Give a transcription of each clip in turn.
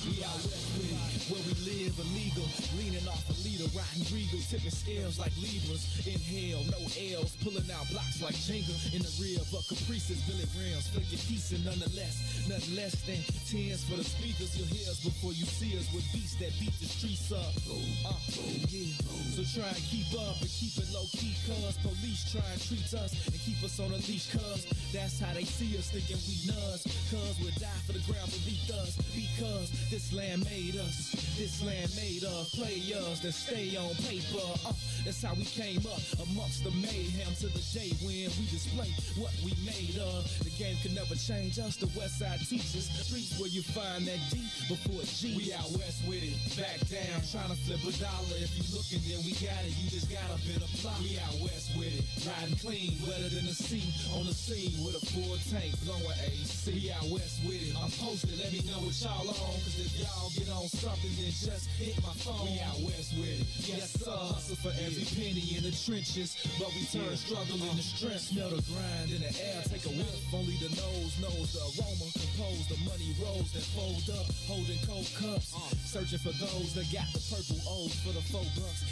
We out west with it, where we live illegal, leaning off a leader, riding regal, tipping scales like Libras. Inhale, no L's, pulling out blocks like Jenga. In the rear of a Caprice's Billy Rams, flicking decent nonetheless. Nothing less than tens for the speakers. You'll hear us before you see us with beats that beat the streets up. Yeah. So try and keep up and keep it low key, cuz police try and treat us and keep us on a leash, cuz that's how they see us, thinking we nuts. Cuz we'll die for the ground beneath us, because this land made us. This land made of players that stay on paper. That's how we came up amongst the mayhem to the day when we display what we made of. The game can never change us, the West Side teachers. Streets where you find that D before G. We out west with it, back down, trying to flip a dollar. If you looking, then we got it, you just got a bit of plot. We out west with it, riding clean, wetter than the sea. On the scene with a full tank, blowing AC. We out west with it, I'm posted, let me know what y'all on. Cause if y'all get on something, then just hit my phone. We out west with it, yes sir. Hustle for every penny in the trenches, but we turn struggle into strength. Smell the grind in the air, take a whiff. Only the nose knows the aroma. Compose the money rolls that fold up, holding cold cups. Searching for those that got the purple O's for the $4.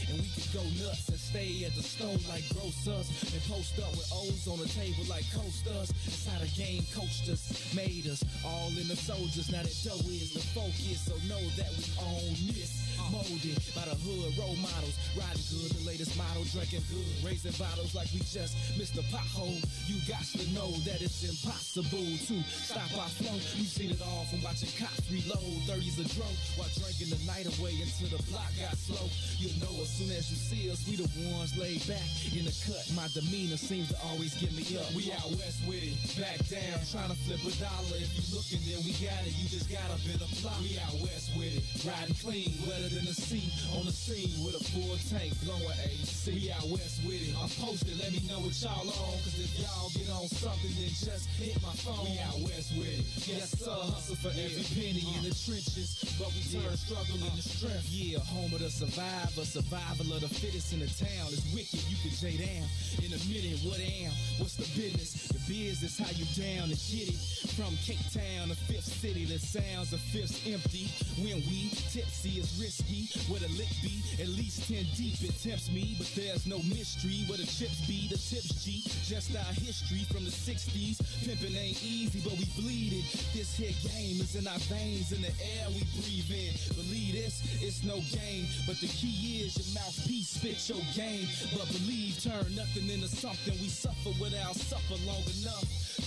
And we can go nuts and stay at the stove like grocers, and post up with O's on the table like coasters. That's how the game coached us, made us all in the soldiers. Now that dough is the focus, so know that we own this. Molded by the hood role models, riding good, the latest model, drinking good, raising bottles like we just missed a pothole. You got to know that it's impossible to stop our flow. We've seen it all from watching cops reload, 30s a drunk, while drinking the night away until the block got slow. You'll know as soon as you see us, we the ones laid back in the cut. My demeanor seems to always get me up. We out west with it, back down, trying to flip a dollar. If you looking, then we got it, you just got a bit of plot. We out west with it, riding clean, wetter than the sea. On the scene with a full tank, blowing AC. We out west with it, I'm posted, let me know what y'all on. Cause if y'all get on something, then just hit my phone. We out west with it, yes sir. Hustle for every penny in the trenches, but we turn struggle into strength. Yeah, home of the survivor, survival of the fittest in the town. It's wicked, you can J down in a minute. What am? What's the business? The biz is how you down and get it. From Cape Town to Fifth City, the sounds of Fifth's empty. When we tipsy is risky, where the lick be at least 10 deep. It tempts me, but there's no mystery. Where the chips be, the tips G. Just our history from the 60s. Pimpin' ain't easy, but we bleed it. This here game is in our veins, in the air we breathe in. Believe this, it's no game, but the key is your mouthpiece, spit your game. But believe, turn nothing into something. We suffer without suffer long enough.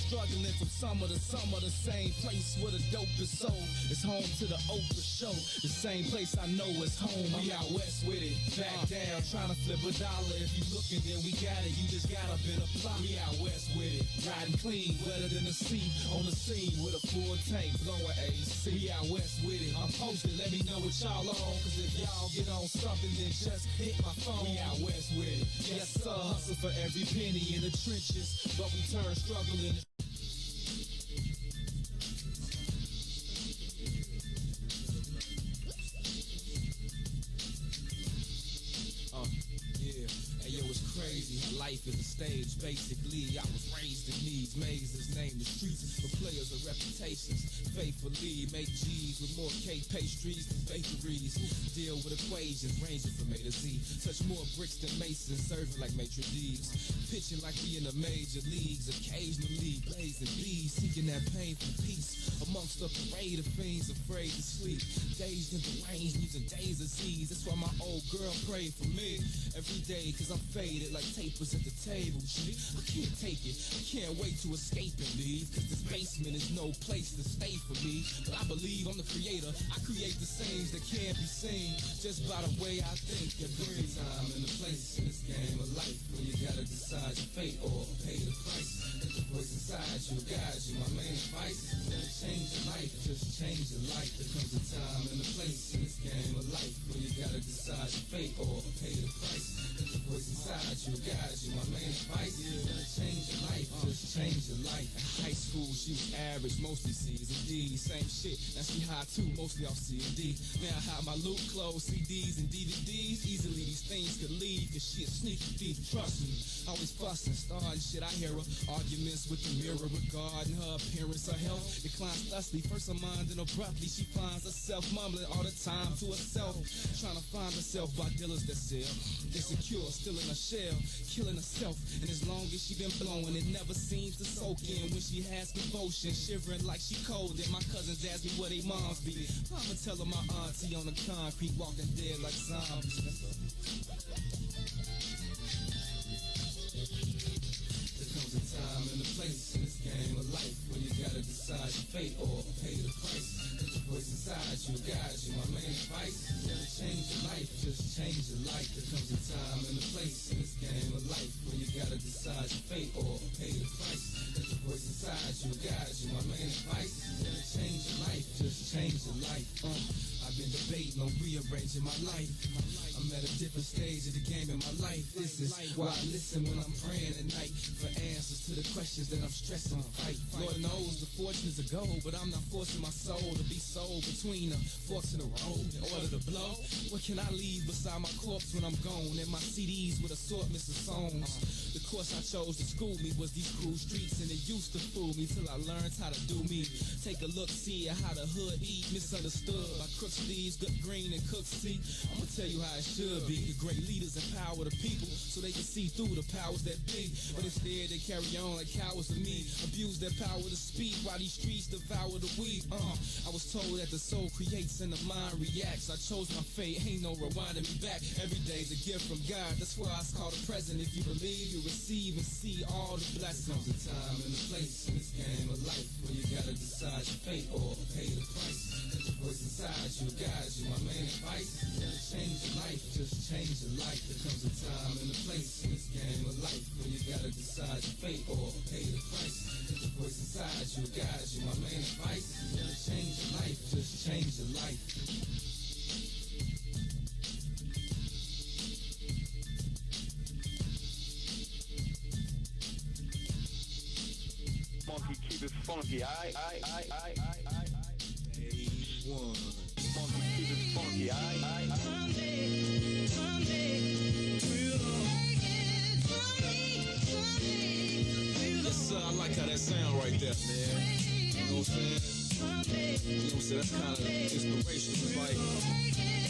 Struggling from summer to summer, the same place where the dope is sold. It's home to the Oprah show, the same place I know is home. We out west with it, back down, trying to flip a dollar. If you looking, then we got it, you just got a bit of plot. We out west with it, riding clean, wetter than the sea. On the scene with a full tank, blowing AC. We out west with it, I'm posted, let me know what y'all on. Cause if y'all get on something, then just hit my phone. We out west with it, yes sir. Hustle for every penny in the trenches, but we turn struggle into yeah. Hey yo, it's crazy how life is a stage. Basically, I was raised in these mazes, named the streets for players of reputations. Faithfully make G's with more cake pastries than bakeries. Deal with equations ranging from A to Z. Touch more bricks than masons, serving like maitre d's. Pitching like we in the major leagues. Occasionally blazing bees, seeking that painful peace amongst a parade of fiends afraid to sleep. Dazed and deranged, losing days of seas. That's why my old girl prayed for me every day, cause I'm faded like tapers at the table. G, I can't take it, I can't wait to escape and leave, cause this basement is no place to stay for me. But I believe I'm the creator, I create the scenes that can't be seen just by the way I think. Every time in the place in this game of life where you gotta decide your fate or pay the price. Let the voice inside you guide you. My main advice is never change your life, just change your life. There comes a time and a place in this game of life where you gotta decide your fate or pay the price. Let the voice inside you guide you. My main advice is never change your life, just just change your life. In high school, she was average, mostly C's and D's. Same shit, now she high too, mostly off C and D. Now I hide my loot clothes, CDs and DVDs. Easily these things could leave, cause she a sneaky thief, trust me. Always fussing, starting shit, I hear her. Arguments with the mirror regarding her appearance, her health. Declines thusly, first her mind, then abruptly she finds herself mumbling all the time to herself. Trying to find herself by dealers that sell. Insecure, still in her shell, killing herself. And as long as she been blowing, it never seems to soak in. When she has convulsion, shivering like she cold. And my cousins ask me where they moms be. I'ma tell her my auntie on the concrete, walking dead like zombies. There comes a time and a place in this game of life where you gotta decide your fate or pay the price. Let the voice inside you guide you. My main advice, you gotta change your life, just change your life. There comes a time and a place in this game of life where you gotta decide your fate or pay the price. Let the voice inside you guide you. My main advice, you gotta change your life, just change your life. I've been debating on rearranging my life. I'm at a different stage of the game in my life. This is why I listen when I'm praying at night for answers to the questions that I'm stressing to fight. Lord knows the fortune is a goal, but I'm not forcing my soul to be sold between the forks in the road in order to blow. What can I leave beside my corpse when I'm gone? And my CDs with assortments of songs. The course I chose to school me was these cruel streets, and it used to fool me till I learned how to do me. Take a look, see how the hood eat, misunderstood by crooks, thieves, good green and cooks. See, I'ma tell you how it should be. The great leaders empower the people so they can see through the powers that be. But instead they carry on like cowards to me. Abuse their power to speak while these streets devour the weed. I was told that the soul creates and the mind reacts. I chose my fate, ain't no rewinding me back. Every day's a gift from God, that's why it's called a present. If you believe, you receive and see all the blessings. The time and the place in this game of life where you gotta decide your fate or pay the price. Let the voice inside you guide you. My main advice, you gotta change your life, just change your life. There comes a time and a place in this game of life where you gotta decide your fate or pay the price. Let the voice inside you guide you. My main advice, you gotta change your life, just change your life. Funky, keep it funky, I. A1. Funky, keep it funky, I. Yes, sir, I like how that sound right there, man. You know what I'm saying? You know what I'm saying? That's kind of inspirational. It's like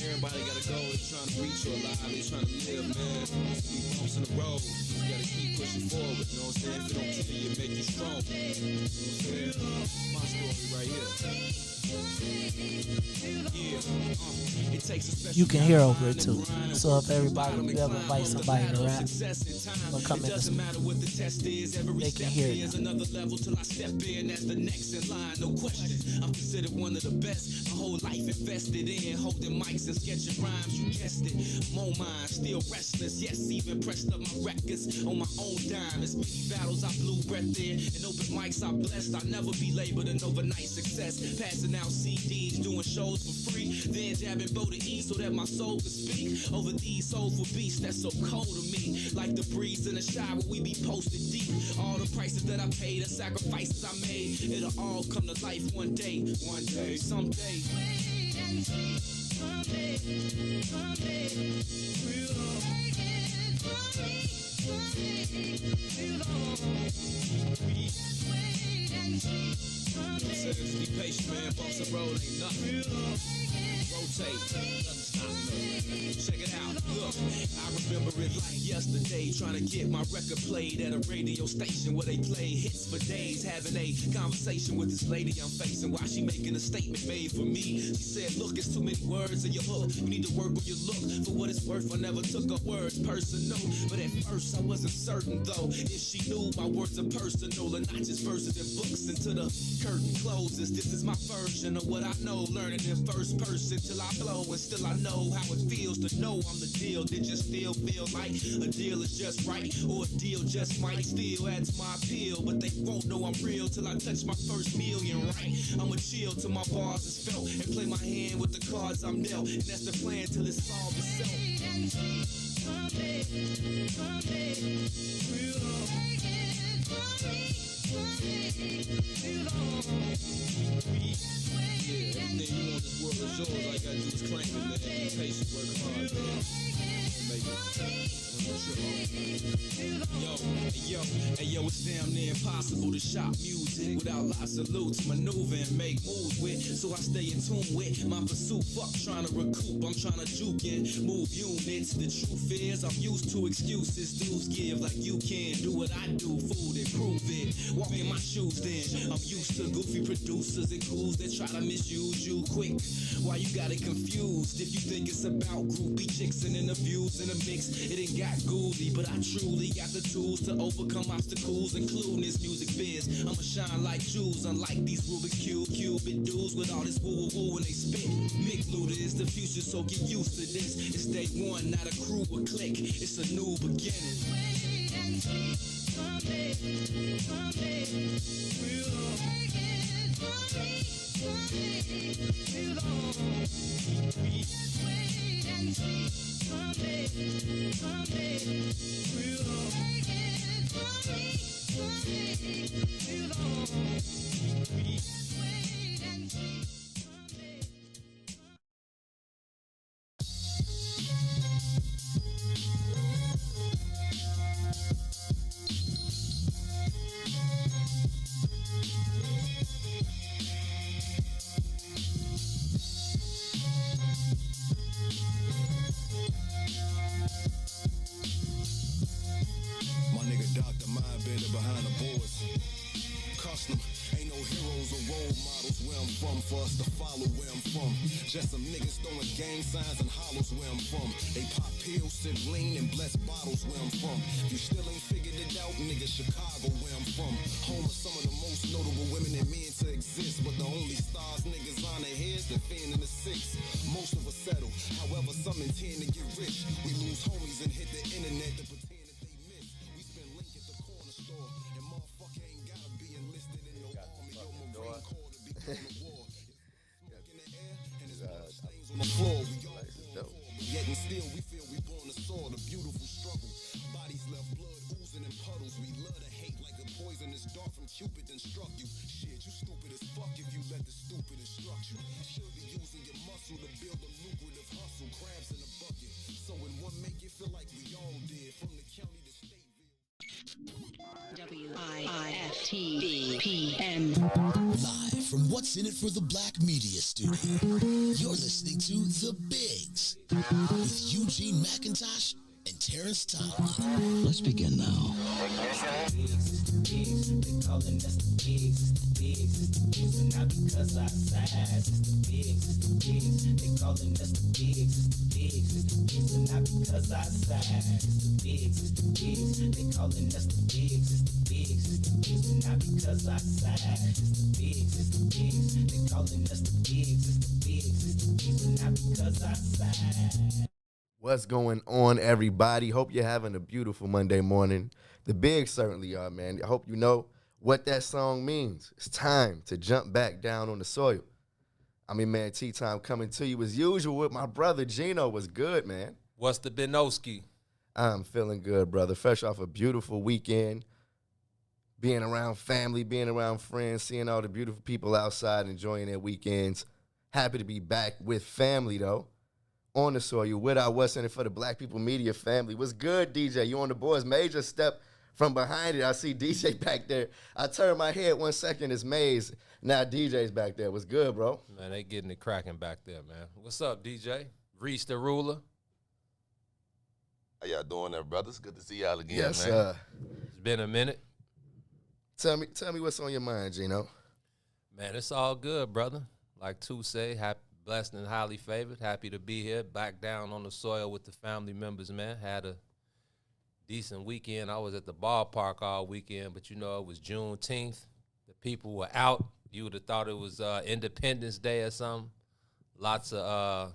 everybody got a goal. They're trying to reach your life. They're trying to live, man. Keep bumps in the road. You gotta keep pushing forward. You know what I'm saying? If it don't kill you, it make you strong. You know what I'm saying? My story right here. You can hear over it too. So if everybody, you ever invite somebody to rap or come in this, they can hear it. Another level till I step in as the next in line. No question, I'm considered one of the best. My whole life invested in holding mics and sketching rhymes. You guessed it. More mind, still restless. Yes, even pressed up my records on my own dime. As many battles I blew breath in and open mics I blessed. I'll never be labeled an overnight success. Passing out CDs, doing shows for free, then jabbing Bo to E so that my soul can speak over these soulful beats that's so cold to me. Like the breeze in the shower, we be posted deep. All the prices that I paid, the sacrifices I made, it'll all come to life one day, someday. Be patient, man. Bumps the road ain't nothing. Rotate, doesn't stop, man. Check it out. Look, I remember it like yesterday, trying to get my record played at a radio station where they play hits for days. Having a conversation with this lady I'm facing while she making a statement made for me. She said, look, it's too many words in your hook. You need to work on your look. For what it's worth, I never took her words personal. But at first I wasn't certain though if she knew my words are personal and not just verses and books until the curtain closes. This is my version of what I know, learning in first person till I blow, and still I know how it feels to know I'm the deal. Did you still feel like a deal is just right, or a deal just might still add to my appeal? But they won't know I'm real till I touch my first million, right? I'ma chill till my bars is felt and play my hand with the cards I'm dealt, and that's the plan till it's solved itself. Someday, we'll Yeah, everything you want this world is yours. All you gotta do is claim it, man. Be patient, work hard, man. Don't make it. Don't trip on. Yo, it's damn near impossible to shop music without lots of loots, maneuver and make moves with. So I stay in tune with my pursuit. Fuck trying to recoup, I'm trying to juke and move units. The truth is, I'm used to excuses. Dudes give like you can. Do what I do, food and prove it. Walk in my shoes then. I'm used to goofy producers and cools that try to misuse you quick. Why you got it confused? If you think it's about groupie chicks and interviews in a mix, it ain't got ghouly, but I truly got the tools to overcome obstacles, including this music biz. I'ma shine like jewels, unlike these Rubik's Cube dudes with all this woo-woo-woo when they spit. Mick Luda is the future, so get used to this. It's day one, not a crew or clique. It's a new beginning. My nigga Dr. Mindbender behind the boards. Custom, ain't no heroes or role models where I'm from for us to follow where I'm from. Just some niggas throwing gang signs and hollows where I'm from. They pop pills, sip lean, and bless bottles where I'm from. You still ain't figured it out, nigga, Chicago where I'm from. Home of some of the most notable women and men to exist. But the only stars niggas on their heads, the fan in the six. Most of us settle, however some intend to get rich. We lose homies and hit the internet to pretend that they miss. We spend link at the corner store, and motherfucker ain't gotta be enlisted in no army or Marine Corps to be going to war. Smoke in the air, and there's blood stains on the floor. We all born for, but yet and still we feel we born to soar. The beautiful struggle, bodies left blood oozing in puddles. We love to hate like a poisonous dart from Cupid then struck you. Shit, you stupid as fuck if you let the stupid instruct you. Should be using your muscle to build a lucrative hustle. Crabs in a bucket, so in one make it feel like we all did. From the county to WIIFTVPM. Live from What's in It for the Black Media Studio, you're listening to The Bigs with Eugene McIntosh and Terrence Tomlin. Let's begin now. They calling us the bigs, it's the bigs, it's the bigs, and not because our size, it's the bigs, it's the bigs. They calling us the bigs, it's the bigs, it's the bigs, and not because our size, it's the bigs, it's the bigs. They calling us the bigs, it's the bigs, it's the bigs, and not because our size, it's the bigs, it's the bigs. They calling us the bigs, it's the bigs, it's the bigs, and not because our size. What's going on, everybody? Hope you're having a beautiful Monday morning. The Bigs certainly are, man. I hope you know what that song means. It's time to jump back down on the soil. I mean, man, tea time coming to you as usual with my brother Gino. Was good, man. What's the Benoski? I'm feeling good, brother. Fresh off a beautiful weekend. Being around family, being around friends, seeing all the beautiful people outside enjoying their weekends. Happy to be back with family, though. On the soil with our What's in It for the Black People Media family. What's good, DJ? You on the boards? Major step from behind it. I see DJ back there. I turned my head 1 second. It's Maze. Now DJ's back there. What's good, bro? Man, they getting it cracking back there, man. What's up, DJ? Reach the ruler. How y'all doing there, brothers? Good to see y'all again, Yes, man. sir. It's been a minute. Tell me what's on your mind, Gino. Man, it's all good, brother. Like Tu say, happy, blessed and highly favored. Happy to be here, back down on the soil with the family members, man. Had a decent weekend. I was at the ballpark all weekend, but you know, it was Juneteenth. The people were out. You would have thought it was Independence Day or something. Lots of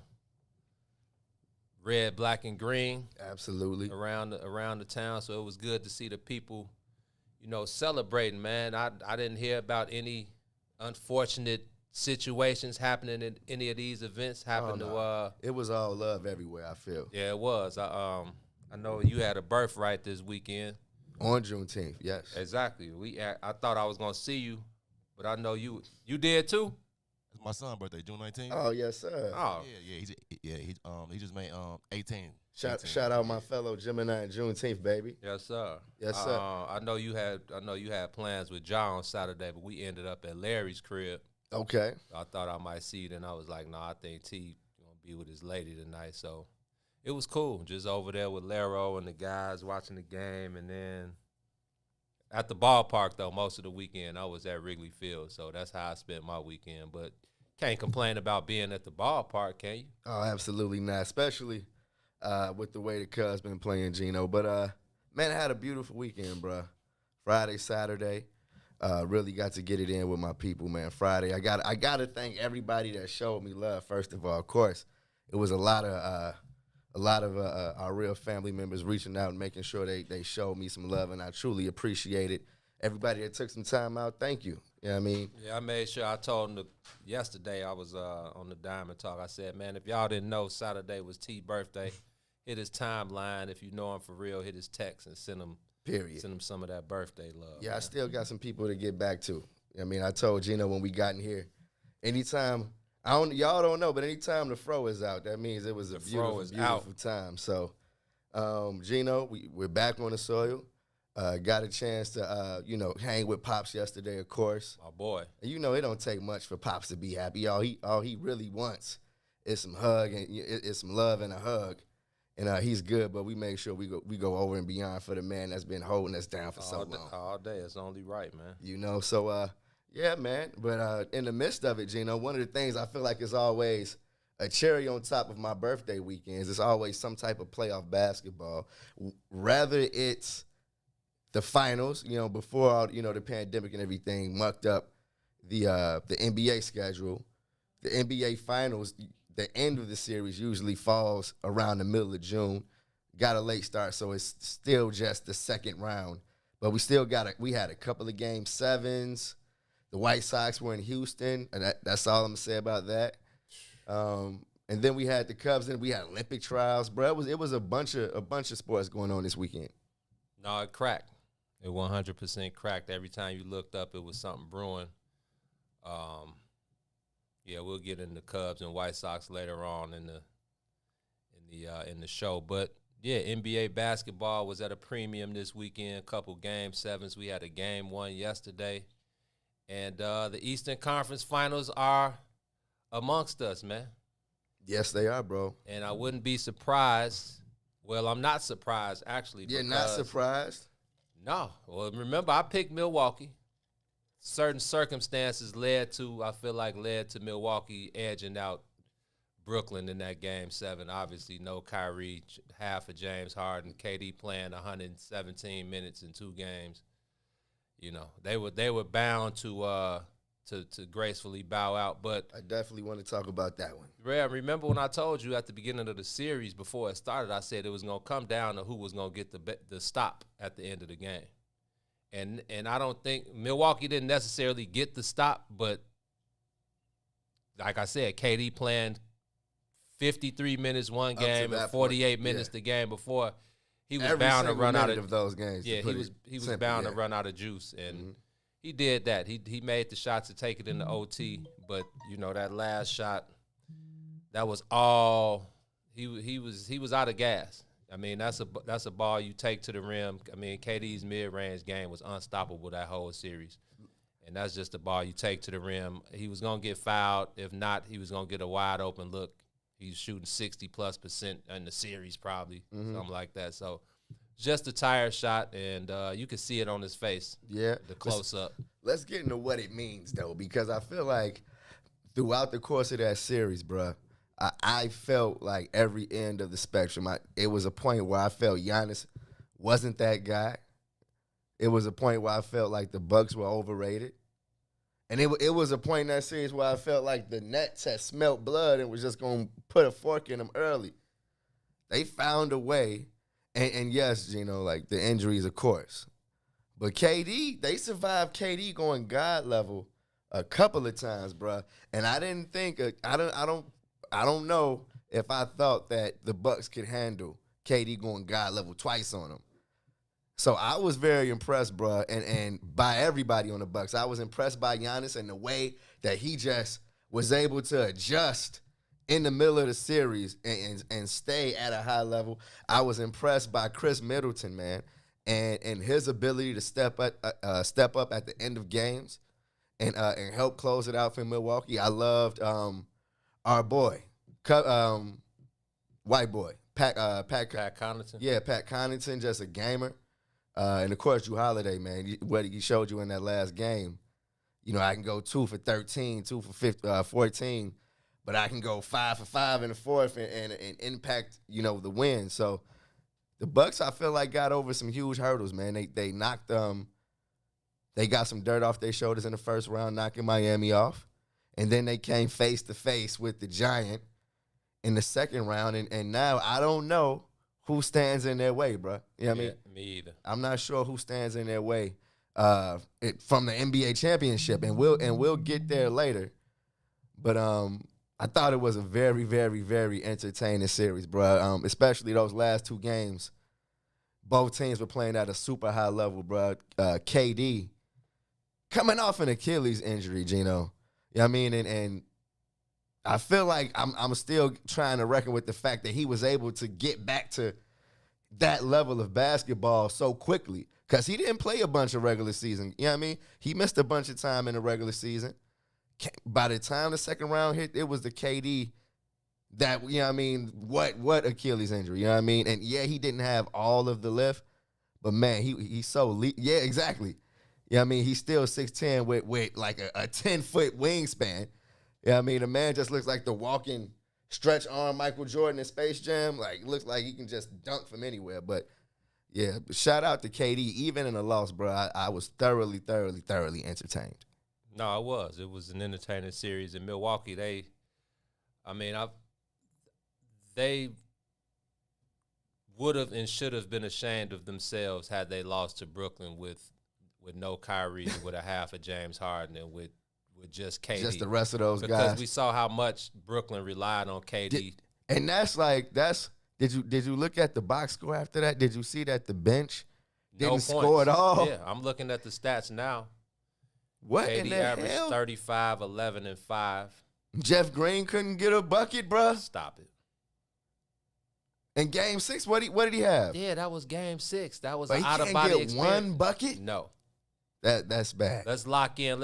red, black, and green. Absolutely. Around the town, so it was good to see the people, you know, celebrating, man. I didn't hear about any unfortunate situations happening at any of these events. It was all love everywhere, I feel. Yeah, it was. I know you had a birthright this weekend. On Juneteenth, yes. Exactly. I thought I was gonna see you, but I know you did too. It's my son's birthday, June 19th. Oh, yes, sir. Oh, He just made 18. Shout out my fellow Gemini and Juneteenth, baby. yes, sir. Yes, sir. I know you had plans with John on Saturday, but we ended up at Larry's crib. Okay. I thought I might see you, then I was like, no, I think T gonna be with his lady tonight. So it was cool, just over there with Laro and the guys watching the game, and then at the ballpark though most of the weekend I was at Wrigley Field, so that's how I spent my weekend. But can't complain about being at the ballpark, can you? Oh, absolutely not, especially with the way the Cubs been playing, Gino. But, man, I had a beautiful weekend, bro. Friday, Saturday, really got to get it in with my people, man. Friday, I got to thank everybody that showed me love, first of all. Of course, it was a lot of our real family members reaching out and making sure they showed me some love, and I truly appreciate it. Everybody that took some time out, thank you. You know what I mean? Yeah, I made sure I told them yesterday I was on the Diamond Talk. I said, man, if y'all didn't know Saturday was T's birthday, hit his timeline. If you know him for real, hit his text and send him some of that birthday love. Yeah, man. I still got some people to get back to. I mean, I told Gino when we got in here, anytime y'all don't know, but anytime the fro is out, that means it was a beautiful time. So, Gino, we're back on the soil. Got a chance to hang with Pops yesterday, of course. My boy. And it don't take much for Pops to be happy. All he really wants is some hug and it's some love and a hug. And he's good, but we make sure we go over and beyond for the man that's been holding us down for so long. All day. It's only right, man. So yeah, man. But in the midst of it, Gino, one of the things I feel like is always a cherry on top of my birthday weekends is always some type of playoff basketball. Rather it's the finals, before all, the pandemic and everything mucked up the NBA schedule. The NBA finals, the end of the series usually falls around the middle of June. Got a late start, so it's still just the second round. But we had a couple of game sevens. The White Sox were in Houston, and that's all I'm gonna say about that. And then we had the Cubs, and we had Olympic trials, bro. It was a bunch of sports going on this weekend. No, it cracked. It 100% cracked. Every time you looked up, it was something brewing. Yeah, we'll get into Cubs and White Sox later on in the show. But yeah, NBA basketball was at a premium this weekend. Couple game sevens. We had a game one yesterday, and the Eastern Conference Finals are amongst us, man. Yes, they are, bro. And I wouldn't be surprised. Well, I'm not surprised actually. You're not surprised? No. Well, remember, I picked Milwaukee. Certain circumstances led to Milwaukee edging out Brooklyn in that game seven. Obviously, no Kyrie, half of James Harden, KD playing 117 minutes in 2 games. They were bound to gracefully bow out. But I definitely want to talk about that one. Remember when I told you at the beginning of the series before it started, I said it was going to come down to who was going to get the stop at the end of the game. And I don't think Milwaukee didn't necessarily get the stop, but like I said, KD playing 53 minutes one game and 48 minutes the game before. He was bound to run out of those games. Yeah, he was bound to run out of juice, and he did that. He made the shot to take it into OT, but that last shot, that was all he was out of gas. I mean, that's a ball you take to the rim. I mean, KD's mid-range game was unstoppable that whole series. And that's just a ball you take to the rim. He was going to get fouled. If not, he was going to get a wide-open look. He's shooting 60+% in the series probably, something like that. So just a tired shot, and you could see it on his face, the close-up. Let's get into what it means, though, because I feel like throughout the course of that series, bruh, I felt like every end of the spectrum. It was a point where I felt Giannis wasn't that guy. It was a point where I felt like the Bucks were overrated. And it was a point in that series where I felt like the Nets had smelt blood and was just going to put a fork in them early. They found a way. And yes, like the injuries, of course. But KD, they survived KD going God level a couple of times, bruh. And I didn't think, I don't know if I thought that the Bucks could handle KD going God level twice on them. So I was very impressed, bro, and by everybody on the Bucks. I was impressed by Giannis and the way that he just was able to adjust in the middle of the series and stay at a high level. I was impressed by Chris Middleton, man, and his ability to step up at the end of games and help close it out for Milwaukee. I loved our boy, white boy, Pat Connaughton. Yeah, Pat Connaughton, just a gamer. And, of course, Drew Holiday, man, what he showed you in that last game. You know, I can go 2 for 13, 2 for 14, but I can go 5 for 5 in the fourth and impact, you know, the win. So the Bucks, I feel like, got over some huge hurdles, man. They knocked they got some dirt off their shoulders in the first round, knocking Miami off. And then they came face-to-face with the Giant in the second round. And now I don't know who stands in their way, bro. You know what I mean? Me either. I'm not sure who stands in their way from the NBA championship, and we'll get there later. But I thought it was a very, very, very entertaining series, bro. Especially those last two games. Both teams were playing at a super high level, bro. KD coming off an Achilles injury, Gino. You know what I mean? And I feel like I'm still trying to reckon with the fact that he was able to get back to that level of basketball so quickly because he didn't play a bunch of regular season. You know what I mean? He missed a bunch of time in the regular season. By the time the second round hit, it was the KD that, you know what I mean, what Achilles injury, you know what I mean? And, yeah, he didn't have all of the lift, but, man, he's so yeah, exactly. You know what I mean? He's still 6'10" with like a 10-foot wingspan. Yeah, I mean, the man just looks like the walking stretch arm Michael Jordan in Space Jam. Like, looks like he can just dunk from anywhere. But, yeah, shout out to KD. Even in a loss, bro, I was thoroughly entertained. No, it was. It was an entertaining series. In Milwaukee, they would have and should have been ashamed of themselves had they lost to Brooklyn with no Kyrie, with a half of James Harden, and with just KD. Just the rest of those guys. Because we saw how much Brooklyn relied on KD. Did you look at the box score after that? Did you see that the bench didn't No score at all? Yeah, I'm looking at the stats now. What KD in the averaged hell? 35, 11, and 5. Jeff Green couldn't get a bucket, bruh. Stop it. In Game 6, what did he have? Yeah, that was Game 6. That was But an he out-of-body can't get experience. one bucket? No. That's bad. Let's lock in.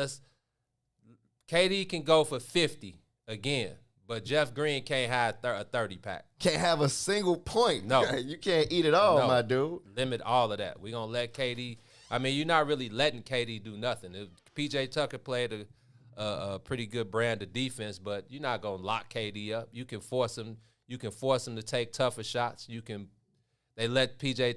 KD can go for 50 again, but Jeff Green can't have a 30-pack. Can't have a single point. No. You can't eat it all, No. my dude. Limit all of that. We're going to let KD – I mean, you're not really letting KD do nothing. If P.J. Tucker played a pretty good brand of defense, but you're not going to lock KD up. You can force him. You can force him to take tougher shots. They let P.J.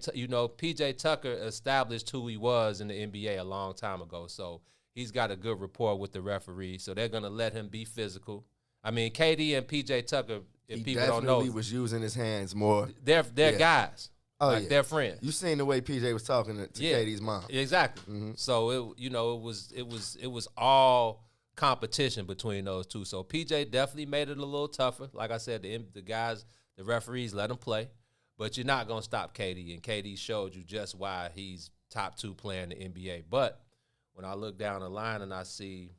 Tucker established who he was in the NBA a long time ago, so he's got a good rapport with the referee, so they're going to let him be physical. I mean, KD and P.J. Tucker, if He people don't know, definitely was using his hands more. they're Yeah. guys. Oh, like yeah. they're friends. You seen the way PJ was talking to Yeah. KD's mom. Exactly. Mm-hmm. So it was all competition between those two. So PJ definitely made it a little tougher. Like I said, the referees let him play, but you're not gonna stop KD, and KD showed you just why he's top 2 player in the NBA. But when I look down the line and I see,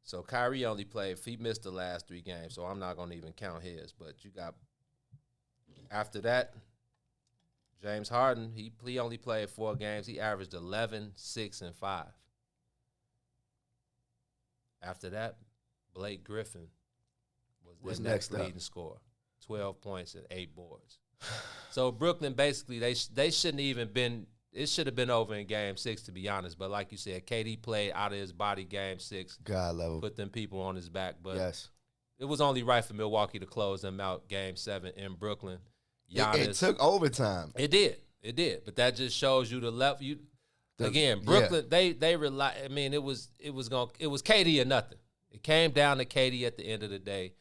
so Kyrie only played, he missed the last 3 games, so I'm not gonna even count his. But you got after that, James Harden, he only played 4 games. He averaged 11, 6, and 5. After that, Blake Griffin was the next leading scorer. 12 points and 8 boards. So Brooklyn, basically, they shouldn't even been – it should have been over in Game 6, to be honest. But like you said, KD played out of his body Game 6. God level. Put them people on his back. But Yes. it was only right for Milwaukee to close them out Game 7 in Brooklyn. It took overtime. It did. But that just shows you the level. Again, Brooklyn, they rely. I mean, it was KD or nothing. It came down to KD at the end of the day,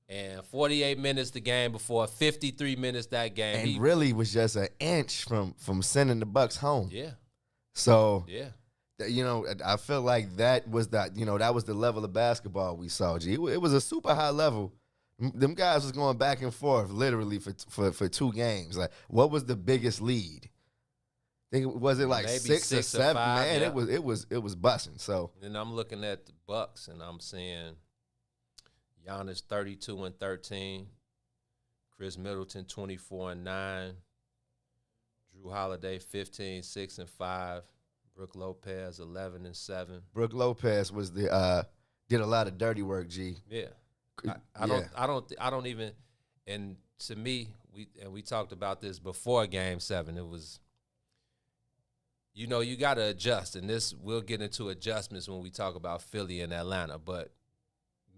and 48 minutes the game before, 53 minutes that game. And really was just an inch from sending the Bucks home. Yeah. So Yeah. I feel like that was the level of basketball we saw. G, it was a super high level. Them guys was going back and forth literally for 2 games. Like, what was the biggest lead? think was it like Maybe 6 or 6 or 7? 5, Man, yeah. it was busting. So And I'm looking at the Bucks, and I'm seeing Giannis 32-13, Chris Middleton 24-9, Drew Holiday 15-6-5, Brook Lopez 11-7. Brook Lopez was the did a lot of dirty work. G. Yeah, I don't even. And to me, we talked about this before Game 7. It was, you got to adjust, and we'll get into adjustments when we talk about Philly and Atlanta. But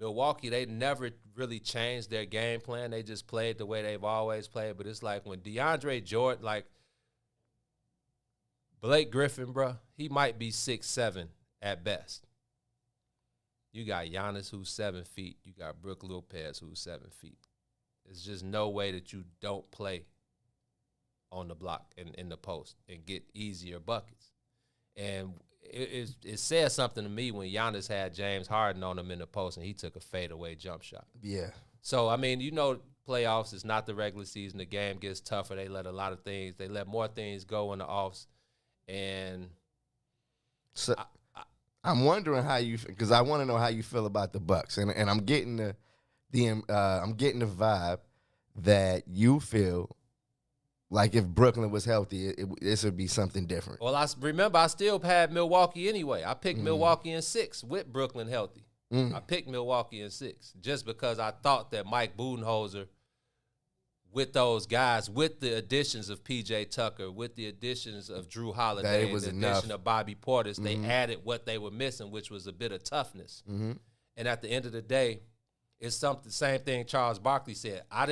Milwaukee, they never really changed their game plan. They just played the way they've always played. But it's like when DeAndre Jordan, like Blake Griffin, bro, he might be 6'7" at best. You got Giannis, who's 7 feet. You got Brook Lopez, who's 7 feet. There's just no way that you don't play on the block and in the post and get easier buckets. And it says something to me when Giannis had James Harden on him in the post and he took a fadeaway jump shot. Yeah. So, I mean, playoffs is not the regular season. The game gets tougher. They let more things go in the offs. And so I'm wondering how because I want to know how you feel about the Bucks, and I'm getting the vibe that you feel like if Brooklyn was healthy, this would be something different. Well, I still had Milwaukee anyway. I picked Milwaukee in 6 with Brooklyn healthy. I picked Milwaukee in 6 just because I thought that Mike Budenholzer, with those guys, with the additions of P.J. Tucker, with the additions of Drew Holiday, the addition of Bobby Portis, they added what they were missing, which was a bit of toughness. And at the end of the day, it's the same thing Charles Barkley said. I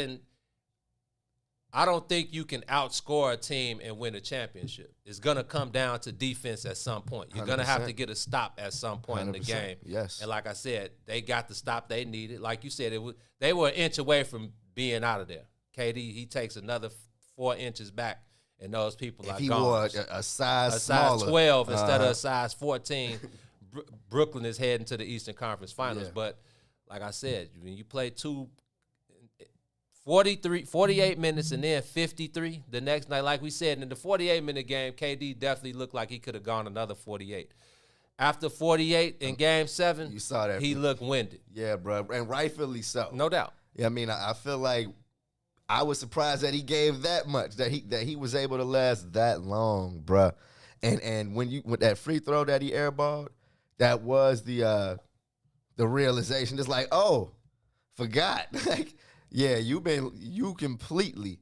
don't think you can outscore a team and win a championship. It's going to come down to defense at some point. You're going to have to get a stop at some point in the game. Yes. And like I said, they got the stop they needed. Like you said, they were an inch away from being out of there. KD, he takes another 4 inches back, and those people are gone. If he wore a size smaller, 12 instead of a size 14, Brooklyn is heading to the Eastern Conference Finals. Yeah. But like I said, when you play 48 minutes and then 53 the next night, like we said, in the 48-minute game, KD definitely looked like he could have gone another 48. After 48 in Game 7, you saw that he looked winded. Yeah, bro, and rightfully so. No doubt. Yeah, I mean, I feel like I was surprised that he gave that much, that he was able to last that long, bruh. And with that free throw that he airballed, that was the realization. It's like, oh, forgot. Like, yeah, you completely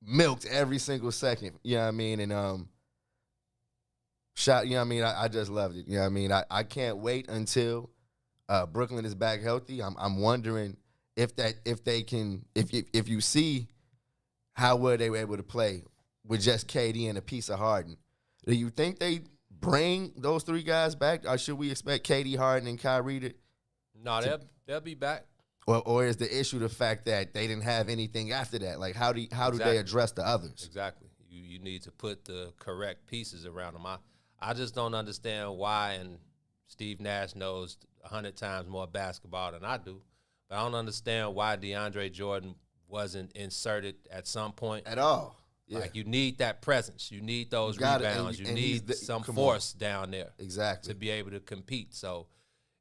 milked every single second. You know what I mean? And you know what I mean? I just loved it. You know what I mean? I can't wait until Brooklyn is back healthy. I'm wondering if you see how well they were able to play with just KD and a piece of Harden, do you think they bring those 3 guys back, or should we expect KD, Harden, and Kyrie to? No, they'll be back. Or is the issue the fact that they didn't have anything after that? Like, how do they address the others? Exactly. You need to put the correct pieces around them. I just don't understand why, and Steve Nash knows 100 times more basketball than I do, but I don't understand why DeAndre Jordan wasn't inserted at some point. At all. Yeah. Like, you need that presence. You need those rebounds. You need some force down there. Exactly. To be able to compete. So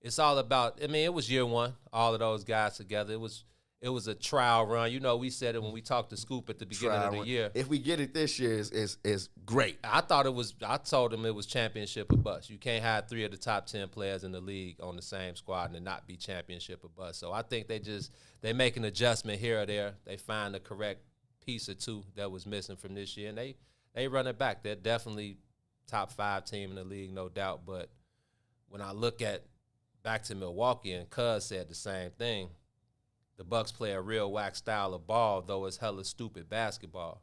it's all about, I mean, it was year 1, all of those guys together. It was a trial run. You know, we said it when we talked to Scoop at the beginning of the year. If we get it this year, is great. I told him it was championship or bust. You can't have 3 of the top 10 players in the league on the same squad and it not be championship or bust. So I think they make an adjustment here or there. They find the correct piece or 2 that was missing from this year, and they run it back. They're definitely top 5 team in the league, no doubt. But when I look back to Milwaukee, and Cuz said the same thing, the Bucks play a real whack style of ball, though it's hella stupid basketball.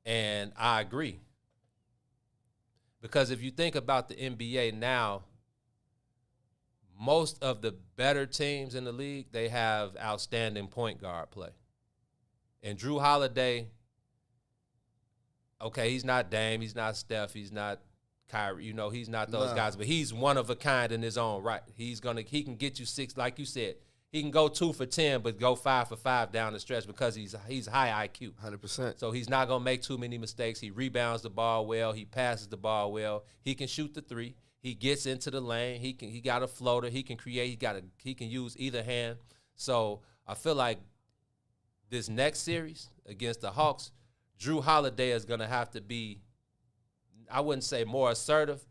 And I agree. Because if you think about the NBA now, most of the better teams in the league, they have outstanding point guard play. And Drew Holiday, okay, he's not Dame, he's not Steph, he's not Kyrie, he's not those guys, but he's one of a kind in his own right. He can get you 6, like you said, he can go 2 for 10, but go 5 for 5 down the stretch because he's high IQ. 100%. So he's not gonna make too many mistakes. He rebounds the ball well. He passes the ball well. He can shoot the 3. He gets into the lane. He got a floater. He can create. He can use either hand. So I feel like this next series against the Hawks, Drew Holiday is gonna have to be, I wouldn't say more assertive,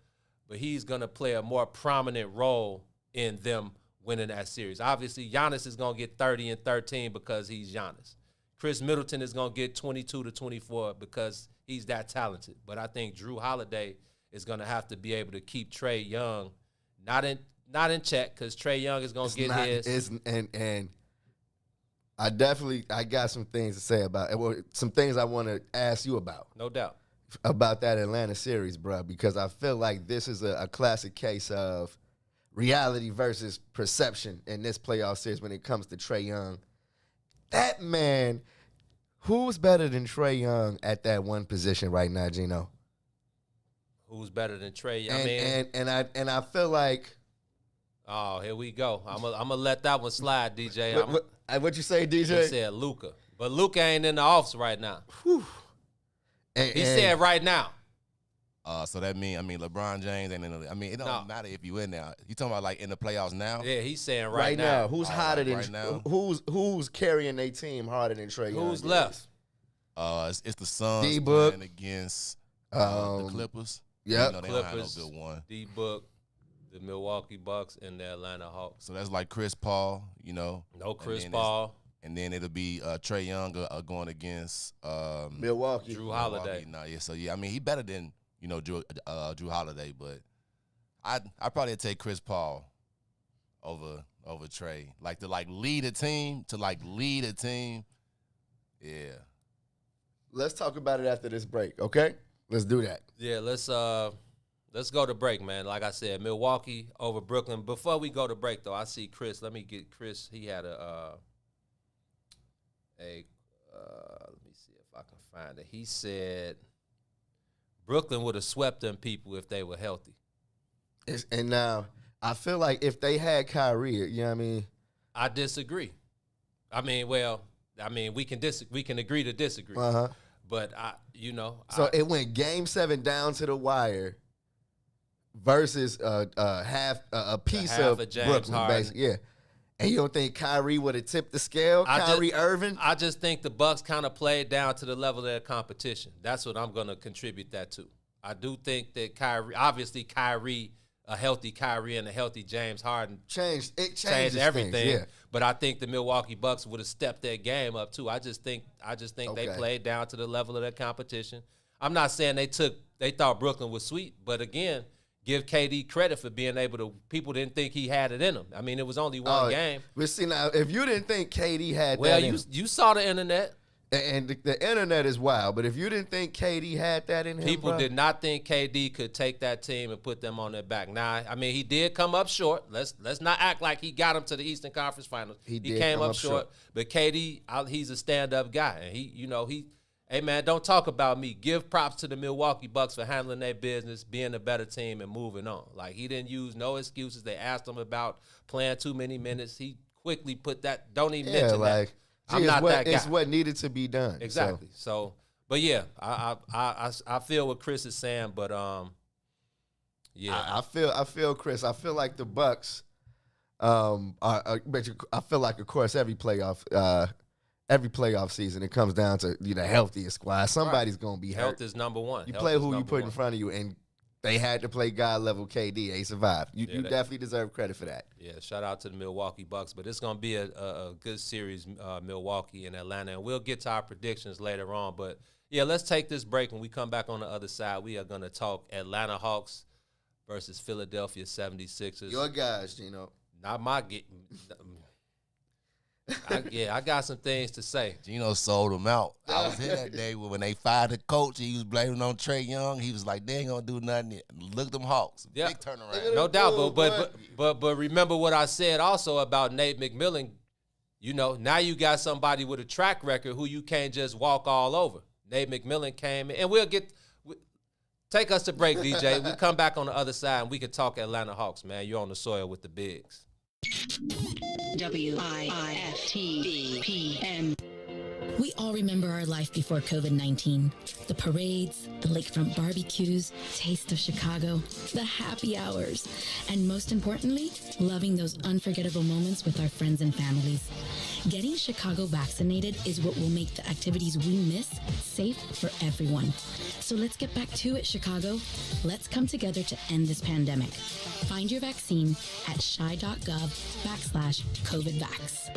but he's gonna play a more prominent role in them winning that series. Obviously, Giannis is going to get 30 and 13 because he's Giannis. Chris Middleton is going to get 22 to 24 because he's that talented. But I think Drew Holiday is going to have to be able to keep Trae Young not in check because Trae Young is going to get his. And I got some things to say about it. Some things I want to ask you about. No doubt. About that Atlanta series, bro, because I feel like this is a classic case of reality versus perception in this playoff series when it comes to Trae Young. That man, who's better than Trae Young at that one position right now, Gino? Who's better than Trae Young? And I feel like, oh, here we go. I'm gonna let that one slide, DJ. What you say, DJ? He said Luka, but Luka ain't in the office right now. Whew. He said right now. So that means, LeBron James ain't in the. It don't matter if you in there. You talking about like in the playoffs now? Yeah, he's saying right now. Who's hotter than right now? Who's carrying their team harder than Trae Young? Who's left? It's the Suns D-Book playing against the Clippers. Yeah, they Clippers. don't have no good one. D-Book, the Milwaukee Bucks, and the Atlanta Hawks. So that's like Chris Paul, No Chris Paul. And then it'll be Trae Young going against Milwaukee. Drew Holiday. He better than Drew Holiday, but I probably take Chris Paul over Trae. To lead a team. Yeah. Let's talk about it after this break, okay? Let's do that. Yeah, let's go to break, man. Like I said, Milwaukee over Brooklyn. Before we go to break, though, I see Chris. Let me get Chris. He had let me see if I can find it. He said Brooklyn would have swept them people if they were healthy. And now I feel like if they had Kyrie, you know what I mean? I disagree. We can agree to disagree. Uh-huh. But it went Game 7 down to the wire versus a piece of James Brooklyn, Harden. basically. Yeah. And you don't think Kyrie would have tipped the scale? Kyrie Irving? I just think the Bucks kind of played down to the level of their competition. That's what I'm going to contribute that to. I do think that Kyrie, a healthy Kyrie and a healthy James Harden changed everything. Things, yeah. But I think the Milwaukee Bucks would have stepped their game up too. I just think they played down to the level of their competition. I'm not saying they thought Brooklyn was sweet, but again, give KD credit for being able to. People didn't think he had it in him. It was only one game. But see, now, if you didn't think KD had that in him. You saw the internet. And the internet is wild. But if you didn't think KD had that in him, people did not think KD could take that team and put them on their back. Now, he did come up short. Let's not act like he got them to the Eastern Conference Finals. He came up short. But KD, he's a stand-up guy. And hey, man, don't talk about me. Give props to the Milwaukee Bucks for handling their business, being a better team, and moving on. He didn't use no excuses. They asked him about playing too many minutes. He quickly put that. Don't even mention that. I'm not that guy. It's what needed to be done. Exactly. So but yeah, I feel what Chris is saying, but yeah. I feel Chris. I feel like the Bucks I feel like, of course, every playoff season, it comes down to the healthiest squad. Somebody's going to be hurt. Health is number one. You play who you put in front of you, and they had to play God-level KD. They survived. You definitely deserve credit for that. Yeah, shout out to the Milwaukee Bucks. But it's going to be a good series, Milwaukee and Atlanta. And we'll get to our predictions later on. But, yeah, let's take this break. When we come back on the other side, we are going to talk Atlanta Hawks versus Philadelphia 76ers. Your guys, Gino. Not my I got some things to say. Gino sold them out. I was here that day when they fired the coach. He was blaming on Trae Young. He was like, they ain't going to do nothing. Look at them Hawks. Yeah. Big turnaround. No doubt. But remember what I said also about Nate McMillan. Now you got somebody with a track record who you can't just walk all over. Nate McMillan came in. And take us to break, DJ. We come back on the other side, and we can talk Atlanta Hawks, man. You're on the soil with the bigs. WIFTV-PM. We all remember our life before COVID-19. The parades, the lakefront barbecues, taste of Chicago, the happy hours, and most importantly, loving those unforgettable moments with our friends and families. Getting Chicago vaccinated is what will make the activities we miss safe for everyone. So let's get back to it, Chicago. Let's come together to end this pandemic. Find your vaccine at chi.gov/COVIDvax.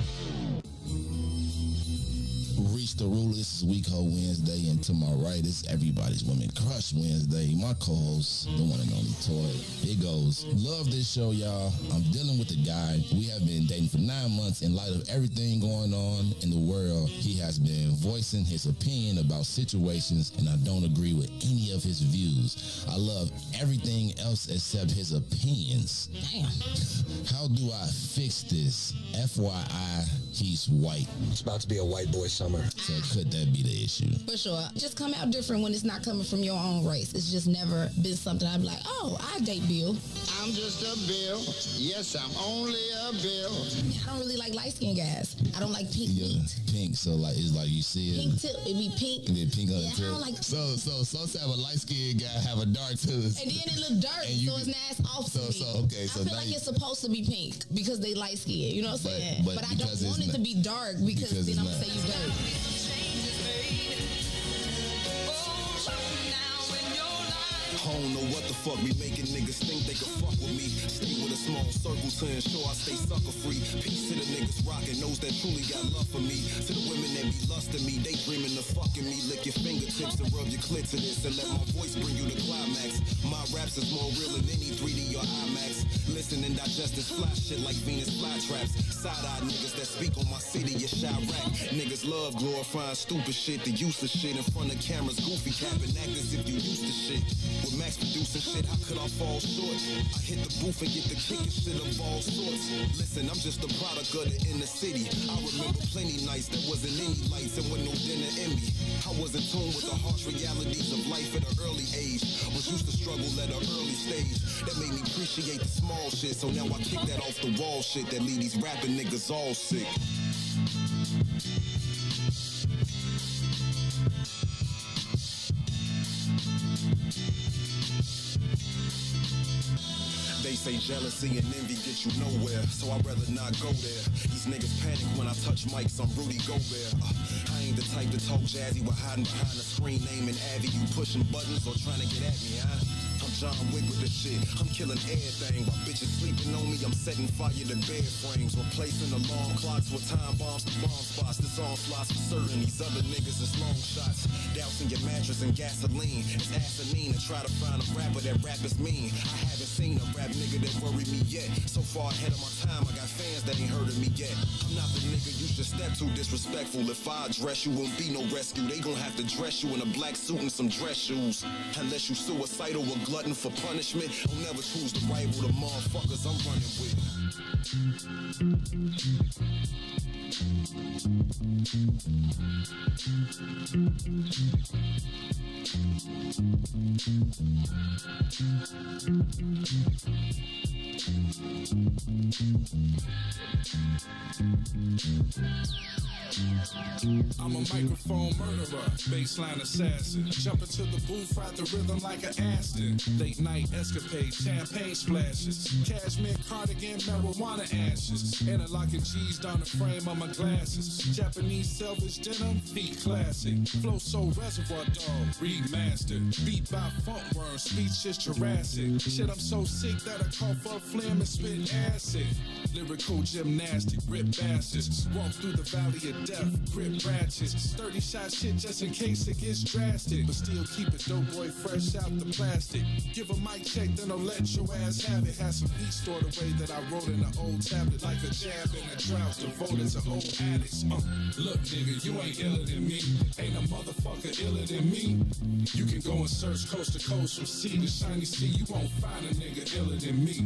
Reach the ruler. This is Week Ho Wednesday, and to my right is Everybody's Women Crush Wednesday. My co-host, the one and only Toy. It goes, love this show, y'all. I'm dealing with a guy. We have been dating for 9 months. In light of everything going on in the world, he has been voicing his opinion about situations, and I don't agree with any of his views. I love everything else except his opinions. Damn. How do I fix this? FYI, he's white. It's about to be a white boy summer. So could that be the issue? For sure. Just come out different when it's not coming from your own race. It's just never been something I'd be like, oh, I date Bill. I'm just a Bill. Yes, I'm only a Bill. I don't really like light-skinned guys. I don't like pink meat. Pink, so like it's like you see it. Pink tip. It be pink. It be pink on the I tip. don't like. So have a light-skinned guy have a dark tooth. And then it look dark, so it's nasty off to me. Okay, so I feel like it's supposed to be pink because they light-skinned. You know what I'm saying? But I don't want it to be dark because then I'm gonna say you dirty. I don't know what the fuck be making niggas think they can fuck with me. Stay with a small circle to ensure I stay sucker free. Peace to the niggas rockin', those that truly got love for me. To the women that be lustin' me, they dreamin' of fucking me. Lick your fingertips and rub your clit to this, and let my voice bring you the climax. My raps is more real than any 3D or IMAX. Listen and digest this fly shit like Venus flytraps. Side-eye niggas that speak on my city, you Chirac. Niggas love glorifying stupid shit, the useless shit in front of cameras, goofy capping, act as if you used to shit. With Max producing shit, how could I fall short? I hit the booth and get the kicking shit of all sorts. Listen, I'm just a product of the inner city. I remember plenty nights there wasn't any lights and with no dinner in me. I was in tune with the harsh realities of life at an early age. Was used to struggle at an early stage. That made me appreciate the small shit. So now I kick that off the wall shit that leave these rapping niggas all sick. They say jealousy and envy get you nowhere, so I'd rather not go there. These niggas panic when I touch mics, I'm Rudy Gobert. I ain't the type to talk jazzy while hiding behind a screen name and Abby. You pushing buttons or trying to get at me, huh? I'm John Wick with the shit. I'm killing everything while bitches sleeping on me. I'm setting fire to bed frames, replacing alarm clocks with time bombs to bomb spots. This onslaught's for certain. These other niggas is long shots. Dousing your mattress in gasoline. It's asinine to try to find a rapper that rap is mean. I haven't seen a rap nigga that worried me yet. So far ahead of my time, I got fans that ain't heard of me yet. I'm not the nigga you should step to disrespectful. If I address you, won't be no rescue. They gon' have to dress you in a black suit and some dress shoes. Unless you suicidal or glutton for punishment, I'll never choose to rival the motherfuckers I'm running with. I'm a microphone murderer, baseline assassin. Jump into the booth, ride the rhythm like an Aston. Late night escapade, champagne splashes. Cashmere cardigan, marijuana ashes. Interlocking G's down the frame of my glasses. Japanese selfish denim, feet classic. Flow soul reservoir dog, remastered. Beat by funk worm, speech is Jurassic. Shit, I'm so sick that I call for a flame and spit acid. Lyrical gymnastic, rip bastards. Walk through the valley of death, grip ratchets. 30 shot shit just in case it gets drastic. But still keep it dope boy fresh out the plastic. Give a mic check, then I'll let your ass have it. Had some heat stored away that I wrote in an old tablet. Like a jab in a drought, devoted to old addicts. Look nigga, you ain't iller than me. Ain't a motherfucker iller than me. You can go and search coast to coast from sea to shiny sea. You won't find a nigga iller than me.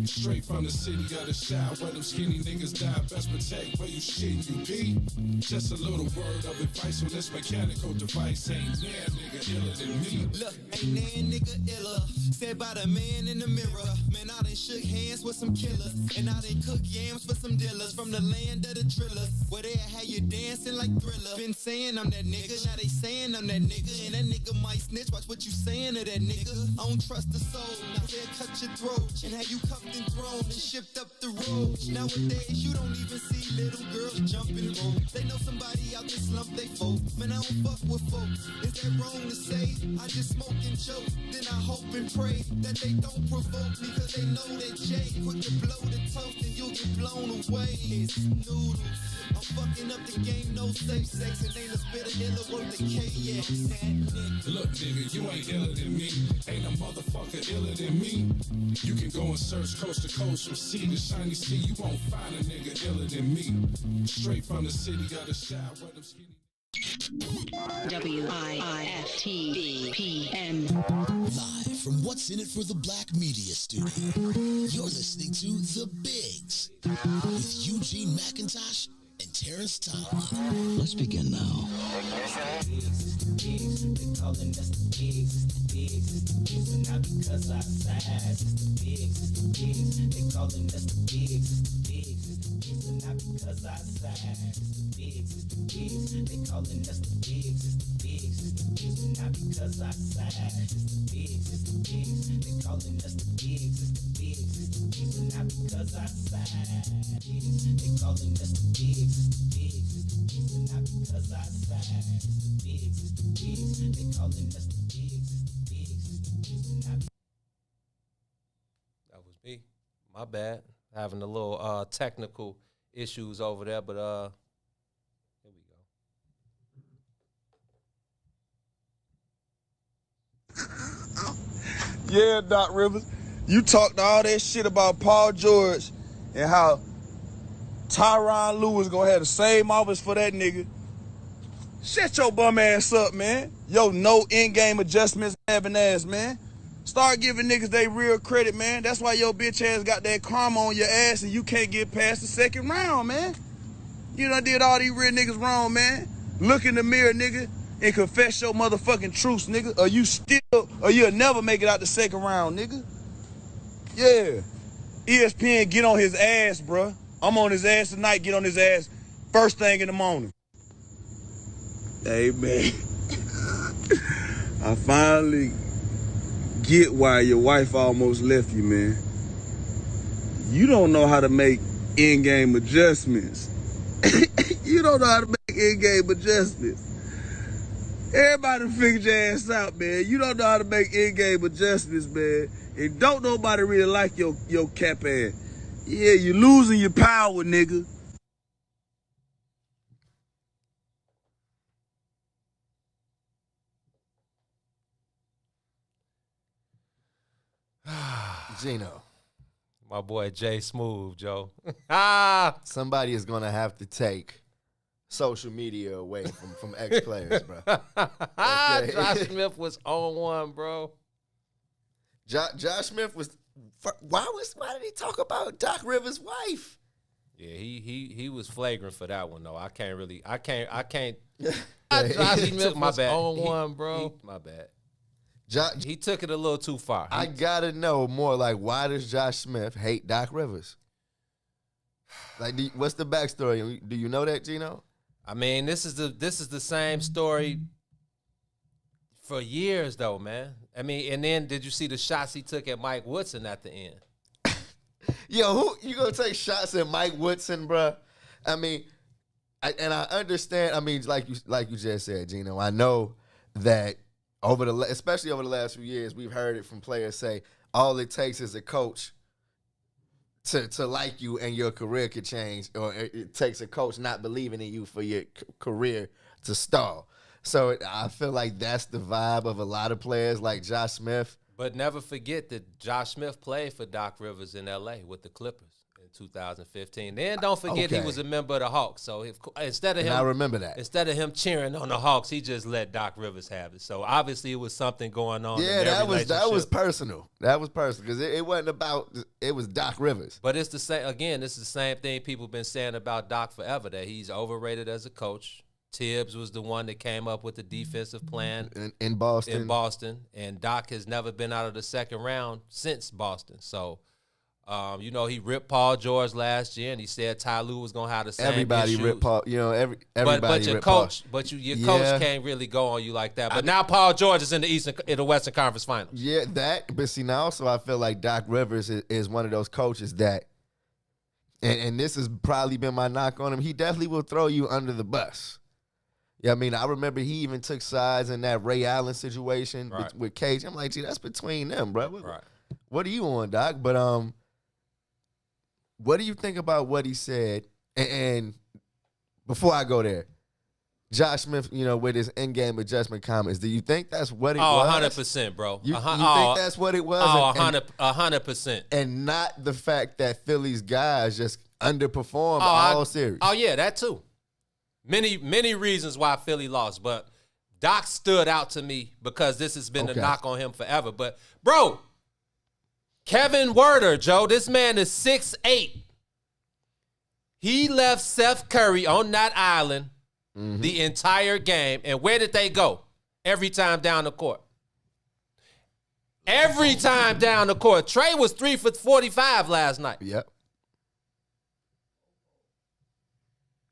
Straight from the city of the South, where them skinny niggas die. Best protect where you shit you be. Just a little word of advice on this mechanical device. Ain't there nigga iller than me. Look, ain't there nigga iller. Said by the man in the mirror. Man, I done shook hands with some killers. And I done cook yams for some dealers. From the land of the drillers. Where they had you dancing like Thriller. Been saying I'm that nigga. Now they saying I'm that nigga. And that nigga might snitch. Watch what you saying to that nigga. I don't trust the soul. Now they'll cut your throat. And have you cuffed and thrown and shipped up the road. Nowadays you don't even see little girls jumping rope. They know somebody out there slump they folk. Man, I don't fuck with folks. Is that wrong to say? I just smoke and choke. Then I hope and pray that they don't provoke me. Cause they know that Jay quick to blow the toast and you'll get blown away. It's noodles. I'm fucking up the game, no safe sex. And ain't a spit of iller worth the KX. Look, nigga, you ain't iller than me. Ain't a motherfucker iller than me. You can go and search coast to coast from sea to shiny sea. You won't find a nigga iller than me. Straight from the city, got a shot where them skinny. WIIFTVPN. Live from What's in It for the Black Media Studio, you're listening to The Bigs with Eugene McIntosh and Terrence Tomlin. Let's begin now. They calling us the bigs, it's the bigs, it's the bigs, and not because I size, it's the bigs, it's the bigs. They calling us the bigs, it's the bigs, it's the bigs, and not because I size, it's the bigs, it's the bigs. They calling us the bigs, it's the bigs, it's the bigs, and not because I size, it's the bigs, it's the bigs. They calling us the bigs, it's the bigs, it's the bigs, and not because I size. They calling us the bigs, it's the bigs, it's the bigs, and not because I size, it's the bigs, it's the bigs. They calling us the bigs, it's the bigs, it's the bigs, and not. That was me. My bad. Having a little technical issues over there, but here we go. Yeah, Doc Rivers. You talked all that shit about Paul George and how Tyronn Lue gonna have the same offers for that nigga. Shut your bum ass up, man. Yo, no in-game adjustments having ass, man. Start giving niggas they real credit, man. That's why your bitch ass got that karma on your ass and you can't get past the second round, man. You done did all these real niggas wrong, man. Look in the mirror, nigga, and confess your motherfucking truths, nigga. Or you'll never make it out the second round, nigga. Yeah. ESPN, get on his ass, bruh. I'm on his ass tonight, get on his ass first thing in the morning. Hey, man. I finally get why your wife almost left you, man. You don't know how to make in-game adjustments. You don't know how to make in-game adjustments. Everybody figured your ass out, man. You don't know how to make in-game adjustments, man. And don't nobody really like your cap ass. Yeah, you're losing your power, nigga. Gino. My boy Jay Smooth, Joe. Somebody is going to have to take social media away from ex-players, bro. Okay. Josh Smith was on one, bro. Josh Smith was... Why did he talk about Doc Rivers' wife? Yeah, he was flagrant for that one, though. I can't. Yeah, Josh Smith my was bad. on one, bro. My bad. He took it a little too far. I gotta know more. Like, why does Josh Smith hate Doc Rivers? Like, what's the backstory? Do you know that, Gino? I mean, this is the same story for years, though, man. I mean, and then did you see the shots he took at Mike Woodson at the end? Yo, who you gonna take shots at Mike Woodson, bruh? I mean, I understand. I mean, like you just said, Gino. I know that especially over the last few years, we've heard it from players say all it takes is a coach to like you and your career could change, or it takes a coach not believing in you for your career to stall. So I feel like that's the vibe of a lot of players like Josh Smith. But never forget that Josh Smith played for Doc Rivers in L.A. with the Clippers. 2015. Then don't forget he was a member of the Hawks. So instead of him, I remember that. Instead of him cheering on the Hawks, he just let Doc Rivers have it. So obviously it was something going on. Yeah, that was personal. That was personal because it wasn't about. It was Doc Rivers. But it's the same. Again, this is the same thing people been saying about Doc forever, that he's overrated as a coach. Tibbs was the one that came up with the defensive plan in Boston. And Doc has never been out of the second round since Boston. So. He ripped Paul George last year, and he said Ty Lue was gonna have the same Everybody issues. ripped Paul. Everybody. But your ripped coach, Paul. your coach can't really go on you like that. But now Paul George is in the Western Conference Finals. Yeah, that. But see, now also I feel like Doc Rivers is one of those coaches that, and this has probably been my knock on him. He definitely will throw you under the bus. Yeah, I mean, I remember he even took sides in that Ray Allen situation with Cage. I'm like, gee, that's between them, bro. What are you on, Doc? But what do you think about what he said? And before I go there, Josh Smith, with his in-game adjustment comments, do you think that's what it was? 100%, bro. You think that's what it was? 100%. And not the fact that Philly's guys just underperformed all series. Oh, yeah, that too. Many reasons why Philly lost, but Doc stood out to me because this has been a knock on him forever. But, bro, Kevin Werder, Joe, this man is 6'8". He left Seth Curry on that island the entire game. And where did they go? Every time down the court. Every time down the court. Trey was 3 for 45 last night. Yep.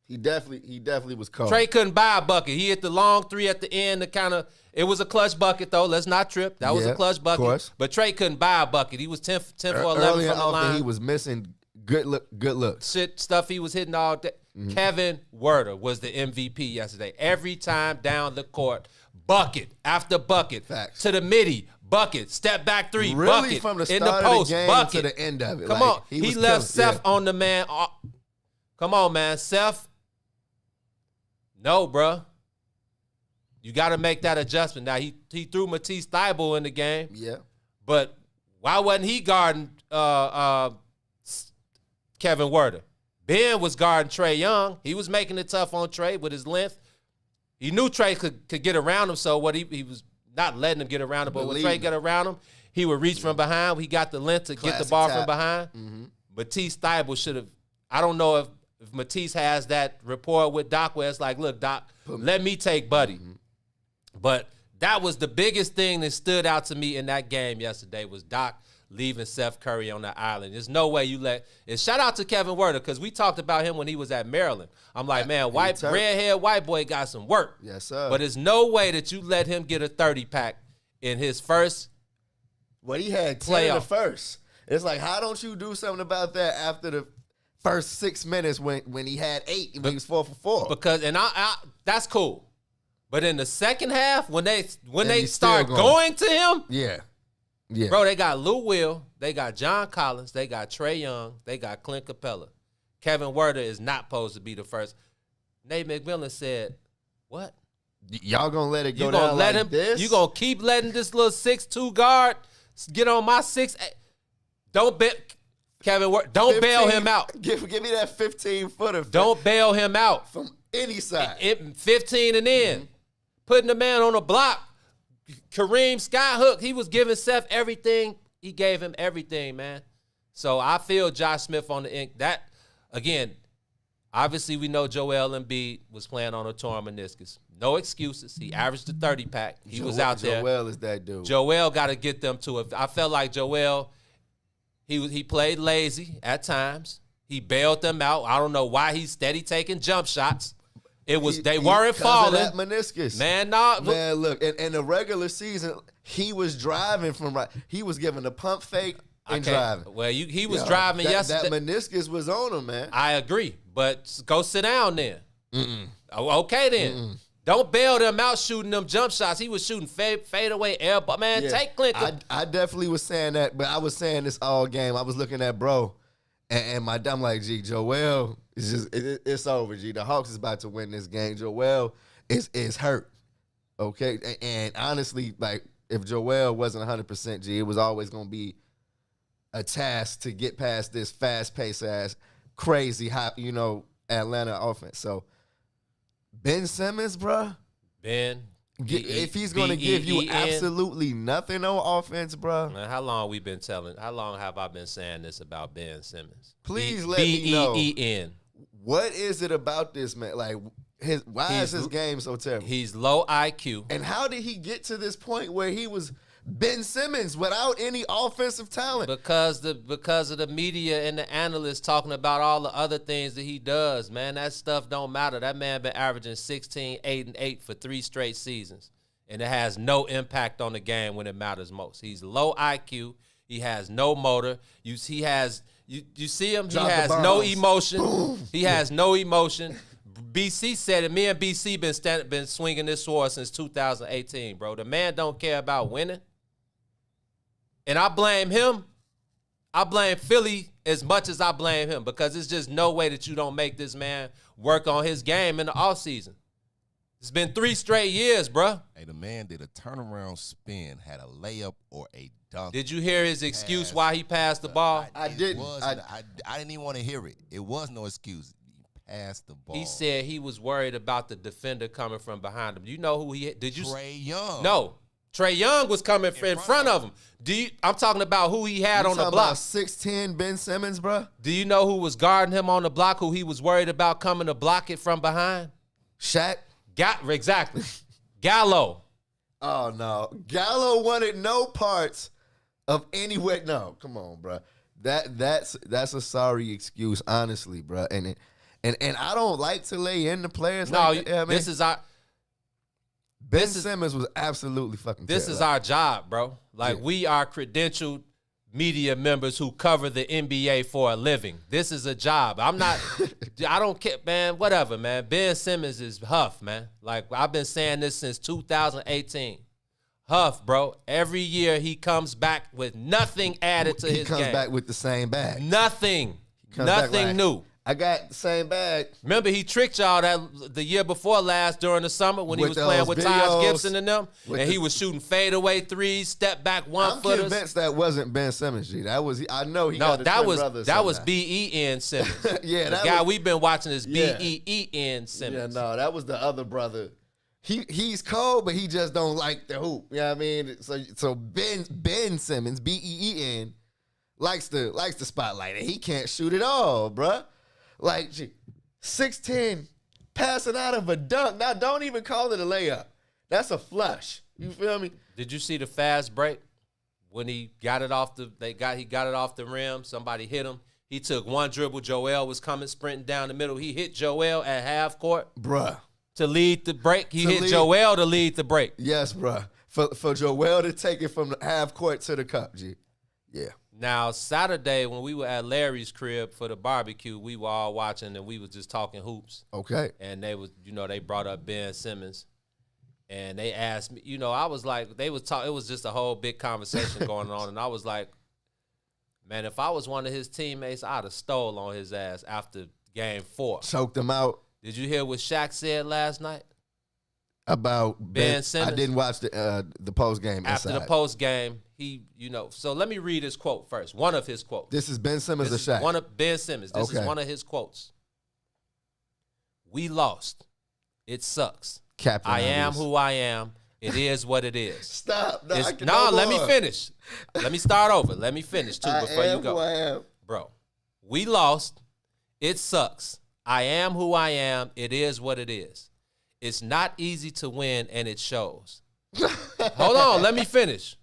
He definitely was cold. Trey couldn't buy a bucket. He hit the long three at the end to it was a clutch bucket, though. Let's not trip. That was a clutch bucket. Of course. But Trey couldn't buy a bucket. He was 10 for 11 Early from the line. He was missing good looks. Stuff he was hitting all day. Kevin Werder was the MVP yesterday. Every time down the court, bucket after bucket. Facts. To the midi, bucket. Step back three, really bucket. From the start in the post, of the game bucket. to the end of it. Come on. He left Seth on the man. Come on, man. Seth. No, bruh. You got to make that adjustment. Now, he threw Matisse Thybulle in the game. Yeah. But why wasn't he guarding Kevin Werder? Ben was guarding Trae Young. He was making it tough on Trae with his length. He knew Trae could get around him, so he was not letting him get around him. But when Trae got around him, he would reach from behind. He got the length to get the ball from behind. Matisse Thybulle should have – I don't know if Matisse has that rapport with Doc where it's like, look, Doc, let me take Buddy. But that was the biggest thing that stood out to me in that game yesterday was Doc leaving Seth Curry on the island. There's no way you let – and shout out to Kevin Werder because we talked about him when he was at Maryland. I'm like, man, red-haired white boy got some work. Yes, sir. But there's no way that you let him get a 30-pack in his first Well, he had 10 in the first. It's like, how don't you do something about that after the first 6 minutes when he had 8 and he was 4 for 4? Because I that's cool. But in the second half, when they start going to him, yeah, bro, they got Lou Will, they got John Collins, they got Trae Young, they got Clint Capella. Kevin Werder is not supposed to be the first. Nate McMillan said, "What? Y'all gonna let it go down like this? You gonna keep letting this little 6'2" guard get on my 6'8"? Don't bet." Kevin Werder, don't bail him out. Give me that 15-footer. Don't bail him out. From any side. 15 and in. Putting the man on the block. Kareem Skyhook, he was giving Seth everything. He gave him everything, man. So I feel Josh Smith on the ink. That, again, obviously we know Joel Embiid was playing on a torn meniscus. No excuses. He averaged the 30-pack. He was out there. Joel is that dude. Joel got to get them to it. I felt like Joel... He played lazy at times. He bailed them out. I don't know why he's steady taking jump shots. They weren't falling. Of that meniscus. Man, look, in the regular season, he was driving from right. He was giving the pump fake and driving. Well, he was driving yesterday. That meniscus was on him, man. I agree, but go sit down then. Okay then. Don't bail them out shooting them jump shots. He was shooting fade away air, but man, take Clint. I definitely was saying that, but I was saying this all game. I was looking at bro, and I'm like, gee, Joel is just it's over. G, the Hawks is about to win this game. Joel is hurt. Okay, and honestly, like if Joel wasn't 100%, G, it was always gonna be a task to get past this fast-paced ass, crazy hot, Atlanta offense. So Ben Simmons, bruh. If he's going to give you absolutely nothing on offense, bruh. Man, how long have I been saying this about Ben Simmons? Please let me know. B-E-E-N. What is it about this man? Like, why is his game so terrible? He's low IQ. And how did he get to this point where he was Ben Simmons without any offensive talent? Because of the media and the analysts talking about all the other things that he does, man. That stuff don't matter. That man been averaging 16, 8, and 8 for 3 straight seasons. And it has no impact on the game when it matters most. He's low IQ. He has no motor. You see him? He has no emotion. Boom. He has no emotion. BC said it. Me and BC been swinging this sword since 2018, bro. The man don't care about winning. And I blame him. I blame Philly as much as I blame him because it's just no way that you don't make this man work on his game in the offseason. It's been 3 straight years, bro. Hey, the man did a turnaround spin, had a layup or a dunk. Did you hear his excuse why he passed the ball? I didn't. I didn't even want to hear it. It was no excuse. He passed the ball. He said he was worried about the defender coming from behind him. You know who he did? You Trae Young. No. Trae Young was coming in front of him. I'm talking about who he had on the block. 6'10" Ben Simmons, bro. Do you know who was guarding him on the block, who he was worried about coming to block it from behind? Shaq. Exactly. Gallo. Oh, no. Gallo wanted no parts of any way. No, come on, bro. That's a sorry excuse, honestly, bro. And I don't like to lay in the players. No, like that. This is our... Ben Simmons was absolutely fucking This terrible. is our job, bro. Like, we are credentialed media members who cover the NBA for a living. This is a job. I don't care, man. Whatever, man. Ben Simmons is Huff, man. Like, I've been saying this since 2018. Huff, bro. Every year he comes back with nothing added to his game. He comes back with the same bag. Nothing. Nothing new. I got the same bag. Remember, he tricked y'all the year before last during the summer when he was playing with Taj Gibson and them, and he was shooting fadeaway threes, step back one-footers. I'm convinced that wasn't Ben Simmons, G. I know he got that was B-E-N Simmons. Yeah, the guy we've been watching is B-E-E-N Simmons. Yeah, no, that was the other brother. He's cold, but he just don't like the hoop. You know what I mean? So Ben Simmons, B-E-E-N, likes the spotlight, and he can't shoot at all, bruh. Like, 6'10", passing out of a dunk. Now, don't even call it a layup. That's a flush. You feel me? Did you see the fast break when he got it off he got it off the rim? Somebody hit him. He took one dribble. Joel was coming sprinting down the middle. He hit Joel at half court, bruh, to lead the break. He hit Joel to lead the break. Yes, bruh. For Joel to take it from the half court to the cup, G. Yeah. Now, Saturday, when we were at Larry's crib for the barbecue, we were all watching and we was just talking hoops. Okay. And they brought up Ben Simmons. And they asked me, I was like, it was just a whole big conversation going on. And I was like, man, if I was one of his teammates, I'd have stole on his ass after game 4. Choked him out. Did you hear what Shaq said last night? About Ben Simmons? I didn't watch the post game. After the post game, he, so let me read his quote first. One of his quotes. This is Ben Simmons or Shaq? One of Ben Simmons. This is one of his quotes. We lost. It sucks. Captain I am who I am. It is what it is. Stop. Let me finish. Let me start over. Let me finish, too, before you go. Who I am. Bro, we lost. It sucks. I am who I am. It is what it is. It's not easy to win, and it shows. Hold on. Let me finish.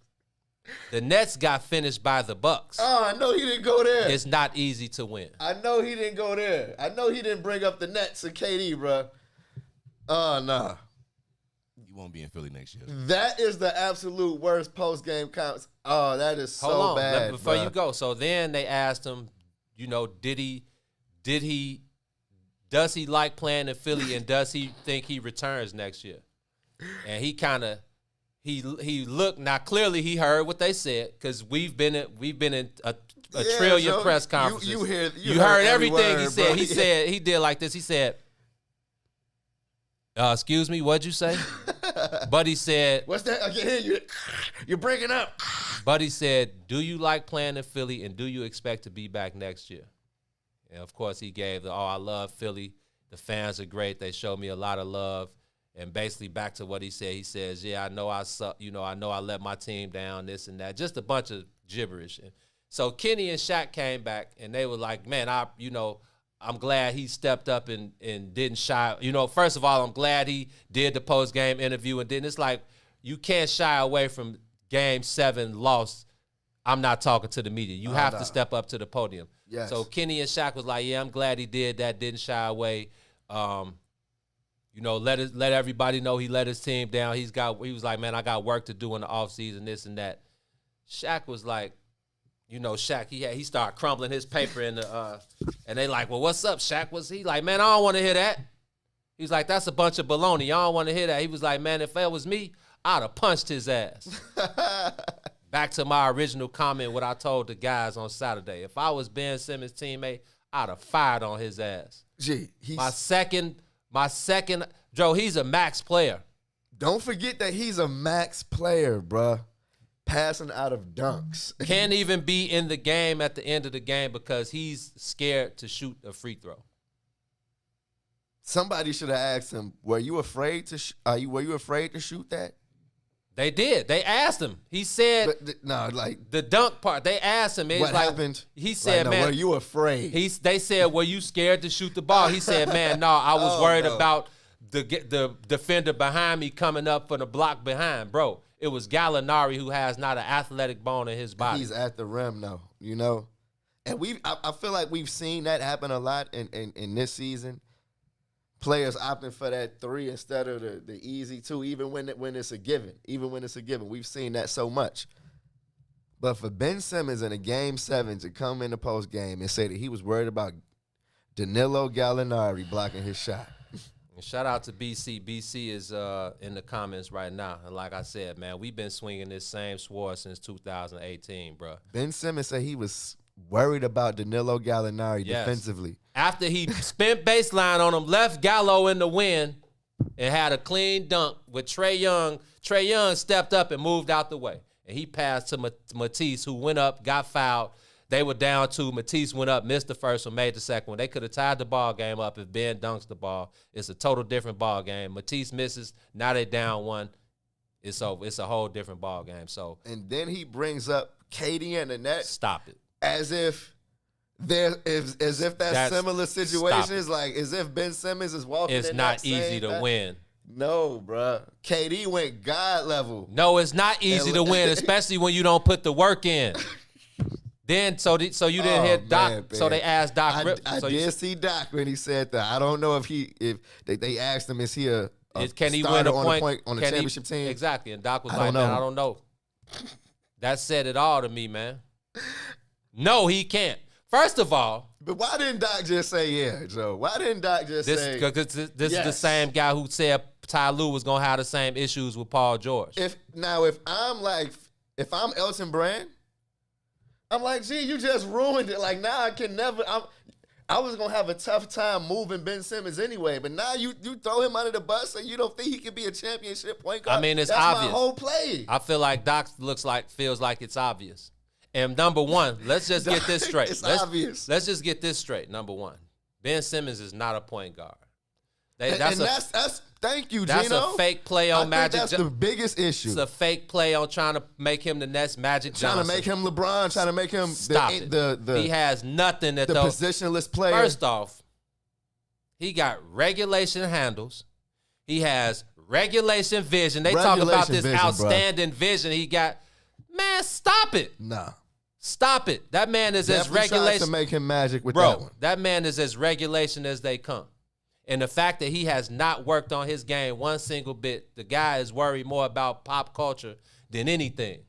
The Nets got finished by the Bucks. Oh, I know he didn't go there. It's not easy to win. I know he didn't go there. I know he didn't bring up the Nets and KD, bro. Oh, nah. You won't be in Philly next year. That is the absolute worst post-game comments. Oh, that is so Hold on. bad, Before bro. you go. So then they asked him, does he like playing in Philly, and does he think he returns next year? And he kind of he looked. Now clearly he heard what they said, because we've been in a trillion press conferences. You heard everything word, he said. Bro. He said he did like this. He said, Excuse me, what'd you say? Buddy said. What's that? I can hear you. You're breaking up. Buddy said, do you like playing in Philly and do you expect to be back next year? And of course he gave I love Philly. The fans are great. They showed me a lot of love. And basically back to what he said. He says, yeah, I know I suck. I know I let my team down, this and that. Just a bunch of gibberish. And so Kenny and Shaq came back and they were like, man, I'm glad he stepped up and didn't shy. First of all, I'm glad he did the post-game interview. And then it's like, you can't shy away from Game 7 loss. I'm not talking to the media. You have to step up to the podium. Yes. So Kenny and Shaq was like, yeah, I'm glad he did that, didn't shy away. Let everybody know he let his team down. He was like, man, I got work to do in the offseason, this and that. Shaq was like, Shaq, he started crumbling his paper in the and they like, well, what's up, Shaq? Was he like, man, I don't want to hear that. He's like, that's a bunch of baloney. Y'all don't want to hear that. He was like, man, if that was me, I'd have punched his ass. Back to my original comment, what I told the guys on Saturday. If I was Ben Simmons' teammate, I'd have fired on his ass. Gee, my second, Joe, he's a max player. Don't forget that he's a max player, bruh. Passing out of dunks. Can't even be in the game at the end of the game because he's scared to shoot a free throw. Somebody should have asked him, were you afraid to shoot that? They did. They asked him. He said, the dunk part. They asked him. What happened? He said, man, were you afraid? They said, were you scared to shoot the ball? He said, man, no, I was worried about the defender behind me coming up for the block behind, bro. It was Gallinari who has not an athletic bone in his body. He's at the rim, though, And I feel like we've seen that happen a lot in this season. Players opting for that 3 instead of the easy 2, even when it's a given. We've seen that so much. But for Ben Simmons in a Game 7 to come in the post game and say that he was worried about Danilo Gallinari blocking his shot. And shout out to BC. BC is in the comments right now. And like I said, man, we've been swinging this same sword since 2018, bro. Ben Simmons said he was worried about Danilo Gallinari defensively. After he spent baseline on him, left Gallo in the wind, and had a clean dunk with Trae Young. Trae Young stepped up and moved out the way. And he passed to Matisse, who went up, got fouled. They were down 2. Matisse went up, missed the first one, made the second one. They could have tied the ball game up if Ben dunks the ball. It's a total different ball game. Matisse misses. Now they down 1. It's over. It's a whole different ball game. So, and then he brings up KD and the net. Stop it. As if that similar situation is like as if Ben Simmons is walking. It's not easy to win. No, bruh. KD went God level. No, it's not easy to win, especially when you don't put the work in. Then, so you didn't hear Doc. Man. So they asked Doc. I did see Doc when he said that. I don't know if they asked him, is he can he win a point on the championship team? Exactly. And Doc was like, man, I don't know. That said it all to me, man. No, he can't. First of all. But why didn't Doc just say yeah, Joe? Why didn't Doc just say Because this is the same guy who said Ty Lue was going to have the same issues with Paul George. If I'm Elton Brand, I'm like, gee, you just ruined it. Like, now I can never. I was gonna have a tough time moving Ben Simmons anyway, but now you throw him under the bus and you don't think he could be a championship point guard. I mean, it's That's obvious. My whole play. I feel like Doc feels like it's obvious. And number one, let's just get this straight. It's obvious. Let's just get this straight. Number one, Ben Simmons is not a point guard. That's thank you, That's Gino. a fake play on Magic. That's the biggest issue. It's a fake play on trying to make him the next Magic Johnson. Trying to make him LeBron. Trying to make him he has nothing that positionless player. First off, he got regulation handles. He has regulation vision. They talk about this outstanding vision he got. Man, stop it. Nah. Stop it. That man is as regulation. To make him Magic with that one. That man is as regulation as they come. And the fact that he has not worked on his game one single bit, the guy is worried more about pop culture than anything.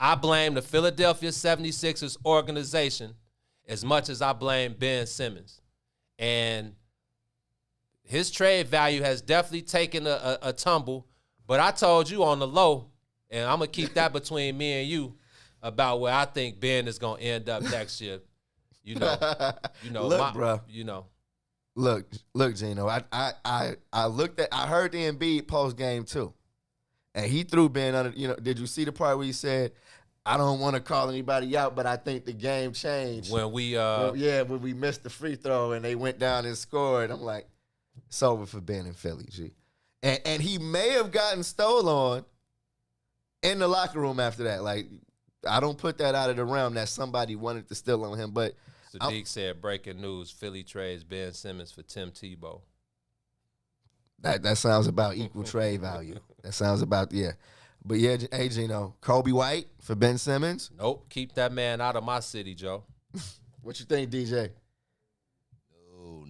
I blame the Philadelphia 76ers organization as much as I blame Ben Simmons. And his trade value has definitely taken a tumble. But I told you on the low, and I'm going to keep that between me and you, about where I think Ben is going to end up next year. Look, bro. Look, Gino. I heard the Embiid post game too, and he threw Ben under. Did you see the part where he said, "I don't want to call anybody out, but I think the game changed when we when we missed the free throw and they went down and scored." I'm like, it's over for Ben in Philly, G. And he may have gotten stole on in the locker room after that. Like, I don't put that out of the realm that somebody wanted to steal on him. But Sadiq said, breaking news, Philly trades Ben Simmons for Tim Tebow. That sounds about equal trade value. That sounds about, yeah. But, yeah, hey, Gino, Kobe White for Ben Simmons? Nope. Keep that man out of my city, Joe. What you think, DJ? No.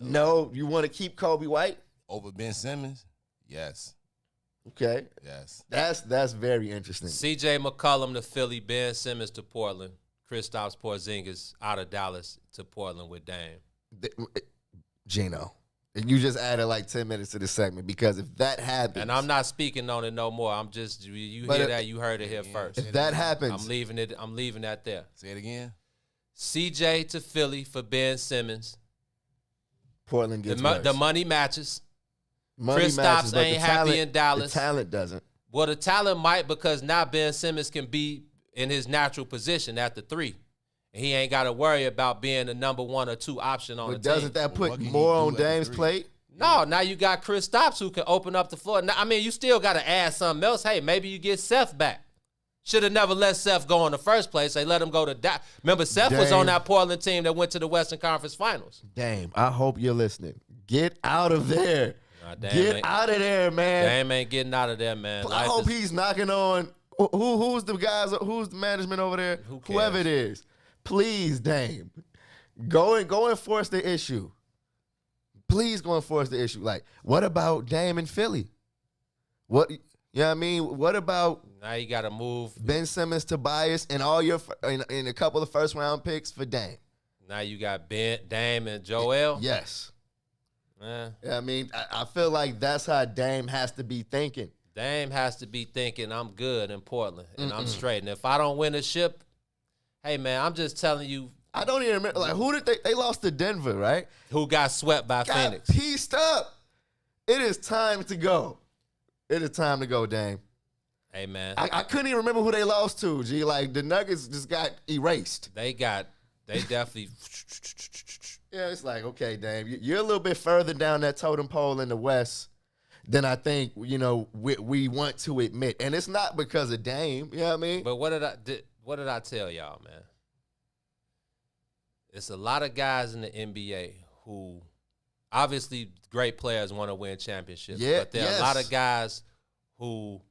No, you want to keep Kobe White? Over Ben Simmons? Yes. Okay. Yes. That's very interesting. C.J. McCollum to Philly, Ben Simmons to Portland, Kristaps Porzingis out of Dallas to Portland with Dame. Gino, and you just added like 10 minutes to the segment, because if that happens, and I'm not speaking on it no more. I'm just you hear that, you heard it here first. If that happens, I'm leaving that there. Say it again. C.J. to Philly for Ben Simmons. Portland gets worse. The money matches. Money matches, Kristaps ain't happy in Dallas. The talent doesn't. Well, the talent might, because now Ben Simmons can be in his natural position at the 3. And he ain't got to worry about being the number 1 or 2 option on the team. Doesn't that put more on Dame's plate? No, now you got Kristaps who can open up the floor. Now, I mean, you still got to add something else. Hey, maybe you get Seth back. Should have never let Seth go in the first place. They let him go to Dallas. Remember, Seth was on that Portland team that went to the Western Conference Finals. Dame, I hope you're listening. Get out of there. Get out of there, man. Dame ain't getting out of there, man. I hope he's knocking on. Who's the guys? Who's the management over there? Whoever it is. Please, Dame, go and force the issue. Please go and force the issue. Like, what about Dame in Philly? What? You know what I mean? What about now you got to move Ben Simmons, Tobias, and all your in a couple of first round picks for Dame? Now you got Dame and Joel. Yes. Yeah, I mean, I feel like that's how Dame has to be thinking. Dame has to be thinking, I'm good in Portland, and I'm straight. And if I don't win a ship, hey, man, I'm just telling you. I don't even remember. Like, who did they lost to Denver, right? Who got swept by Phoenix. Pieced up. It is time to go. It is time to go, Dame. Hey, man. I couldn't even remember who they lost to, G. Like, the Nuggets just got erased. They definitely. Yeah, it's like, okay, Dame, you're a little bit further down that totem pole in the West than I think, we want to admit. And it's not because of Dame, you know what I mean? But what did I tell y'all, man? It's a lot of guys in the NBA who obviously great players want to win championships. Yeah, but there are a lot of guys who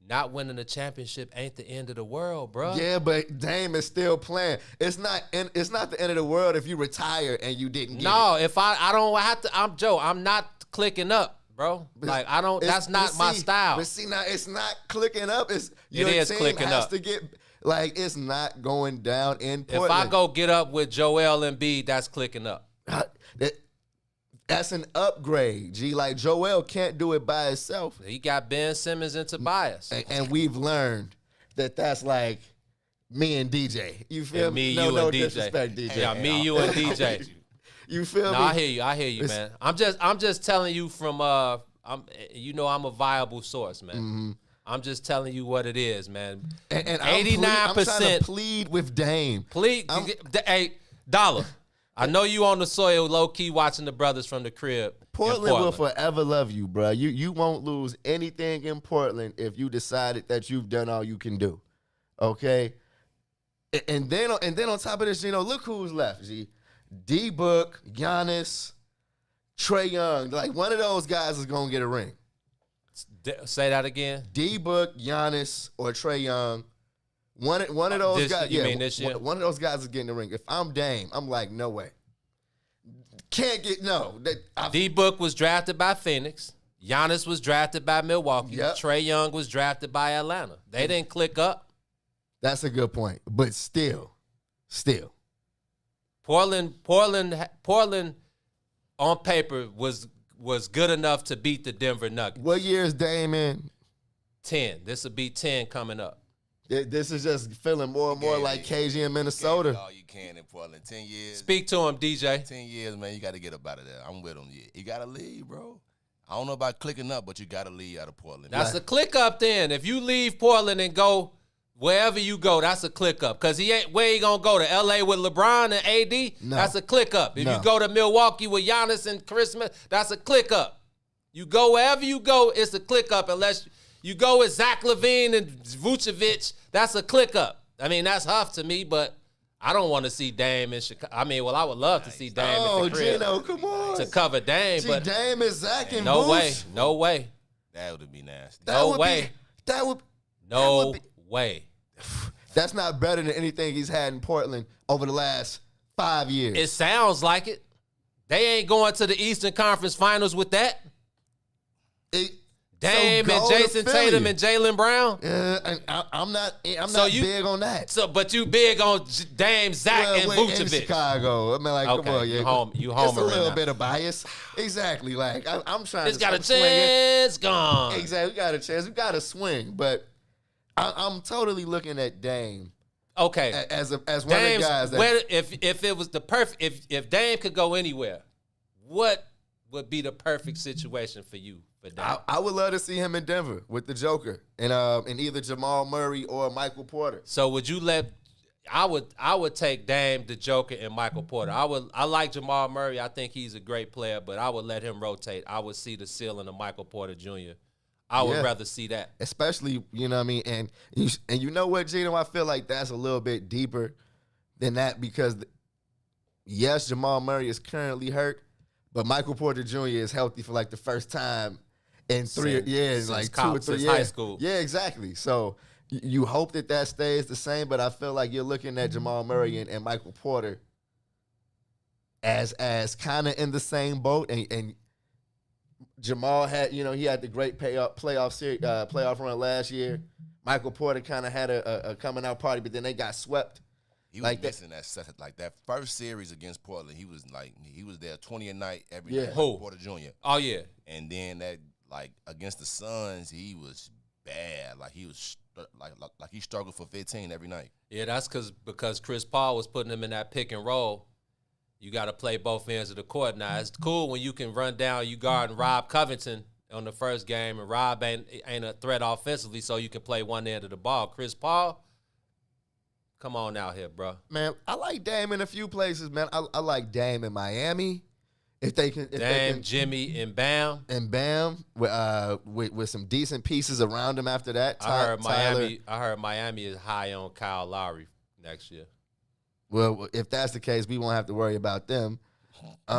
not winning the championship ain't the end of the world, bro. Yeah, but Dame is still playing. It's not the end of the world if you retire and you didn't get it. If I don't have to, I'm Joe. I'm not clicking up, bro. Like, I don't. That's not my style. But see, now it's not clicking up. It is clicking up. To get, like, it's not going down in Portland. If I go get up with Joel Embiid, that's clicking up. That's an upgrade, G. Like, Joel can't do it by himself. He got Ben Simmons and Tobias. And we've learned that that's like me and DJ. You feel me? You and DJ. Disrespect, DJ. Yeah, me, you, and DJ. You feel me? I hear you, man. I'm just telling you from I'm a viable source, man. Mm-hmm. I'm just telling you what it is, man. And 89%. I'm trying to plead with Dame. Hey, Dollar. I know you on the soil, low key watching the brothers from the crib. Portland will forever love you, bro. You won't lose anything in Portland if you decided that you've done all you can do. Okay? And then on top of this, look who's left, G. D-Book, Giannis, Trae Young. Like, one of those guys is going to get a ring. Say that again. D-Book, Giannis, or Trae Young. One of those guys. You mean this year? One of those guys is getting the ring. If I'm Dame, I'm like, no way. Can't get D-Book was drafted by Phoenix. Giannis was drafted by Milwaukee. Yep. Trae Young was drafted by Atlanta. They didn't click up. That's a good point. But still. Portland on paper was good enough to beat the Denver Nuggets. What year is Dame in? 10. This will be 10 coming up. This is just feeling more and more like KG in Minnesota. All you can in Portland. 10 years. Speak to him, DJ. 10 years, man. You got to get up out of there. I'm with him. You got to leave, bro. I don't know about clicking up, but you got to leave out of Portland. That's a click up then. If you leave Portland and go wherever you go, that's a click up. Because where he going to go? To L.A. with LeBron and A.D.? No. That's a click up. If No. you go to Milwaukee with Giannis and Christmas, that's a click up. You go wherever you go, it's a click up. Unless you go with Zach LaVine and Vucevic, that's a click up. I mean, that's Huff to me, but I don't want to see Dame in Chicago. I mean, well, I would love to see Dame at the crib. Gino, come on. To cover Dame, but Dame and Zach and no Boosh. way. No way. That would be nasty. No way. No way. That's not better than anything he's had in Portland over the last 5 years. It sounds like it. They ain't going to the Eastern Conference Finals with that. Dame and Jason Tatum and Jaylen Brown. I'm not big on that. So, but you big on Dame, Zach, and Vucevic. In Chicago. I mean, like, Okay, come on, yeah. you home It's a little now. bit of bias. Exactly. Like, I'm trying It's to got a swing chance gone. Exactly. We got a chance. We got to swing. But I'm totally looking at Dame. Okay. As one Dame's, of the guys that if it was the perfect, if Dame could go anywhere, what would be the perfect situation for you? I would love to see him in Denver with the Joker and either Jamal Murray or Michael Porter. So would you let? I would take Dame, the Joker, and Michael Porter. I like Jamal Murray. I think he's a great player, but I would let him rotate. I would see the ceiling of Michael Porter Jr. I would rather see that, especially you know what I mean. And you know what, Gino? I feel like that's a little bit deeper than that because yes, Jamal Murray is currently hurt, but Michael Porter Jr. is healthy for like the first time in 3 years, like 2 or 3 years. High school. Yeah, exactly. So you hope that stays the same, but I feel like you're looking at Jamal Murray and Michael Porter as kind of in the same boat. And Jamal had, he had the great playoff run last year. Michael Porter kind of had a coming out party, but then they got swept. He was missing that first series against Portland. He was there 20 a night every night. Porter Jr. Oh yeah. And then that against the Suns, he was bad. Like he was like he struggled for 15 every night. Yeah, that's because Chris Paul was putting him in that pick and roll. You got to play both ends of the court. Now it's cool when you can run down you guarding Rob Covington on the first game, and Rob ain't a threat offensively, so you can play one end of the ball. Chris Paul, come on out here, bro. Man, I like Dame in a few places, man. I like Dame in Miami. If they can, Jimmy, and Bam. And Bam with some decent pieces around him after that. I heard Miami is high on Kyle Lowry next year. Well, if that's the case, we won't have to worry about them. Who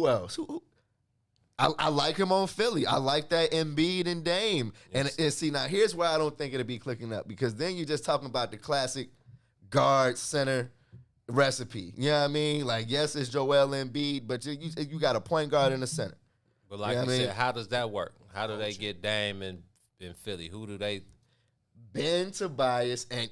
else? I like him on Philly. I like that Embiid and Dame. Yes. And see, now here's where I don't think it'll be clicking up, because then you're just talking about the classic guard center recipe. You know what I mean? Like, yes, it's Joel Embiid, but you got a point guard in the center. But like you said, how does that work? How do they get Dame in Philly? Who do they? Ben, Tobias, and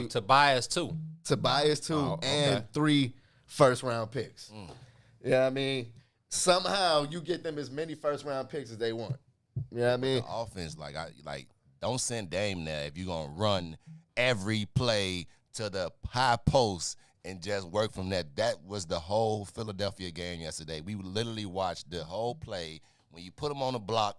Tobias too. Tobias too, okay. And 3 first-round picks. You know what I mean? Somehow you get them as many first-round picks as they want. You know what I mean? The offense, don't send Dame there if you're gonna run every play to the high post and just work from that. That was the whole Philadelphia game yesterday. We literally watched the whole play. When you put them on the block,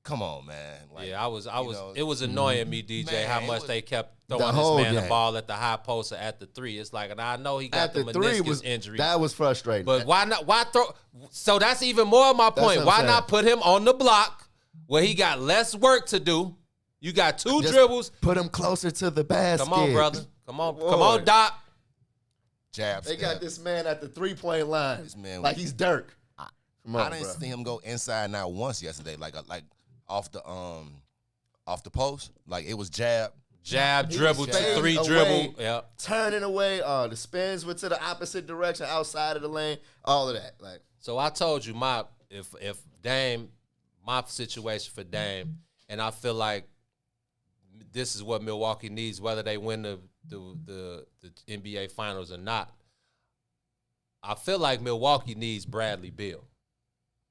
come on, man. It was annoying me, DJ, man, how much they kept throwing this man the ball at the high post or at the 3. It's like, and I know he got the meniscus injury. That was frustrating. But why not? Why throw? So that's even more of my point. Why not put him on the block where he got less work to do? You got 2 dribbles. Put him closer to the basket. Come on, brother. Come on, Doc. Jabs. They got this man at the 3-point line. This man, like he's Dirk. I didn't see him go inside not once yesterday. Like off the post. Like it was jab, dribble to 3 dribble. Yeah. Turning away. The spins were to the opposite direction, outside of the lane. All of that. So I told you if Dame, my situation for Dame, and I feel like this is what Milwaukee needs, whether they win the NBA Finals or not. I feel like Milwaukee needs Bradley Beal.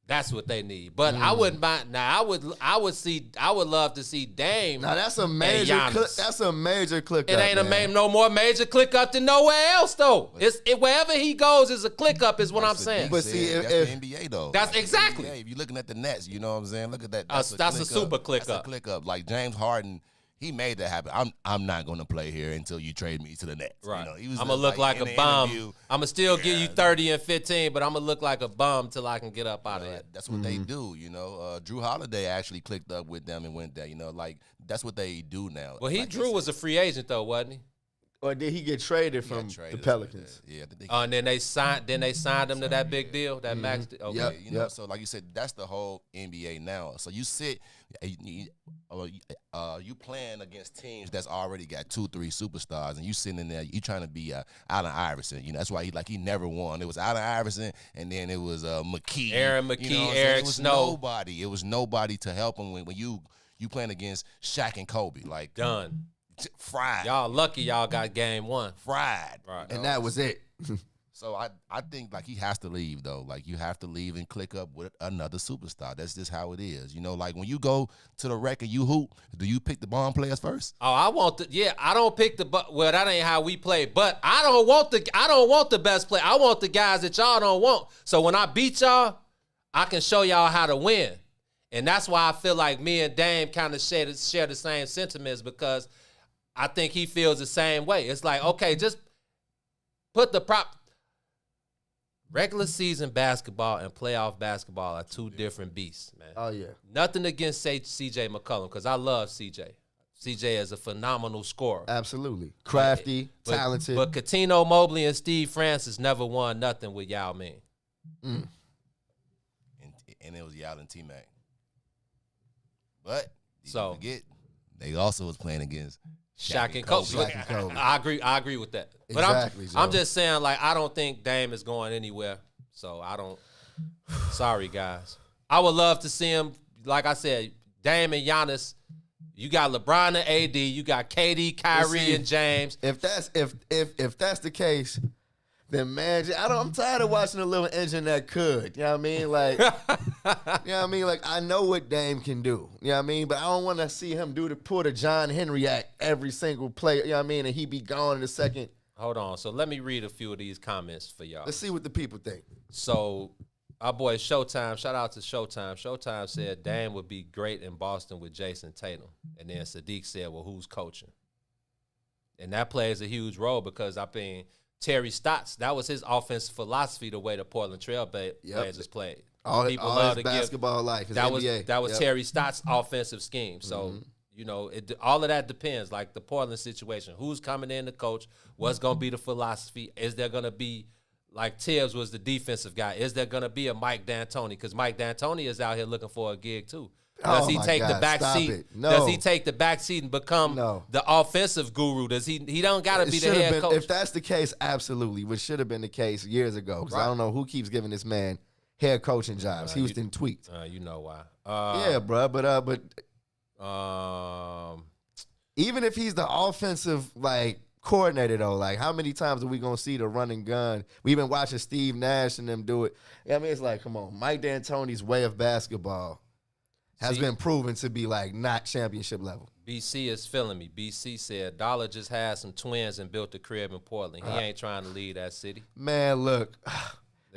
That's what they need. But I wouldn't mind. Now I would love to see Dame. Now that's a major click. It ain't no more major click up than nowhere else though. Wherever he goes is a click up is what I'm saying. But see, that's the NBA though. That's exactly. If you're looking at the Nets, you know what I'm saying. Look at that. That's a super click up. That's a click up. Like James Harden. He made that happen. I'm not going to play here until you trade me to the Nets. Right. You know, I'm going to look like a bum. I'm going to still give you 30 and 15, but I'm going to look like a bum till I can get up out of it. That's what they do, you know. Drew Holiday actually clicked up with them and went there, you know. Like, that's what they do now. Well, Drew was a free agent, though, wasn't he? Or did he get traded from the Pelicans? Yeah. And then they signed him to that big deal, that max deal? Okay. Yeah, you know, so like you said, that's the whole NBA now. So you sit, you playing against teams that's already got 2-3 superstars, and you sitting in there, you trying to be Allen Iverson. You know, that's why he never won. It was Allen Iverson, and then it was McKee. Aaron McKee, you know Eric it was Snow. It was nobody to help him when you playing against Shaq and Kobe. Like, done. Fried. Y'all lucky y'all got game one. Fried. Right. And that was it. So I think like he has to leave though. Like you have to leave and click up with another superstar. That's just how it is. You know, like when you go to the rec and you hoop, do you pick the bomb players first? Oh, I don't pick well, that ain't how we play. But I don't want the best player. I want the guys that y'all don't want. So when I beat y'all, I can show y'all how to win. And that's why I feel like me and Dame kind of share the same sentiments, because I think he feels the same way. It's like, okay, just put the regular season basketball and playoff basketball are two different beasts, man. Oh, yeah. Nothing against C.J. McCollum, because I love C.J. C.J. is a phenomenal scorer. Absolutely. Crafty, talented. But Coutinho Mobley and Steve Francis never won nothing with Yao Ming. And it was Yao and T-Mac. But you forget, they also was playing against Shaq and Kobe. I agree with that. But exactly, I'm just saying, like, I don't think Dame is going anywhere. So I don't. Sorry, guys. I would love to see him. Like I said, Dame and Giannis. You got LeBron and AD. You got KD, Kyrie, and James. If that's the case, then man, I'm tired of watching a little engine that could. You know what I mean? Like, you know what I mean? Like, I know what Dame can do. You know what I mean? But I don't want to see him pull the John Henry act every single play. You know what I mean? And he be gone in a second. Hold on. So let me read a few of these comments for y'all. Let's see what the people think. So our boy Showtime, shout out to Showtime. Showtime said Dame would be great in Boston with Jason Tatum. And then Sadiq said, well, who's coaching? And that plays a huge role because, I mean, Terry Stotts, that was his offensive philosophy, the way the Portland Trail Blazers played. All his basketball life, his NBA. That was Terry Stotts' offensive scheme. So, you know, all of that depends, like the Portland situation. Who's coming in to coach? What's going to be the philosophy? Is there going to be, like Tibbs was the defensive guy, is there going to be a Mike D'Antoni? Because Mike D'Antoni is out here looking for a gig too. Does he take the back seat? No. Does he take the back seat and become the offensive guru? Does he don't got to be the head coach? If that's the case, absolutely. Which should have been the case years ago. Because I don't know who keeps giving this man head coaching jobs. Houston tweets. You know why? Yeah, bro. But even if he's the offensive coordinator though, like how many times are we gonna see the run and gun? We've been watching Steve Nash and them do it. I mean, it's like, come on, Mike D'Antoni's way of basketball has been proven to be not championship level. BC is feeling me. BC said Dollar just had some twins and built a crib in Portland. He ain't trying to leave that city. Man, look.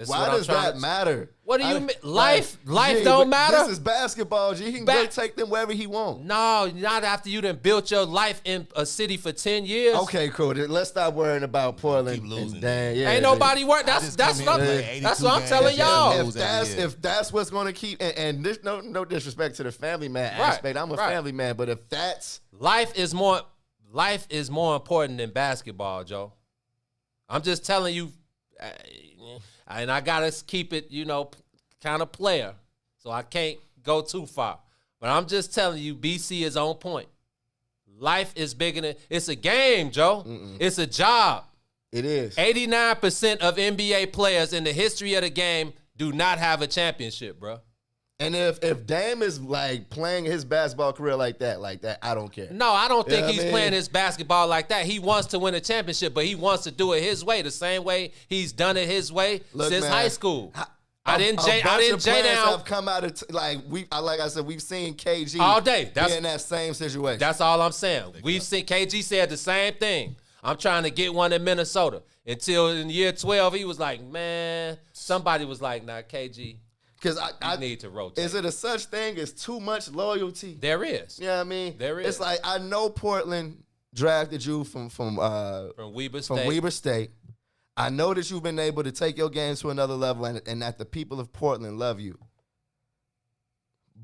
Why does that matter? What do you mean? Life don't matter? This is basketball, G. He can go take them wherever he wants. No, not after you done built your life in a city for 10 years. Okay, cool. Let's stop worrying about Portland. Ain't nobody worried. That's what I'm telling y'all. If that's what's going to keep, and this, no disrespect to the family man aspect. I'm a family man, but if that's life is more important than basketball, Joe. I'm just telling you. And I got to keep it, kind of player. So I can't go too far. But I'm just telling you, BC is on point. Life is bigger than – it's a game, Joe. It's a job. It is. 89% of NBA players in the history of the game do not have a championship, bro. And if Dame is playing his basketball career like that, I don't care. No, I don't think he's playing his basketball like that. He wants to win a championship, but he wants to do it his way, the same way he's done it his way since high school. I didn't J players down. have come out of like I said, we've seen KG all day. Be in that same situation. That's all I'm saying. We've seen KG said the same thing. I'm trying to get one in Minnesota. Until in year 12, he was like, man, somebody was like, nah, KG, because I need to rotate. Is it a such thing as too much loyalty? There is. You know what I mean? There is. It's like I know Portland drafted you from Weber State. I know that you've been able to take your game to another level and that the people of Portland love you.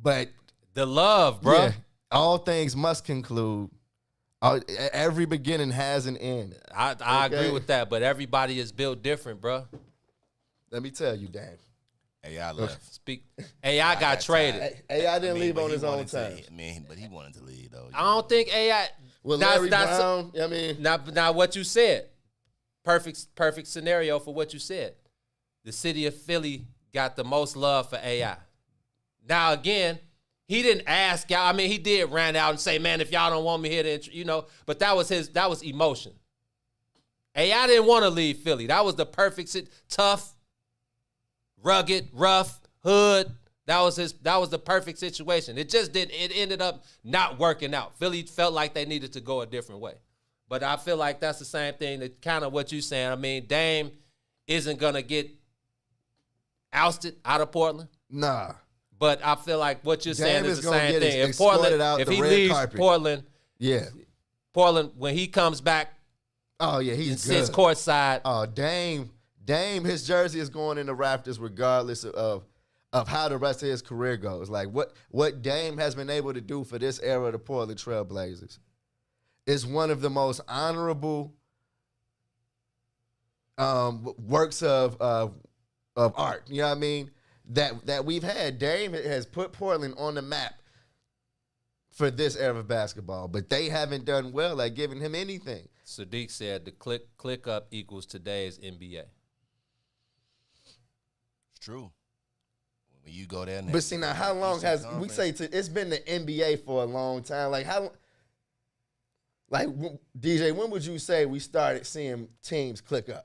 But the love, bro. Yeah, all things must conclude. Every beginning has an end. I agree with that, but everybody is built different, bro. Let me tell you, Dan. AI left. AI got traded. AI didn't leave on his own time. But he wanted to leave, though. I don't think AI. Well, Larry Brown, I mean. Now what you said, perfect scenario for what you said. The city of Philly got the most love for AI. Now, again, he didn't ask y'all. I mean, he did ran out and say, man, if y'all don't want me here, to, but that was emotion. AI didn't want to leave Philly. That was the perfect, tough, rugged, rough, hood. That was the perfect situation. It just didn't. It ended up not working out. Philly felt like they needed to go a different way. But I feel like that's the same thing. That kind of what you're saying. I mean, Dame isn't gonna get ousted out of Portland. Nah. But I feel like what you're saying is the same thing. If Portland, if he leaves Portland, Portland when he comes back, he sits courtside. Oh, Dame, his jersey is going in the Raptors regardless of how the rest of his career goes. Like what Dame has been able to do for this era of the Portland Trail Blazers is one of the most honorable works of art. You know what I mean? That we've had. Dame has put Portland on the map for this era of basketball, but they haven't done well at giving him anything. Sadiq said the click up equals today's NBA. It's true. When you go there, but see now, how long has we say it's been the NBA for a long time? Like how? Like DJ, when would you say we started seeing teams click up?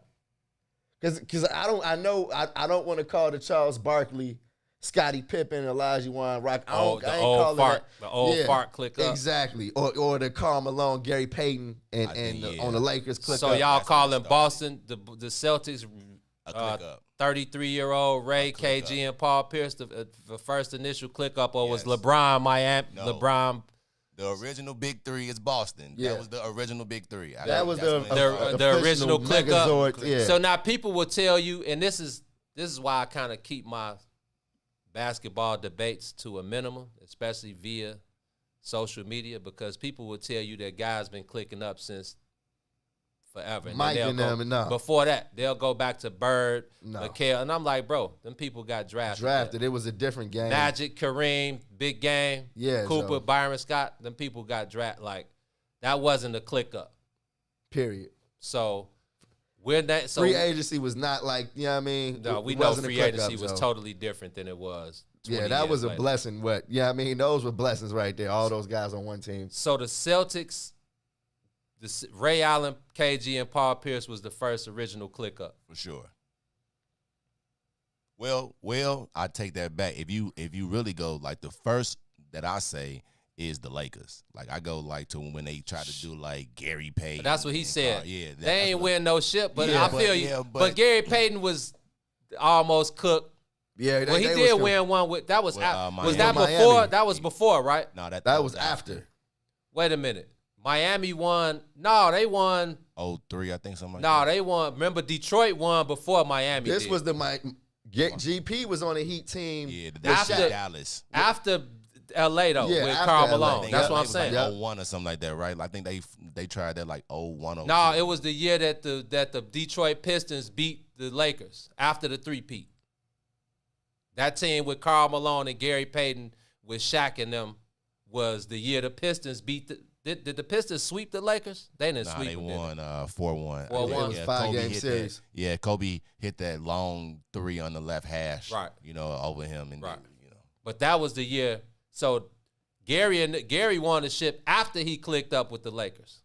Because I don't want to call the Charles Barkley, Scottie Pippen, Elijah Wan Rock. I ain't calling the old fart click up. Exactly. Or the Karl Malone, Gary Payton, on the Lakers click up. So y'all calling Boston, the Celtics, 33-year-old Ray, KG, and Paul Pierce the first initial click up, or was LeBron Miami? No. LeBron. The original Big Three is Boston. Yeah. That was the original Big Three. That was the original click up. Yeah. So now people will tell you, and this is why I kind of keep my basketball debates to a minimum, especially via social media, because people will tell you that guys been clicking up since forever. And Mike and them, no. Before that, they'll go back to Bird, McHale, and I'm like, bro, them people got drafted. It was a different game. Magic, Kareem, Big Game, Cooper, so. Byron Scott, them people got drafted. Like, that wasn't a click up. Period. So, free agency was not like, you know what I mean? No, we know free agency was totally different than it was 20 that was a later. blessing. You know what I mean? Those were blessings right there. All those guys on one team. So the Celtics, Ray Allen, KG, and Paul Pierce was the first original click up. For sure. Well, I take that back. If you really go, like, the first that I say is the Lakers. Like, I go like to when they try to do like Gary Payton. But that's what he said. They ain't win no shit, but Yeah, I feel you. But Gary Payton was almost cooked. Yeah, well, he did win one with that was was that before? Miami. That was before, right? No, that was after. Wait a minute. Miami won. No, they won. 03, I think, something like No, that. they won. Remember, Detroit won before Miami. This did. was the GP was on a Heat team. Yeah, after Dallas. After LA though, Yeah, with after Karl LA. Malone. That's what I'm saying. Like 01 or something like that, right? I think they tried that like 01 or No, it was the year that the Detroit Pistons beat the Lakers after the three-peat. That team with Karl Malone and Gary Payton with Shaq and them was the year the Pistons beat the. Did the Pistons sweep the Lakers? They didn't sweep them. They won 4-1. 4-1. It was Yeah, 5-game series. Kobe hit that long three on the left hash, right? Over him, and right. But that was the year. So Gary won the ship after he clicked up with the Lakers.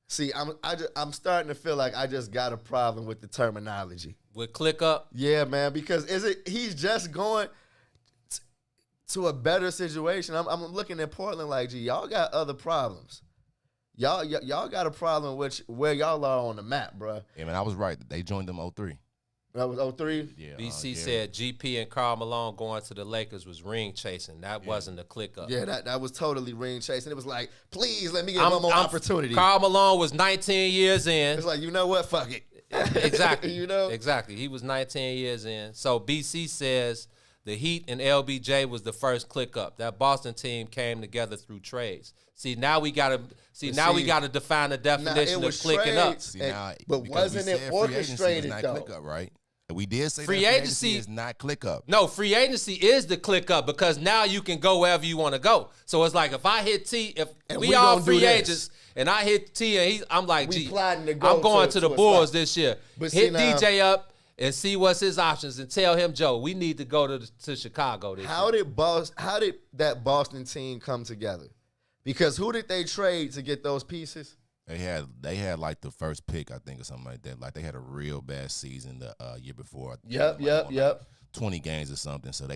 See, I'm starting to feel like I just got a problem with the terminology. With click up? Yeah, man, because he's just going to a better situation. I'm looking at Portland like, gee, y'all got other problems. Y'all got a problem with where y'all are on the map, bro. Yeah, man, I was right. They joined them 03. That was 03? Yeah. BC said GP and Karl Malone going to the Lakers was ring chasing. That wasn't a click up. Yeah, that was totally ring chasing. It was like, please let me get one more opportunity. Karl Malone was 19 years in. It's like, you know what? Fuck it. Exactly. You know? Exactly. He was 19 years in. So BC says the Heat and LBJ was the first click up. That Boston team came together through trades. See, now we gotta define the definition of clicking up. See, now, but wasn't it orchestrated not though? Click up, right? We did say free that agency is not click up. No, free agency is the click up because now you can go wherever you want to go. So it's like if I hit T, if we all free agents and I hit T and I'm like, gee, I'm going to the Bulls this year. But hit DJ up and see what's his options and tell him, Joe, we need to go to Chicago this year. How did that Boston team come together? Because who did they trade to get those pieces? They had like the first pick, I think, or something like that. Like they had a real bad season the year before. Yep. 20 games or something. So they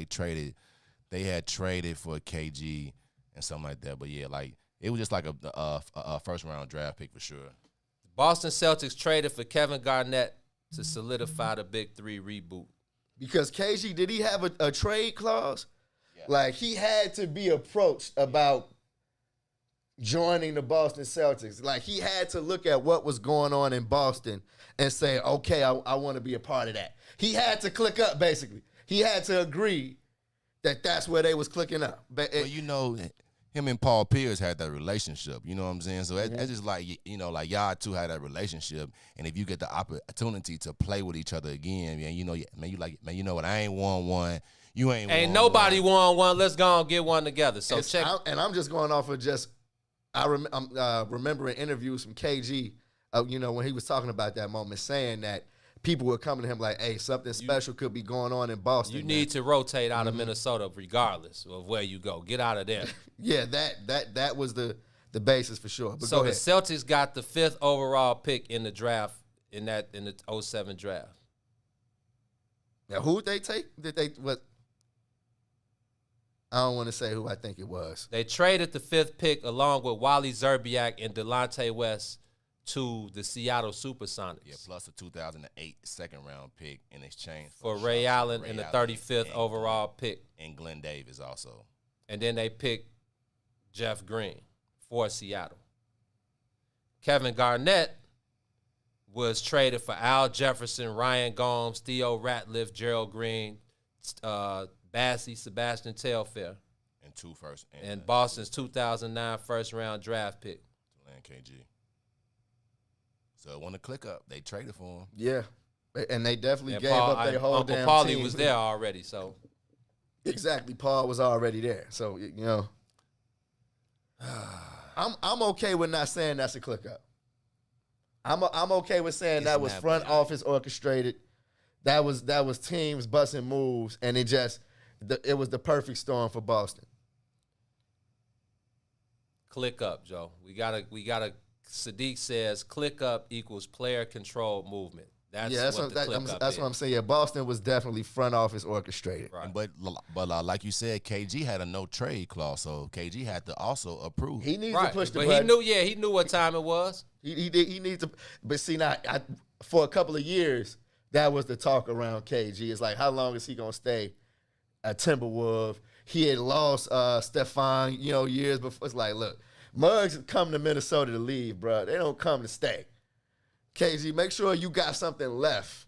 had traded for KG and something like that. But yeah, like it was just like a first round draft pick for sure. Boston Celtics traded for Kevin Garnett to solidify the Big Three reboot. Because KG, did he have a trade clause? Yeah. Like he had to be approached about joining the Boston Celtics. Like he had to look at what was going on in Boston and say, okay, I want to be a part of that. He had to click up, basically. He had to agree that that's where they was clicking up. But well, you know, him and Paul Pierce had that relationship. You know what I'm saying? So it's just like, you know, like y'all two had that relationship. And if you get the opportunity to play with each other again, man, you know, you know what? I ain't won one. You ain't nobody won one. Let's go and get one together. So I'm just going off of just. I'm remembering interviews from KG, you know, when he was talking about that moment, saying that people were coming to him like, hey, something special could be going on in Boston. You need to rotate out of Minnesota regardless of where you go. Get out of there. Yeah, that was the basis for sure. But so the Celtics got the 5th overall pick in the draft, in the 2007 draft. Now, who did they take? I don't want to say who I think it was. They traded the 5th pick along with Wally Zerbiak and Delonte West to the Seattle Supersonics. Yeah, plus a 2008 second-round pick in exchange for Ray Allen and the 35th overall pick. And Glenn Davis also. And then they picked Jeff Green for Seattle. Kevin Garnett was traded for Al Jefferson, Ryan Gomes, Theo Ratliff, Gerald Green, Bassey, Sebastian Telfair. And 2 first. And Boston's 2009 first-round draft pick. To land KG. So it wasn't a click up. They traded for him. Yeah. And they definitely gave up their whole Uncle damn Paulie team. was there already, so. Exactly. Paul was already there. So, you know. I'm okay with not saying that's a click up. I'm okay with saying that was front office orchestrated. That was teams busting moves, and it was the perfect storm for Boston. Click up, Joe. We gotta. Sadiq says click up equals player control movement. That's what I'm saying. Yeah, Boston was definitely front office orchestrated. Right. But like you said, KG had a no trade clause, so KG had to also approve. He needs to push the button. He knew what time it was. He needs to. But see, now for a couple of years, that was the talk around KG. It's like, how long is he gonna stay at Timberwolves? He had lost Stephon, years before. It's like, look, mugs come to Minnesota to leave, bro. They don't come to stay. KG, make sure you got something left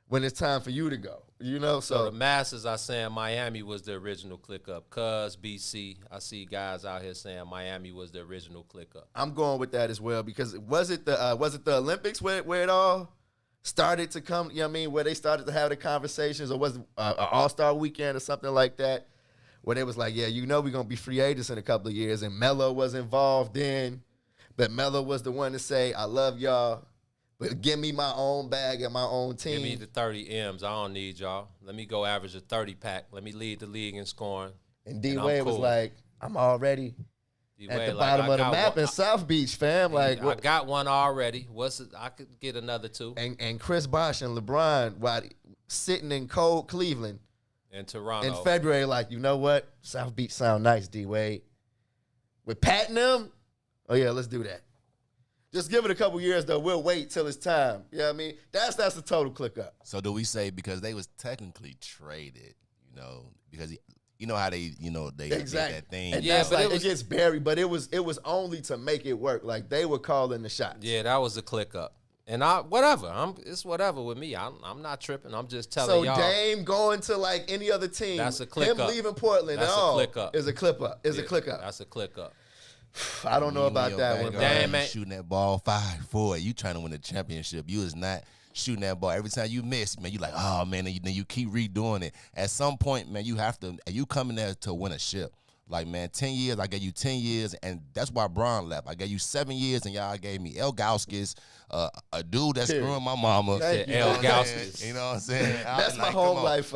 when it's time for you to go. So the masses are saying Miami was the original click up. Cuz BC, I see guys out here saying Miami was the original click up. I'm going with that as well because was it the Olympics where it all started to come? Where they started to have the conversations, or was it an All-Star weekend or something like that? Where they was like, yeah, we're going to be free agents in a couple of years. And Melo was involved then. But Melo was the one to say, I love y'all, but give me my own bag and my own team. Give me the 30 M's. I don't need y'all. Let me go average a 30-pack. Let me lead the league in scoring. And D-Wade was like, I'm already at the bottom of the map in South Beach, fam. Like I got one already. I could get another 2. And Chris Bosh and LeBron while sitting in cold Cleveland and Toronto in February, like, you know what? South Beach sound nice, D-Wade. With Pat and them, oh yeah, let's do that. Just give it a couple years though. We'll wait till it's time. You know what I mean? That's a total click up. So do we say because they was technically traded, because you know how they exactly. did that thing. And yeah, but it gets buried, but it was only to make it work. Like they were calling the shots. Yeah, that was a click up. And it's whatever with me. I'm not tripping. I'm just telling y'all. So Dame going to like any other team. That's a click up. Him leaving Portland. That's a click up. Is a clip up. Is a click up. That's a click up. I don't know about that one. Damn, man. Shooting that ball 5-4. You trying to win the championship. You is not shooting that ball. Every time you miss, man, you like, oh, man, and you keep redoing it. At some point, man, you have to, you coming there to win a ship. Like, man, 10 years, I gave you 10 years, and that's why Bron left. I gave you 7 years, and y'all gave me El Gauskis, a dude that's screwing my mama. El Gauskis. You know what I'm saying? That's my home life.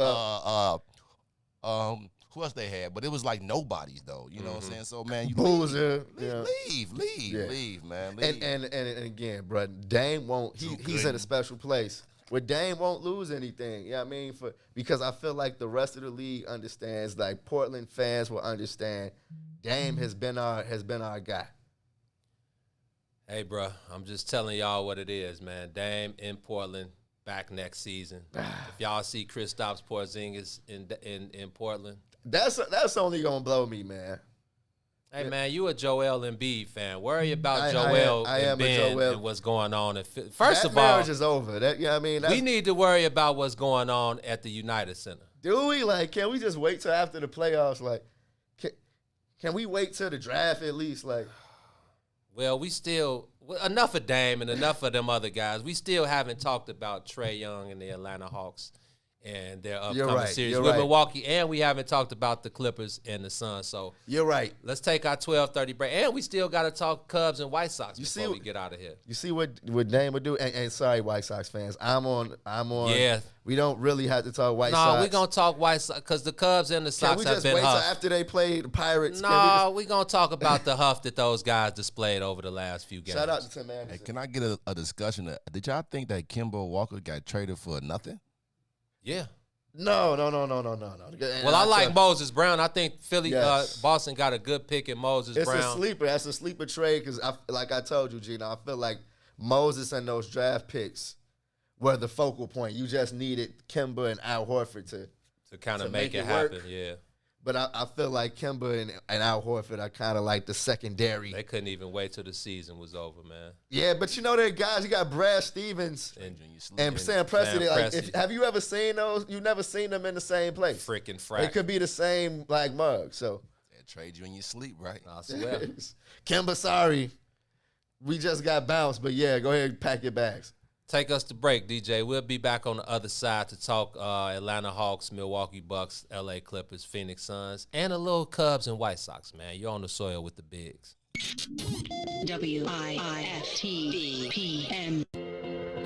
Who else they had? But it was like nobodies, though. You know what I'm saying? So, man, you Boozer. leave, man. Leave. And again, bro, Dame won't. He's in a special place where Dame won't lose anything. You know what I mean? Because I feel like the rest of the league understands. Like Portland fans will understand. Dame has been our guy. Hey, bro, I'm just telling y'all what it is, man. Dame in Portland back next season. If y'all see Kristaps Porzingis in Portland. That's only gonna blow me, man. Hey, man, you a Joel Embiid fan. Worry about Joel and Ben and what's going on. First of all, marriage is over. We need to worry about what's going on at the United Center. Do we? Like, can we just wait till after the playoffs? Like, can we wait till the draft at least? Like, well, enough of Dame and enough of them other guys. We still haven't talked about Trae Young and the Atlanta Hawks and their upcoming series with Milwaukee, and we haven't talked about the Clippers and the Suns. So you're right. Let's take our 12:30 break, and we still got to talk Cubs and White Sox before we get out of here. You see what Dame would do? And sorry, White Sox fans, I'm on. Yeah, we don't really have to talk White Sox. No, we're gonna talk White Sox because the Cubs and the Sox have been huffed. Can we just wait till after they play the Pirates? No, we're gonna talk about the huff that those guys displayed over the last few games. Shout out to Tim Anderson. Hey, can I get a discussion? Did y'all think that Kemba Walker got traded for nothing? Yeah. No. Well, I like Moses Brown. I think Boston got a good pick in Moses Brown. It's a sleeper. That's a sleeper trade because, like I told you, Gina, I feel like Moses and those draft picks were the focal point. You just needed Kemba and Al Horford to kind of make it happen. Work. Yeah. But I feel like Kemba and Al Horford are kind of like the secondary. They couldn't even wait till the season was over, man. Yeah, but you know they're guys. You got Brad Stevens and Sam Presti. Like, have you ever seen those? You've never seen them in the same place. Freaking frack. They could be the same like mug. So they trade you in your sleep, right? I swear. Kemba, sorry, we just got bounced. But yeah, go ahead and pack your bags. Take us to break, DJ. We'll be back on the other side to talk Atlanta Hawks, Milwaukee Bucks, L.A. Clippers, Phoenix Suns, and a little Cubs and White Sox, man. You're on the soil with the bigs. WIFTPM.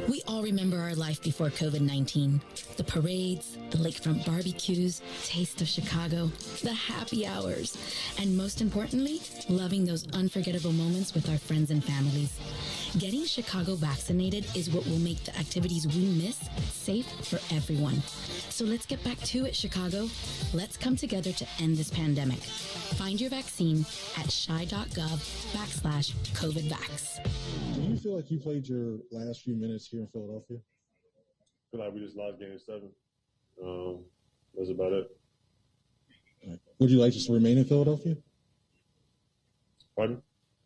We all remember our life before COVID-19. The parades, the lakefront barbecues, taste of Chicago, the happy hours, and most importantly, loving those unforgettable moments with our friends and families. Getting Chicago vaccinated is what will make the activities we miss safe for everyone. So let's get back to it, Chicago. Let's come together to end this pandemic. Find your vaccine at chi.gov/COVIDvax. Do you feel like you played your last few minutes here in Philadelphia? I feel like we just lost game 7. That's about it. Would you like to remain in Philadelphia? Pardon?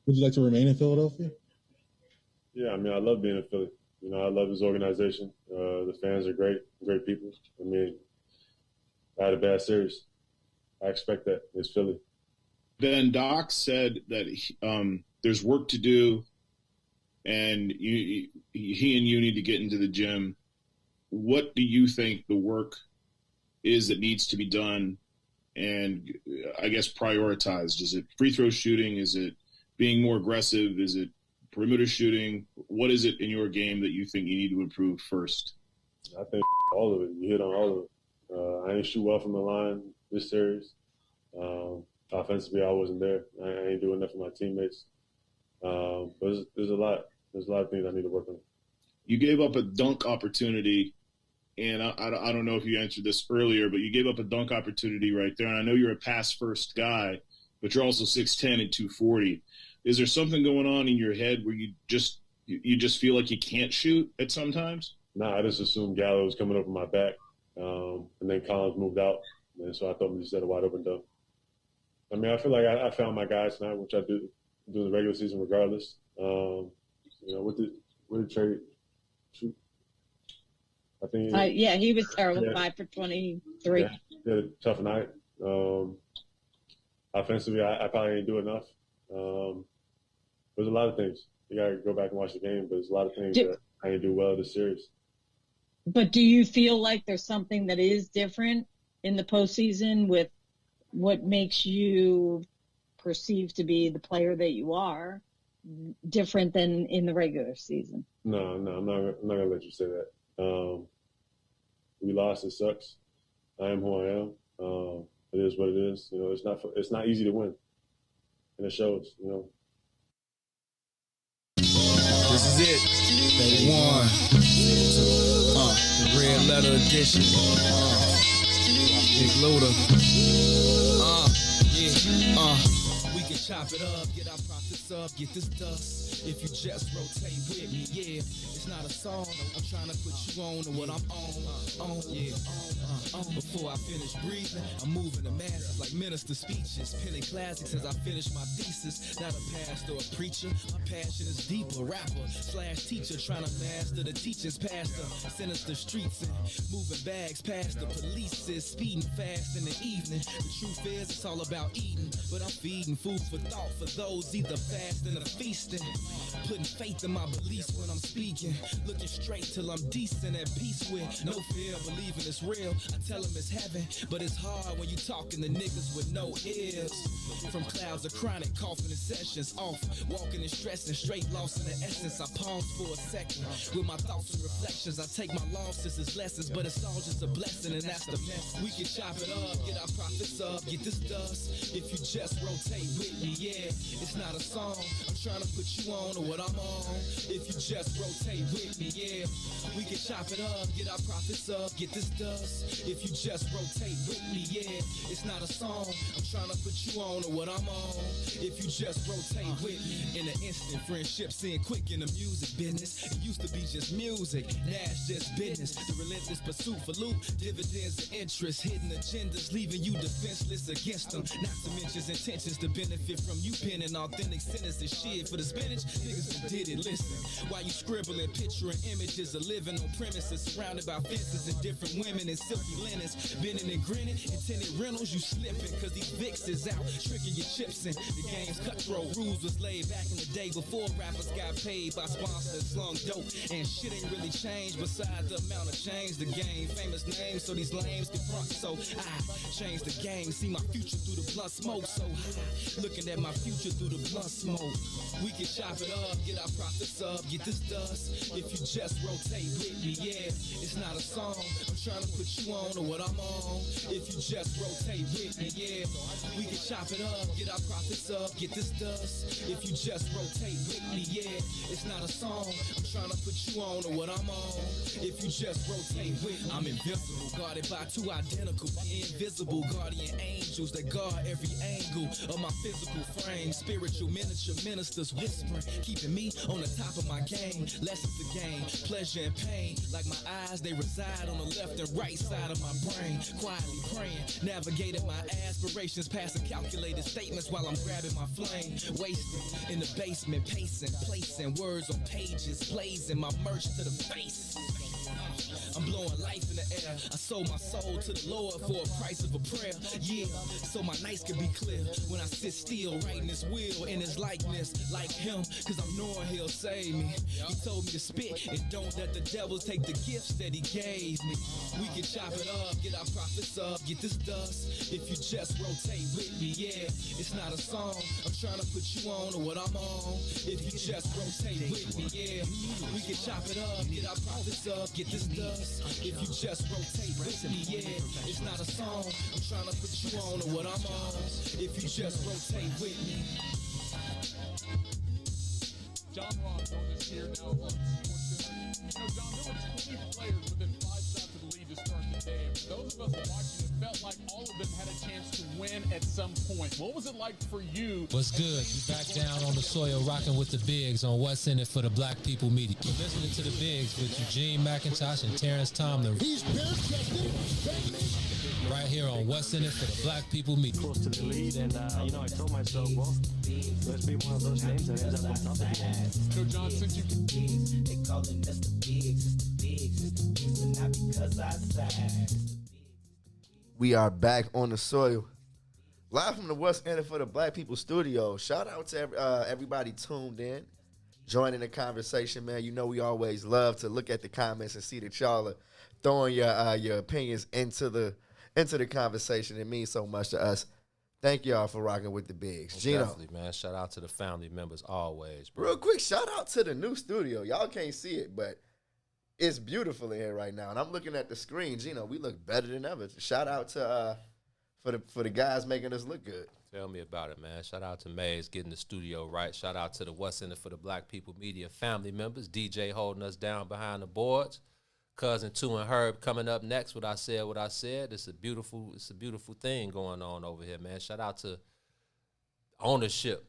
Would you like to remain in Philadelphia? Yeah, I mean, I love being in Philly. You know, I love this organization. The fans are great people. I mean, I had a bad series. I expect that. It's Philly. Then Doc said that there's work to do, and he and you need to get into the gym. What do you think the work is that needs to be done, and I guess prioritized? Is it free throw shooting? Is it being more aggressive? Is it perimeter shooting? What is it in your game that you think you need to improve first? I think all of it. You hit on all of it. I didn't shoot well from the line this series. Offensively, I wasn't there. I ain't doing enough for my teammates. But there's a lot of things I need to work on. You gave up a dunk opportunity, and I don't know if you answered this earlier, but you gave up a dunk opportunity right there. And I know you're a pass-first guy, but you're also 6'10" and 240. Is there something going on in your head where you just feel like you can't shoot at sometimes? Nah, I just assumed Gallo was coming over my back, and then Collins moved out, and so I thought we just had a wide open dunk. I mean, I feel like I found my guys tonight, which I do in the regular season regardless. You know, with the trade, shoot. I think he was terrible. 5 for 23. Yeah, he had a tough night. Offensively, I probably didn't do enough. There's a lot of things. You got to go back and watch the game, but there's a lot of things that I didn't do well this series. But do you feel like there's something that is different in the postseason with what makes you perceived to be the player that you are different than in the regular season? No, I'm not gonna let you say that. We lost. It sucks. I am who I am. It is what it is. You know, it's not easy to win, and it shows. You know. This is it. Day one. The red letter edition. Big Luda. We can chop it up, get our profits up, get this dust. If you just rotate with me, yeah. It's not a song. I'm trying to put you on to what I'm on. Before I finish breathing, I'm moving the masses like minister speeches. Penning classics as I finish my thesis. Not a pastor or preacher. My passion is deeper. Rapper / teacher trying to master the teachings past the sinister streets and moving bags past the police is speeding fast in the evening. The truth is it's all about eating, but I'm feeding food for thought for those either fasting or feasting. Putting faith in my beliefs when I'm speaking. Looking straight till I'm decent at peace with no fear, believing it's real. I tell them it's heaven, but it's hard when you talking to niggas with no ears. From clouds of chronic coughing and sessions off, walking and stressing, straight lost in the essence. I pause for a second with my thoughts and reflections. I take my losses as lessons, but it's all just a blessing, and that's the mess. We can chop it up, get our profits up, get this dust. If you just rotate with me, yeah, it's not a song. I'm trying to put you on to what I'm on. If you just rotate with me, yeah, we can chop it up, get our profits up, get this dust. If you just rotate with me, yeah, it's not a song. I'm trying to put you on to what I'm on. If you just rotate with me, in an instant, friendships in quick in the music business. It used to be just music, now it's just business. The relentless pursuit for loot, dividends and interest, hidden agendas, leaving you defenseless against them. Not to mention intentions to benefit from you penning authentic sentences. Shit for the spinach, niggas did it. Listen, while you scribbling, picturing images of living on premises, surrounded by fences and different women in silky linens, bending and grinning, intended rentals, you slipping, cause these VIX is out, tricking your chips in. The game's cutthroat, rules was laid back in the day before rappers got paid by sponsors, slung dope, and shit ain't really changed besides the amount of change the game. Famous names, so these lames get front, so I change the game, see my future through the blunt smoke, so high, looking at my future through the blunt smoke. We can chop it up, get our profits up, get this dust. If you just rotate with me, yeah, it's not a song. I'm trying to put you on to what I'm on. If you just rotate with me, yeah, we can chop it up, get our profits up, get this dust. If you just rotate with me, yeah, it's not a song. I'm trying to put you on to what I'm on. If you just rotate with me, I'm invincible, guarded by two identical, invisible guardian angels that guard every angle of my physical frame. Spiritual miniature ministers whispering, keeping me on the top of my game. Lessons to gain, pleasure and pain. Like my eyes, they reside on the left and right side of my brain. Quietly praying, navigating my aspirations past the calculated statements while I'm grabbing my flame. Wasting in the basement, pacing, placing words on pages, blazing my merch to the face. I'm blowing life in the air. I sold my soul to the Lord for a price of a prayer. Yeah, so my nights can be clear when I sit still, writing his will in his likeness, like him, cause I'm knowing he'll save me. He told me to spit and don't let the devil take the gifts that he gave me. We can chop it up, get our profits up, get this dust. If you just rotate with me, yeah, it's not a song. I'm trying to put you on to what I'm on. If you just rotate with me, yeah, we can chop it up, get our profits up, get this does. If you just rotate with me, yeah, it's not a song. I'm trying to put you on to what I'm on. If you just rotate with me. John Ross on this here now. John, there were 20 players within 5 shots of the lead to start the game. For those of us watching, it felt like all of them had a chance to win at some point. What was it like for you? What's good? You back down on the soil rocking with the bigs on What's in It for the Black People Media. You're listening to the bigs with Eugene, McIntosh, and Terrence Tomlin. He's right here on What's in It for the Black People Media. Close to the lead, and I told myself, well, let's be one of those names that ends up on top of the game. So, John, since you they calling us the bigs, but not because I said. We are back on the soil, live from the What's in It for the Black People studio. Shout out to everybody tuned in, joining the conversation, man. You know we always love to look at the comments and see that y'all are throwing your opinions into the conversation. It means so much to us. Thank y'all for rocking with the bigs. Gino. Definitely, man. Shout out to the family members always, bro. Real quick, shout out to the new studio. Y'all can't see it, but it's beautiful in here right now. And I'm looking at the screen. Gino, we look better than ever. Shout out to for the guys making us look good. Tell me about it, man. Shout out to Maze getting the studio right. Shout out to the What's in It for the Black People Media family members. DJ holding us down behind the boards. Cousin Two and Herb coming up next. What I said. It's a beautiful thing going on over here, man. Shout out to ownership.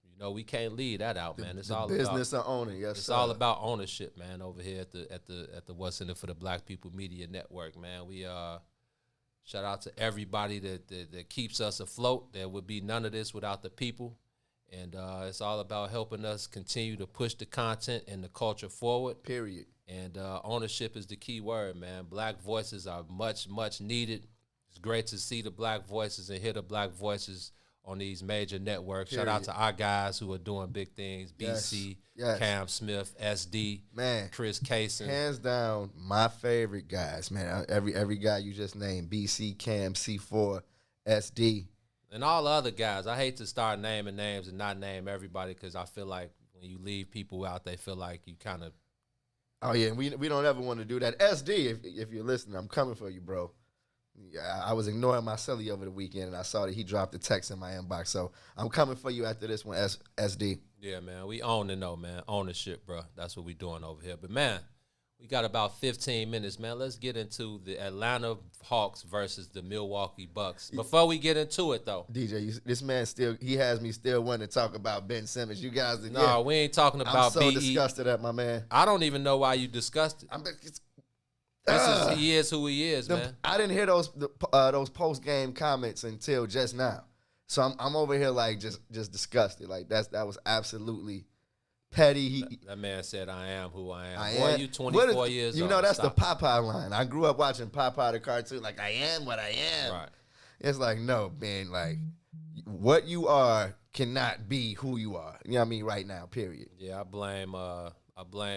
You know, we can't leave that out, man. It's all business about of owning. Yes, it's all about ownership, man. Over here at the What's in It for the Black People Media Network, man. We shout out to everybody that keeps us afloat. There would be none of this without the people, and it's all about helping us continue to push the content and the culture forward. Period. And ownership is the key word, man. Black voices are much, much needed. It's great to see the black voices and hear the black voices on these major networks. Period. Shout out to our guys who are doing big things. BC, Yes. Cam Smith, SD, man, Chris Kaysen. Hands down, my favorite guys, man. Every guy you just named, BC, Cam, C4, SD. And all the other guys. I hate to start naming names and not name everybody because I feel like when you leave people out, they feel like you kind of. Oh, yeah, we don't ever want to do that. SD, if you're listening, I'm coming for you, bro. Yeah, I was ignoring my celly over the weekend, and I saw that he dropped a text in my inbox. So I'm coming for you after this one, SD. Yeah, man, we own it, though, man. Ownership, bro. That's what we doing over here. But, man, we got about 15 minutes, man. Let's get into the Atlanta Hawks versus the Milwaukee Bucks. Before we get into it, though. DJ, this man he has me still wanting to talk about Ben Simmons. You guys, no, we ain't talking about I'm so disgusted at my man. I don't even know why you disgusted. He is who he is, man. I didn't hear those post game comments until just now, so I'm over here like just disgusted. Like that was absolutely petty. That man said, "I am who I am." Boy, you 24 years old. You know that's Stop the Popeye line. I grew up watching Popeye the cartoon. Like I am what I am. Right. It's like no, man. Like what you are cannot be who you are. You know what I mean? Right now, period. Yeah, I blame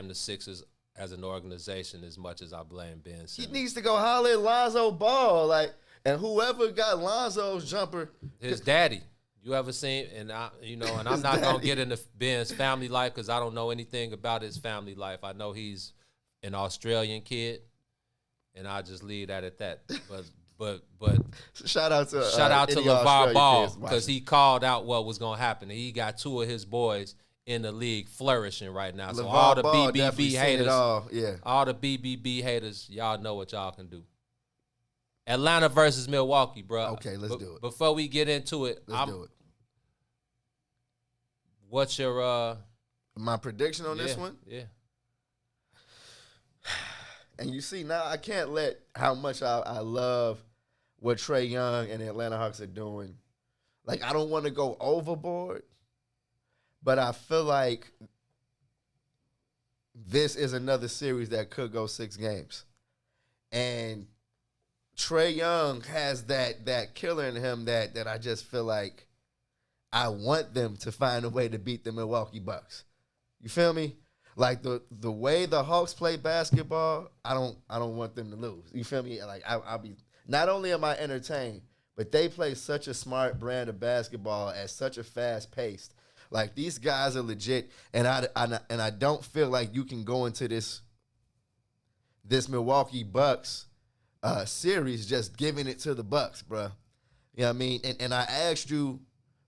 the Sixers as an organization as much as I blame Ben Simmons. He needs to go holler at Lonzo Ball, like, and whoever got Lonzo's jumper. His daddy. You ever seen? And I'm not gonna get into Ben's family life because I don't know anything about his family life. I know he's an Australian kid, and I'll just leave that at that. But shout out to LeVar Ball because he called out what was gonna happen. And he got two of his boys in the league flourishing right now. So all the BBB haters, all the BBB haters, y'all know what y'all can do. Atlanta versus Milwaukee, bro. Okay, let's do it. Before we get into it, let's do it. What's your my prediction on this one? Yeah. And you see now, I can't let how much I love what Trae Young and the Atlanta Hawks are doing. Like I don't want to go overboard. But I feel like this is another series that could go 6 games. And Trae Young has that killer in him that I just feel like I want them to find a way to beat the Milwaukee Bucks. You feel me? Like the way the Hawks play basketball, I don't want them to lose. You feel me? Like I'll be not only am I entertained, but they play such a smart brand of basketball at such a fast pace. Like these guys are legit, and I don't feel like you can go into this this Milwaukee Bucks series, just giving it to the Bucks, bro. You know what I mean? And I asked you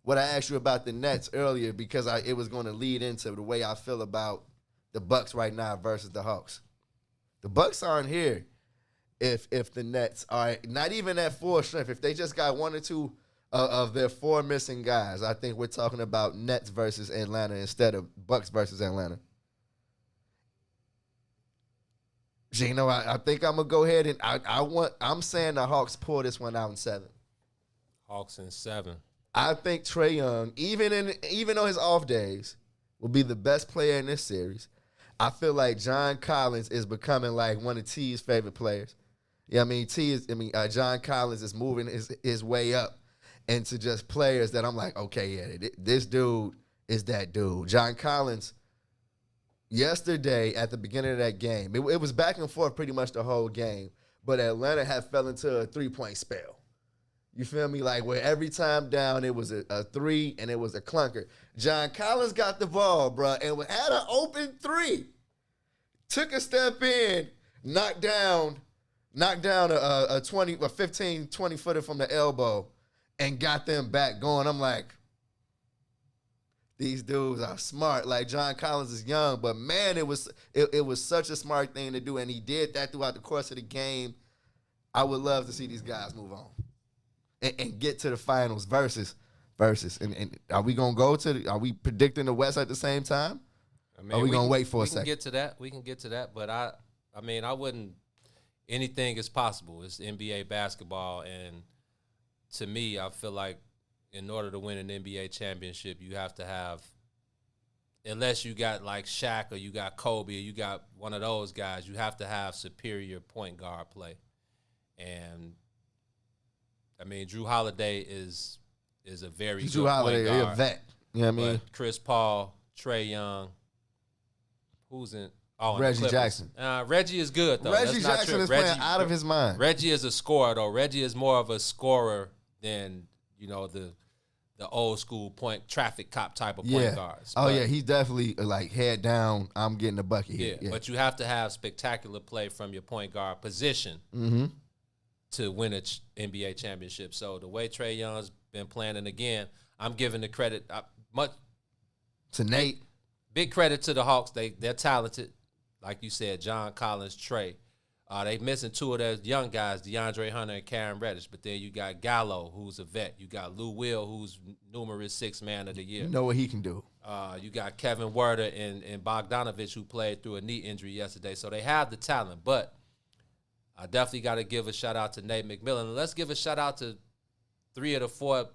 what I asked you about the Nets earlier because it was going to lead into the way I feel about the Bucks right now versus the Hawks. The Bucks aren't here if the Nets are not even at full strength. If they just got one or two of their 4 missing guys, I think we're talking about Nets versus Atlanta instead of Bucks versus Atlanta. Gino, I think I'm gonna go ahead and I'm saying the Hawks pull this one out in 7. Hawks in 7. I think Trae Young, even on his off days, will be the best player in this series. I feel like John Collins is becoming like one of T's favorite players. Yeah, John Collins is moving his way up into just players that I'm like, okay, yeah, this dude is that dude. John Collins, yesterday at the beginning of that game, it was back and forth pretty much the whole game, but Atlanta had fell into a 3-point spell. You feel me? Like where every time down it was a 3 and it was a clunker. John Collins got the ball, bro, and had an open 3. Took a step in, knocked down a 15, 20 footer from the elbow and got them back going. I'm like, these dudes are smart. Like John Collins is young, but man, it was such a smart thing to do, and he did that throughout the course of the game. I would love to see these guys move on and get to the finals versus. And are we gonna are we predicting the West at the same time? I mean, are we gonna wait for a second? We can get to that, but I wouldn't. Anything is possible. It's NBA basketball, and to me, I feel like in order to win an NBA championship, you have to have, unless you got like Shaq or you got Kobe or you got one of those guys, you have to have superior point guard play. And I mean, Drew Holiday is a very Drew good Holiday, point guard. A vet. You know what I mean? But Chris Paul, Trae Young, who's in? Oh, Reggie Jackson. Reggie is good, though. Reggie Jackson is playing out of his mind. Reggie is a scorer, though. Reggie is more of a scorer than, the old school traffic cop type of point guards. Oh, yeah, he's definitely like head down, I'm getting the bucket here. Yeah, but you have to have spectacular play from your point guard position to win an NBA championship. So the way Trae Young's been playing, and again, I'm giving the credit to Nate. Big credit to the Hawks. They're talented. Like you said, John Collins, Trae. They missing 2 of their young guys, DeAndre Hunter and Karen Reddish. But then you got Gallo, who's a vet. You got Lou Will, who's numerous 6th man of the year. You know what he can do. You got Kevin Werder and Bogdanovich, who played through a knee injury yesterday. So they have the talent. But I definitely got to give a shout-out to Nate McMillan. And let's give a shout-out to 3 of the 4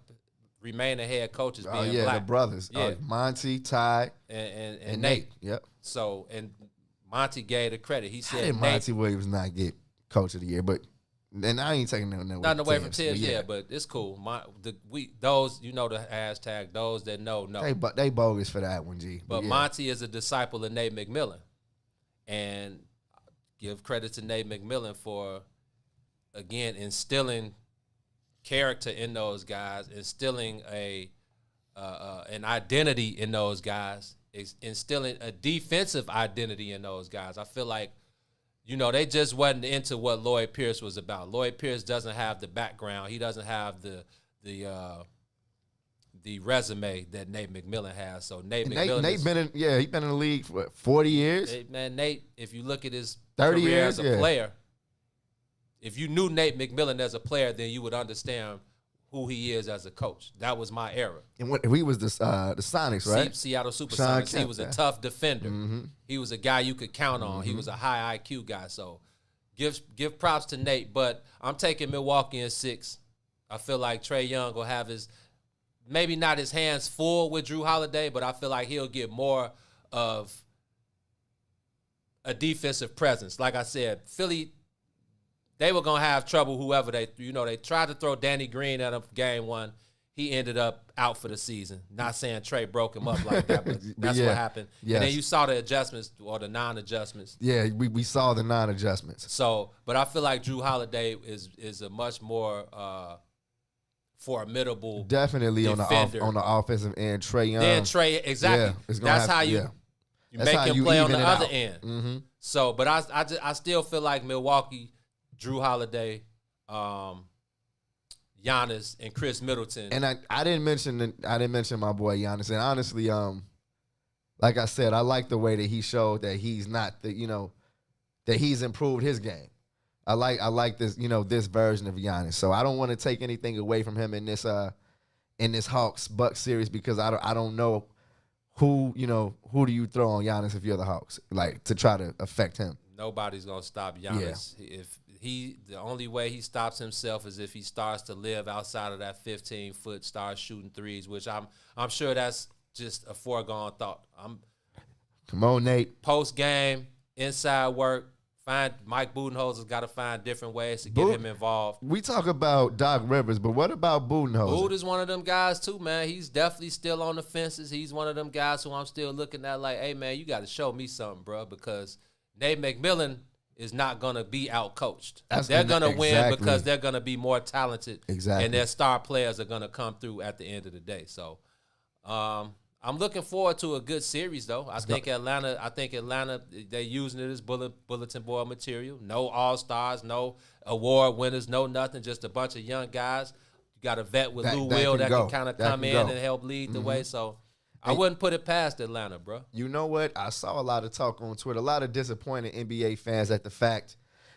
remaining head coaches being black. The brothers. Yeah. Monty, Ty, and Nate. Yep. So, and Monty gave the credit. He said Monty Williams not get Coach of the Year, but and I ain't taking nothing away from Tibbs. Yeah, but it's cool. Those the hashtag. Those that know. They bogus for that one, G. But Monty is a disciple of Nate McMillan, and give credit to Nate McMillan for again instilling character in those guys, instilling an identity in those guys, instilling a defensive identity in those guys. I feel like, they just wasn't into what Lloyd Pierce was about. Lloyd Pierce doesn't have the background. He doesn't have the resume that Nate McMillan has. So Nate he's been in the league for 40 years. Nate, if you look at his 30 career years as a player, if you knew Nate McMillan as a player, then you would understand who he is as a coach. That was my era. And he was the Sonics, right? Seattle Supersonics. He was a tough defender. Mm-hmm. He was a guy you could count on. Mm-hmm. He was a high IQ guy. So give props to Nate. But I'm taking Milwaukee in 6. I feel like Trae Young will have maybe not his hands full with Drew Holiday, but I feel like he'll get more of a defensive presence. Like I said, Philly, they were going to have trouble whoever they tried to throw Danny Green at him game 1. He ended up out for the season. Not saying Trae broke him up like that, but that's what happened. Yes. And then you saw the adjustments or the non-adjustments. Yeah, we saw the non-adjustments. So, but I feel like Drew Holiday is a much more formidable definitely defender. on the offensive end. Trae Young. Then Trae, exactly. Yeah, that's how you. Yeah. You make him play on the other end. Mm-hmm. So, but I still feel like Milwaukee, Drew Holiday, Giannis, and Chris Middleton. And I didn't mention my boy Giannis. And honestly, like I said, I like the way that he showed that he's not that he's improved his game. I like this this version of Giannis. So I don't want to take anything away from him in this Hawks Bucks series because I don't know who do you throw on Giannis if you're the Hawks like to try to affect him. Nobody's gonna stop Giannis. Yeah. If the only way he stops himself is if he starts to live outside of that 15-foot, starts shooting threes, which I'm sure that's just a foregone thought. Come on, Nate. Post game, inside work. Mike Budenholzer's got to find different ways to get him involved. We talk about Doc Rivers, but what about Budenholzer? Bud is one of them guys too, man. He's definitely still on the fences. He's one of them guys who I'm still looking at like, hey, man, you got to show me something, bro, because Nate McMillan is not going to be out-coached. They're going to win because they're going to be more talented. Exactly. And their star players are going to come through at the end of the day. So I'm looking forward to a good series, though. I think Atlanta, they're using it as bulletin board material. No all-stars, no award winners, no nothing, just a bunch of young guys. You got a vet with Lou Will that can kind of come in and help lead the way. So I wouldn't put it past Atlanta, bro. You know what? I saw a lot of talk on Twitter, a lot of disappointed NBA fans at the fact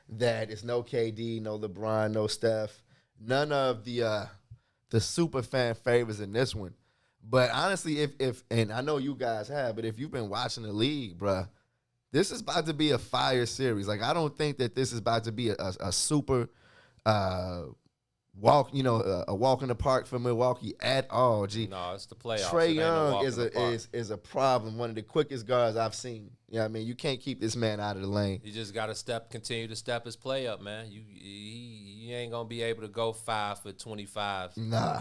that it's no KD, no LeBron, no Steph, none of the super fan favorites in this one. But honestly, if and I know you guys have, but if you've been watching the league, bruh, this is about to be a fire series. Like, I don't think that this is about to be a super walk in the park for Milwaukee at all. No, it's the playoffs. Trae Young is a problem. One of the quickest guards I've seen. You know what I mean? You can't keep this man out of the lane. You just got to continue to step his play up, man. You ain't going to be able to go 5 for 25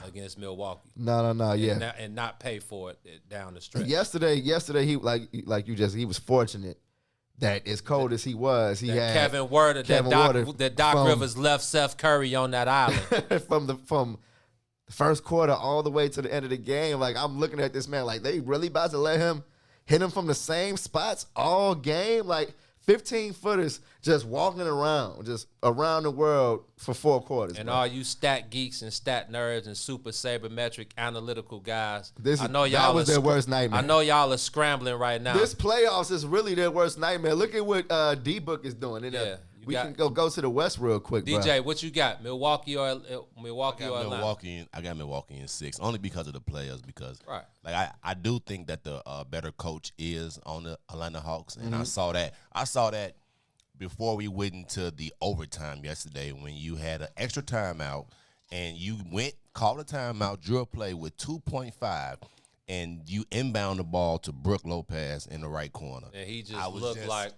against Milwaukee. No, And not pay for it down the stretch. Yesterday he he was fortunate that as cold as he was, he had Kevin Werder, that Doc Rivers left Seth Curry on that island. from the first quarter all the way to the end of the game. Like, I'm looking at this man like, they really about to let him hit him from the same spots all game? Like, 15-footers just walking around the world for 4 quarters. And all you stat geeks and stat nerds and super sabermetric analytical guys, that was their worst nightmare. I know y'all are scrambling right now. This playoffs is really their worst nightmare. Look at what D-Book is doing. We can go to the West real quick, DJ, bro. What you got? Milwaukee or Atlanta? I got Milwaukee in 6, only because of the players. Because I do think that the better coach is on the Atlanta Hawks, and I saw that before we went into the overtime yesterday when you had an extra timeout and you called a timeout, drew a play with 2.5. And you inbound the ball to Brook Lopez in the right corner. And he just looked like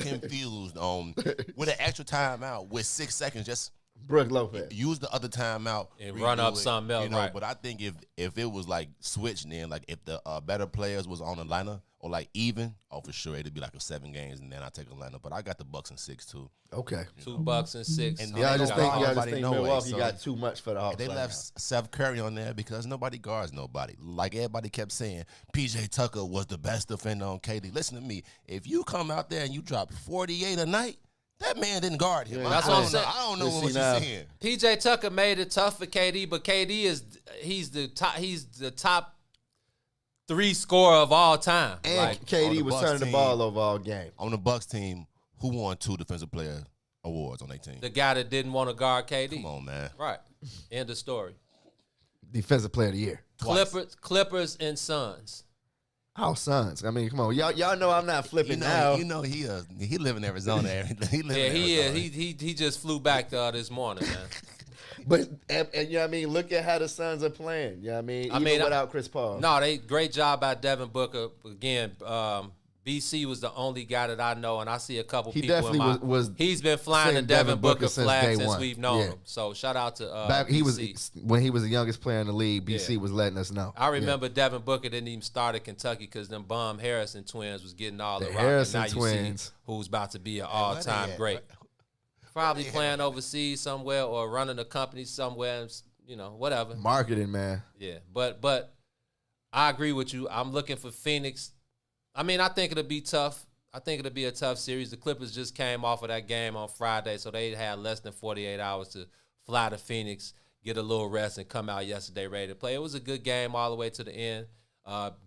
confused on with an extra timeout with 6 seconds, just Brook Lopez use the other timeout and run up something else. Right. But I think if it was like switched, then like if the better players was on Atlanta or like even, for sure it'd be like a 7 games, and then I take Atlanta. But I got the Bucks in 6 too. Okay, 2 Bucks and 6. And I just think Milwaukee got too much for the Hawks. They left Seth Curry on there because nobody guards nobody. Like everybody kept saying, PJ Tucker was the best defender on KD. Listen to me. If you come out there and you drop 48 a night, that man didn't guard him. That's what I'm saying. I don't know what you're saying. PJ Tucker made it tough for KD, but KD he's the top 3 scorer of all time. And KD was turning the ball over all game. On the Bucks team, who won 2 defensive player awards on their team? The guy that didn't want to guard KD. Come on, man. Right. End of story. Defensive player of the year. Clippers and Suns. Oh, Suns. I mean, come on. Y'all know I'm not flipping now. You know he live in Arizona. He is. He just flew back this morning, man. But and you know what I mean? Look at how the Suns are playing. You know what I mean? Even without Chris Paul. No, great job by Devin Booker. Again, BC was the only guy that I know, and I see a couple he people. Definitely he's been flying the Devin Booker flag since we've known him. So shout out to BC. When he was the youngest player in the league, BC was letting us know. I remember Devin Booker didn't even start at Kentucky because them bum Harrison twins was getting all the rock. Harrison twins, who's about to be an all-time great. Probably playing overseas somewhere or running a company somewhere, whatever. Marketing, man. Yeah, but I agree with you. I'm looking for Phoenix. I mean, I think it'll be tough. I think it'll be a tough series. The Clippers just came off of that game on Friday, so they had less than 48 hours to fly to Phoenix, get a little rest, and come out yesterday ready to play. It was a good game all the way to the end.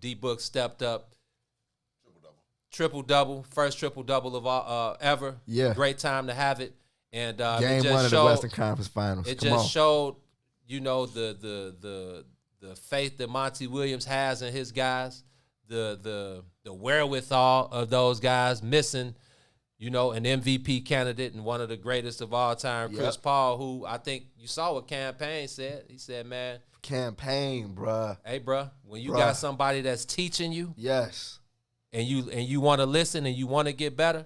D-Book stepped up. Triple-double. First triple-double of all, ever. Yeah. Great time to have it. And Game one of the Western Conference Finals. It Come just on. showed, the faith that Monty Williams has in his guys, the wherewithal of those guys, missing, an MVP candidate and one of the greatest of all time, Chris Paul, who I think you saw what Campaign said. He said, man. Campaign, bruh. Hey, bruh, when you got somebody that's teaching you. Yes. And you want to listen and you want to get better.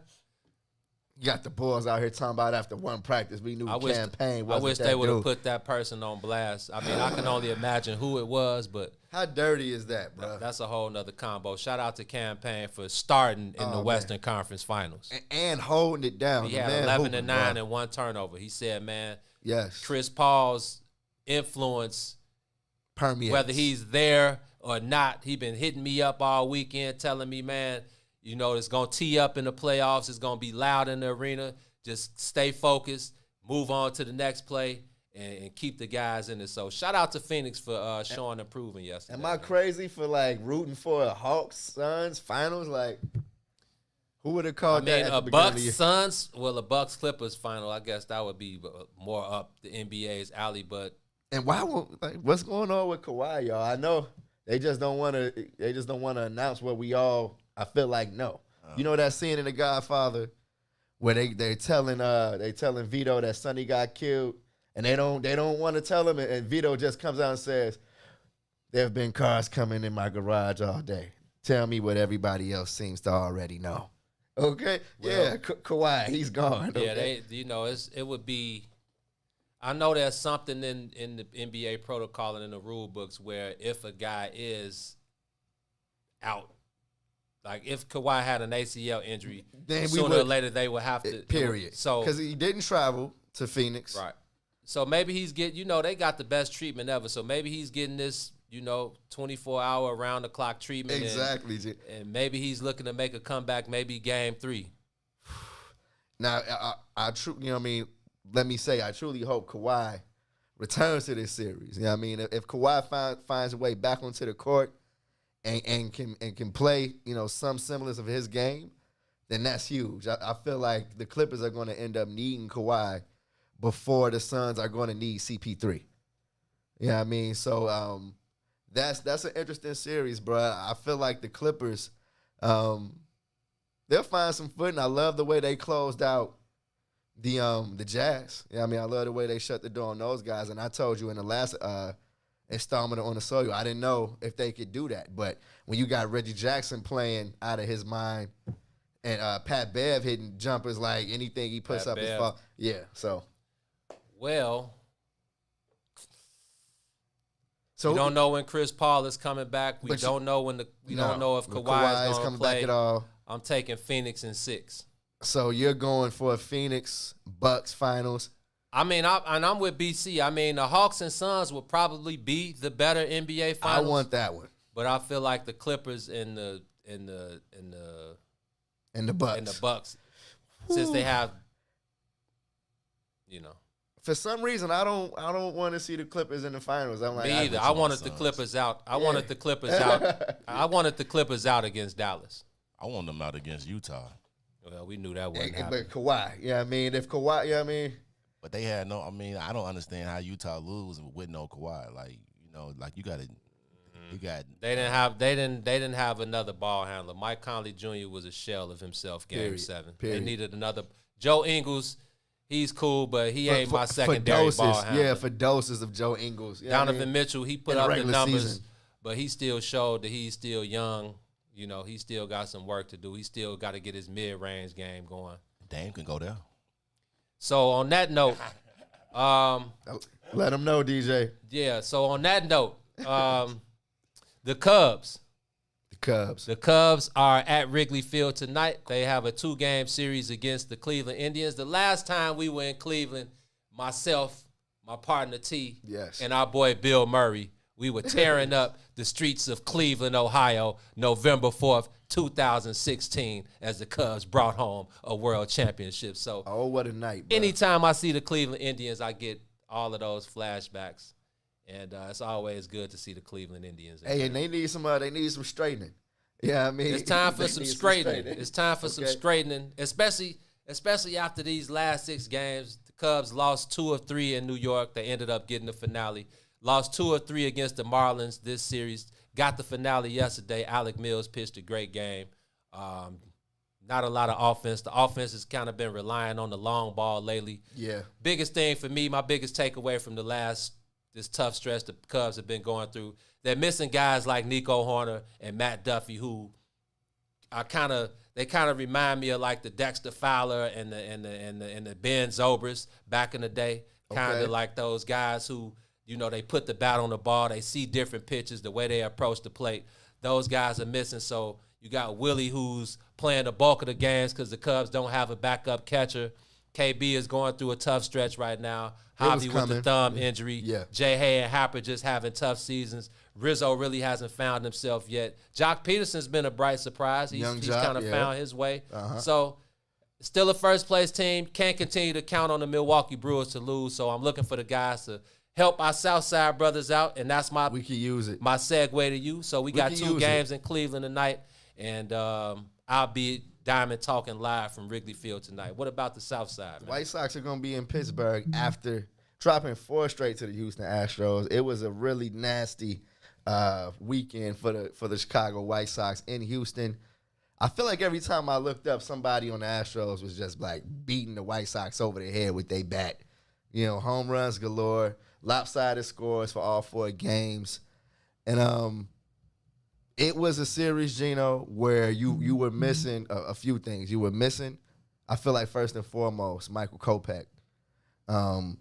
You got the boys out here talking about after one practice, we knew Campaign wasn't I wish that they would have dude. put that person on blast. I mean, I can only imagine who it was, but how dirty is that, bro? That's a whole nother combo. Shout out to Campaign for starting in the Western Conference Finals and holding it down. He had 11 and 9 and 1 turnover. He said, "Man, yes, Chris Paul's influence permeates. Whether he's there or not, he been hitting me up all weekend, telling me, man." It's going to tee up in the playoffs. It's going to be loud in the arena. Just stay focused, move on to the next play, and keep the guys in it. So shout out to Phoenix for showing and proving yesterday. Am I crazy for, rooting for a Hawks-Suns finals? Who would have called that at the beginning of the year? Bucks-Suns, a Bucks-Clippers final, I guess that would be more up the NBA's alley. But and why won't what's going on with Kawhi, y'all? I know they just don't want to announce what we all. I feel like no. You know that scene in The Godfather where they telling Vito that Sonny got killed, and they don't want to tell him, and Vito just comes out and says, "There have been cars coming in my garage all day. Tell me what everybody else seems to already know." Okay, Kawhi, he's gone. Okay? Yeah, it would be. I know there's something in the NBA protocol and in the rule books where if a guy is out. Like, if Kawhi had an ACL injury, then sooner or later they would have to. Period. So, because he didn't travel to Phoenix. Right. So, maybe he's getting, they got the best treatment ever. So, maybe he's getting this, 24-hour around-the-clock treatment. Exactly. And maybe he's looking to make a comeback, maybe game 3. Now, let me say, I truly hope Kawhi returns to this series. If Kawhi finds a way back onto the court, and can play, some semblance of his game, then that's huge. I feel like the Clippers are going to end up needing Kawhi before the Suns are going to need CP3. You know what I mean? So that's an interesting series, bro. I feel like the Clippers, they'll find some footing. I love the way they closed out the Jazz. Yeah, I love the way they shut the door on those guys. And I told you in the last installment on the Soil, I didn't know if they could do that. But when you got Reggie Jackson playing out of his mind and Pat Bev hitting jumpers like anything he puts up his fault. Yeah, so. Well, we don't know when Chris Paul is coming back. We don't know when don't know if Kawhi is coming back at all. I'm taking Phoenix in 6. So you're going for a Phoenix Bucks finals. I'm with BC. The Hawks and Suns will probably be the better NBA finals. I want that one. But I feel like the Clippers and the Bucks, since they have, For some reason, I don't want to see the Clippers in the finals. I'm like, me either. I wanted the Clippers out. I wanted the Clippers out. I wanted the Clippers out against Dallas. I want them out against Utah. Well, we knew that wouldn't happen. But Kawhi, if Kawhi, But they had no. I don't understand how Utah lose with no Kawhi. You got to. You got. They didn't have another ball handler. Mike Conley Jr. was a shell of himself. Game 7. They needed another. Joe Ingles, he's cool, but he ain't my secondary ball handler. Yeah, for doses of Joe Ingles. Donovan Mitchell, he put up the numbers, but he still showed that he's still young. He still got some work to do. He still got to get his mid-range game going. Dame can go there. So on that note, let him know, DJ. Yeah. So on that note, the Cubs. The Cubs are at Wrigley Field tonight. They have a 2-game series against the Cleveland Indians. The last time we were in Cleveland, myself, my partner T, and our boy Bill Murray We were tearing up the streets of Cleveland, Ohio, November 4th, 2016, as the Cubs brought home a world championship. So, oh, what a night, bro. Anytime I see the Cleveland Indians, I get all of those flashbacks. And it's always good to see the Cleveland Indians. Hey, and they need some straightening. Yeah, I mean, it's time for some straightening. It's time for some straightening, especially after these last 6 games. The Cubs lost 2 of 3 in New York. They ended up getting the finale. Lost 2 of 3 against the Marlins this series. Got the finale yesterday. Alec Mills pitched a great game. Not a lot of offense. The offense has kind of been relying on the long ball lately. Yeah. Biggest thing for me, my biggest takeaway from this tough stretch the Cubs have been going through, they're missing guys like Nico Horner and Matt Duffy, who are kind of remind me of like the Dexter Fowler and the Ben Zobrist back in the day. Kind of like those guys who, they put the bat on the ball, they see different pitches, the way they approach the plate. Those guys are missing. So you got Willie, who's playing the bulk of the games because the Cubs don't have a backup catcher. KB is going through a tough stretch right now. Javi with the thumb injury. Yeah. Jay Hay and Happer just having tough seasons. Rizzo really hasn't found himself yet. Jock Peterson's been a bright surprise. He's kind of found his way. So still a first-place team. Can't continue to count on the Milwaukee Brewers to lose. So I'm looking for the guys to help our Southside brothers out, and that's we can use it. My segue to you. So we got 2 games in Cleveland tonight, and I'll be Diamond talking live from Wrigley Field tonight. What about the Southside, man? White Sox are going to be in Pittsburgh after dropping 4 straight to the Houston Astros. It was a really nasty weekend for the Chicago White Sox in Houston. I feel like every time I looked up, somebody on the Astros was just like beating the White Sox over the head with their bat. Home runs galore, lopsided scores for all 4 games. And it was a series, Gino, where you were missing a few things. You were missing, I feel like, first and foremost, Michael Kopech.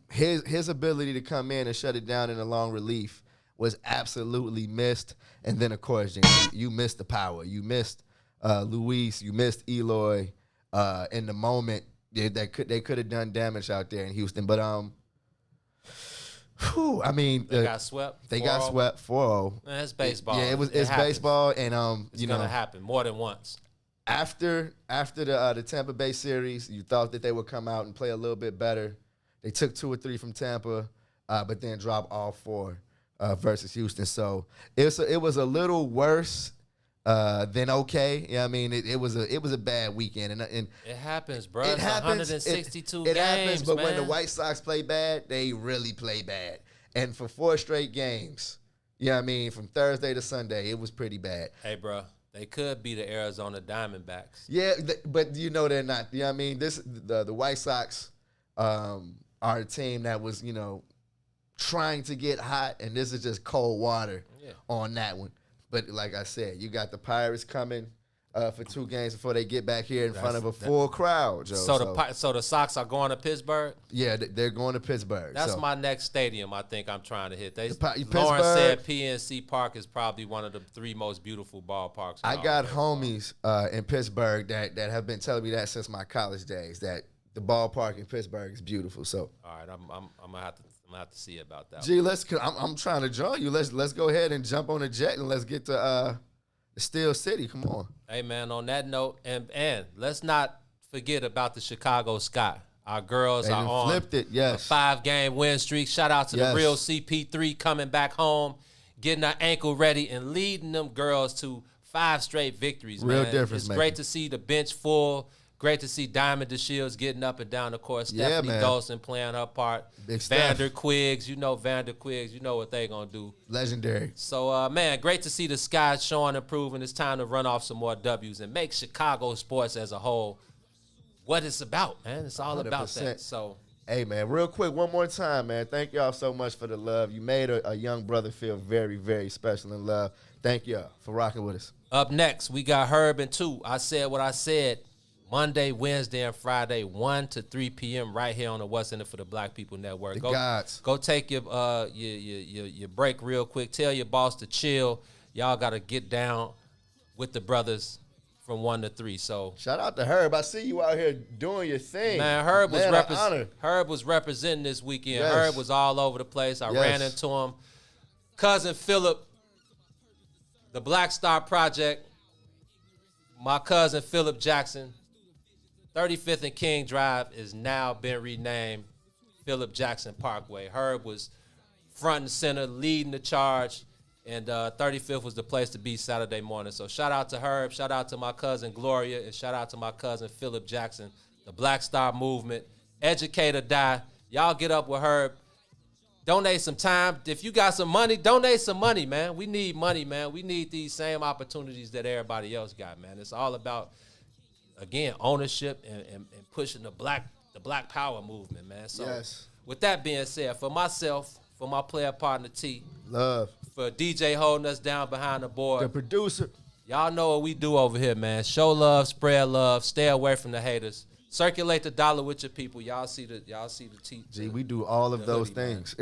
His ability to come in and shut it down in a long relief was absolutely missed. And then, of course, Gino, you missed the power. You missed Luis. You missed Eloy. In the moment, they could have done damage out there in Houston. But they got swept. They got swept 4-0. It's baseball. Yeah, it's baseball, and it's gonna happen more than once. After the Tampa Bay series, you thought that they would come out and play a little bit better. They took 2 or 3 from Tampa, but then dropped all 4 versus Houston. So it was a little worse than okay. Yeah, I mean it was a bad weekend, and it happens, bro. It happens. 162 it games, happens, but man. when the White Sox play bad, they really play bad. And for 4 straight games, I mean, from Thursday to Sunday, it was pretty bad. Hey, bro, they could be the Arizona Diamondbacks. Yeah, but they're not. I mean, the White Sox are a team that was trying to get hot, and this is just cold water on that one. But like I said, you got the Pirates coming for 2 games before they get back here in front of a full crowd, Joe. So the Sox are going to Pittsburgh? Yeah, they're going to Pittsburgh. That's my next stadium I think I'm trying to hit. Pittsburgh, Lawrence said PNC Park is probably one of the 3 most beautiful ballparks. I got homies in Pittsburgh that have been telling me that since my college days, that the ballpark in Pittsburgh is beautiful. So all right, I'm gonna have to see about that. Gee, I'm trying to join you. Let's go ahead and jump on the jet and let's get to Steel City. Come on. Hey man, on that note, and let's not forget about the Chicago Sky. Our girls are on flipped it, yes. a 5-game win streak. Shout out to the real CP3 coming back home, getting her ankle ready and leading them girls to 5 straight victories. Real man. difference, It's man. great to see the bench full. Great to see Diamond DeShields getting up and down the court. Stephanie Dawson playing her part. Big Steph. Vander Quiggs, you know what they going to do. Legendary. So, man, great to see the Sky showing and proving. It's time to run off some more W's and make Chicago sports as a whole what it's about, man. It's all 100%. About that. So, hey, man, real quick, one more time, man. Thank y'all so much for the love. You made a young brother feel very, very special in love. Thank y'all for rocking with us. Up next, we got Herb and 2. I said what I said. Monday, Wednesday, and Friday, 1 to 3 p.m. right here on the What's In It for the Black People Network. Go take your break real quick. Tell your boss to chill. Y'all got to get down with the brothers from 1 to 3. So shout out to Herb. I see you out here doing your thing. Man, Herb was representing this weekend. Yes. Herb was all over the place. I ran into him. cousin Philip, the Black Star Project, my cousin Philip Jackson, 35th and King Drive is now been renamed Philip Jackson Parkway. Herb was front and center, leading the charge, and 35th was the place to be Saturday morning. So shout out to Herb, shout out to my cousin Gloria, and shout out to my cousin Philip Jackson, the Black Star Movement. Educate or die. Y'all get up with Herb. Donate some time. If you got some money, donate some money, man. We need money, man. We need these same opportunities that everybody else got, man. It's all about, again, ownership and pushing the black power movement, man. So yes. With that being said, for myself, for my player partner T, love, for DJ holding us down behind the board, the producer, y'all know what we do over here, man. Show love, spread love, stay away from the haters. Circulate the dollar with your people. Y'all see the T. Gee, we do all of those things.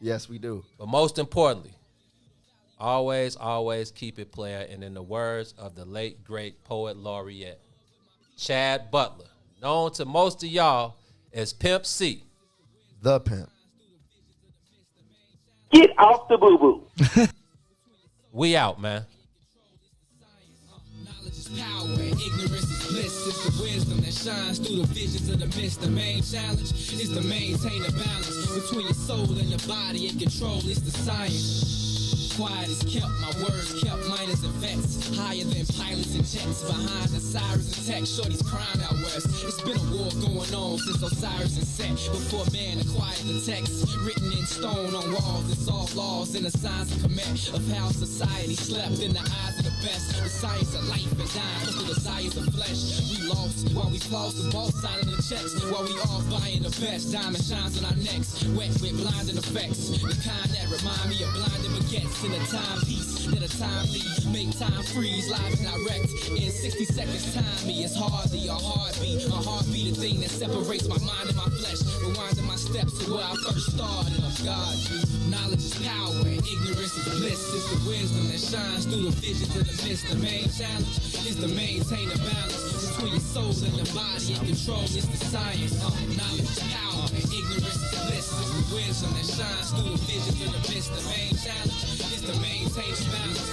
Yes, we do. But most importantly, always, always keep it player. And in the words of the late, great poet laureate, Chad Butler, known to most of y'all as Pimp C. The Pimp. Get off the boo-boo. We out, man. Power and ignorance is bliss. It's the wisdom that shines through the visions of the mist. The main challenge is to maintain a balance between your soul and your body, and control is the science. Quiet is kept, my words kept, miners and vets. Higher than pilots and jets, behind the sirens and tech. Shorty's crying out west. It's been a war going on since Osiris and Set. Before man acquired the text, written in stone on walls. It's all laws and the signs of commit of how society slept in the eyes of the best. The science of life and dying, look the desires of flesh. We lost while we floss the boss signing the checks. While we all buying the best, diamond shines on our necks. Wet with blinding effects, the kind that remind me of blinding baguettes. In a timepiece that a time lead, make time freeze, live and direct. In 60 seconds time, me is hardly a heartbeat. A heartbeat, a thing that separates my mind and my flesh. Rewinding my steps to where I first started. I'm God. Knowledge is power and ignorance is bliss. It's the wisdom that shines through the visions of the mist. The main challenge is to maintain a balance between your soul and the body, and control is the science. Knowledge is power and ignorance is bliss. It's the wisdom that shines through the visions of the mist. The main challenge is to maintain a balance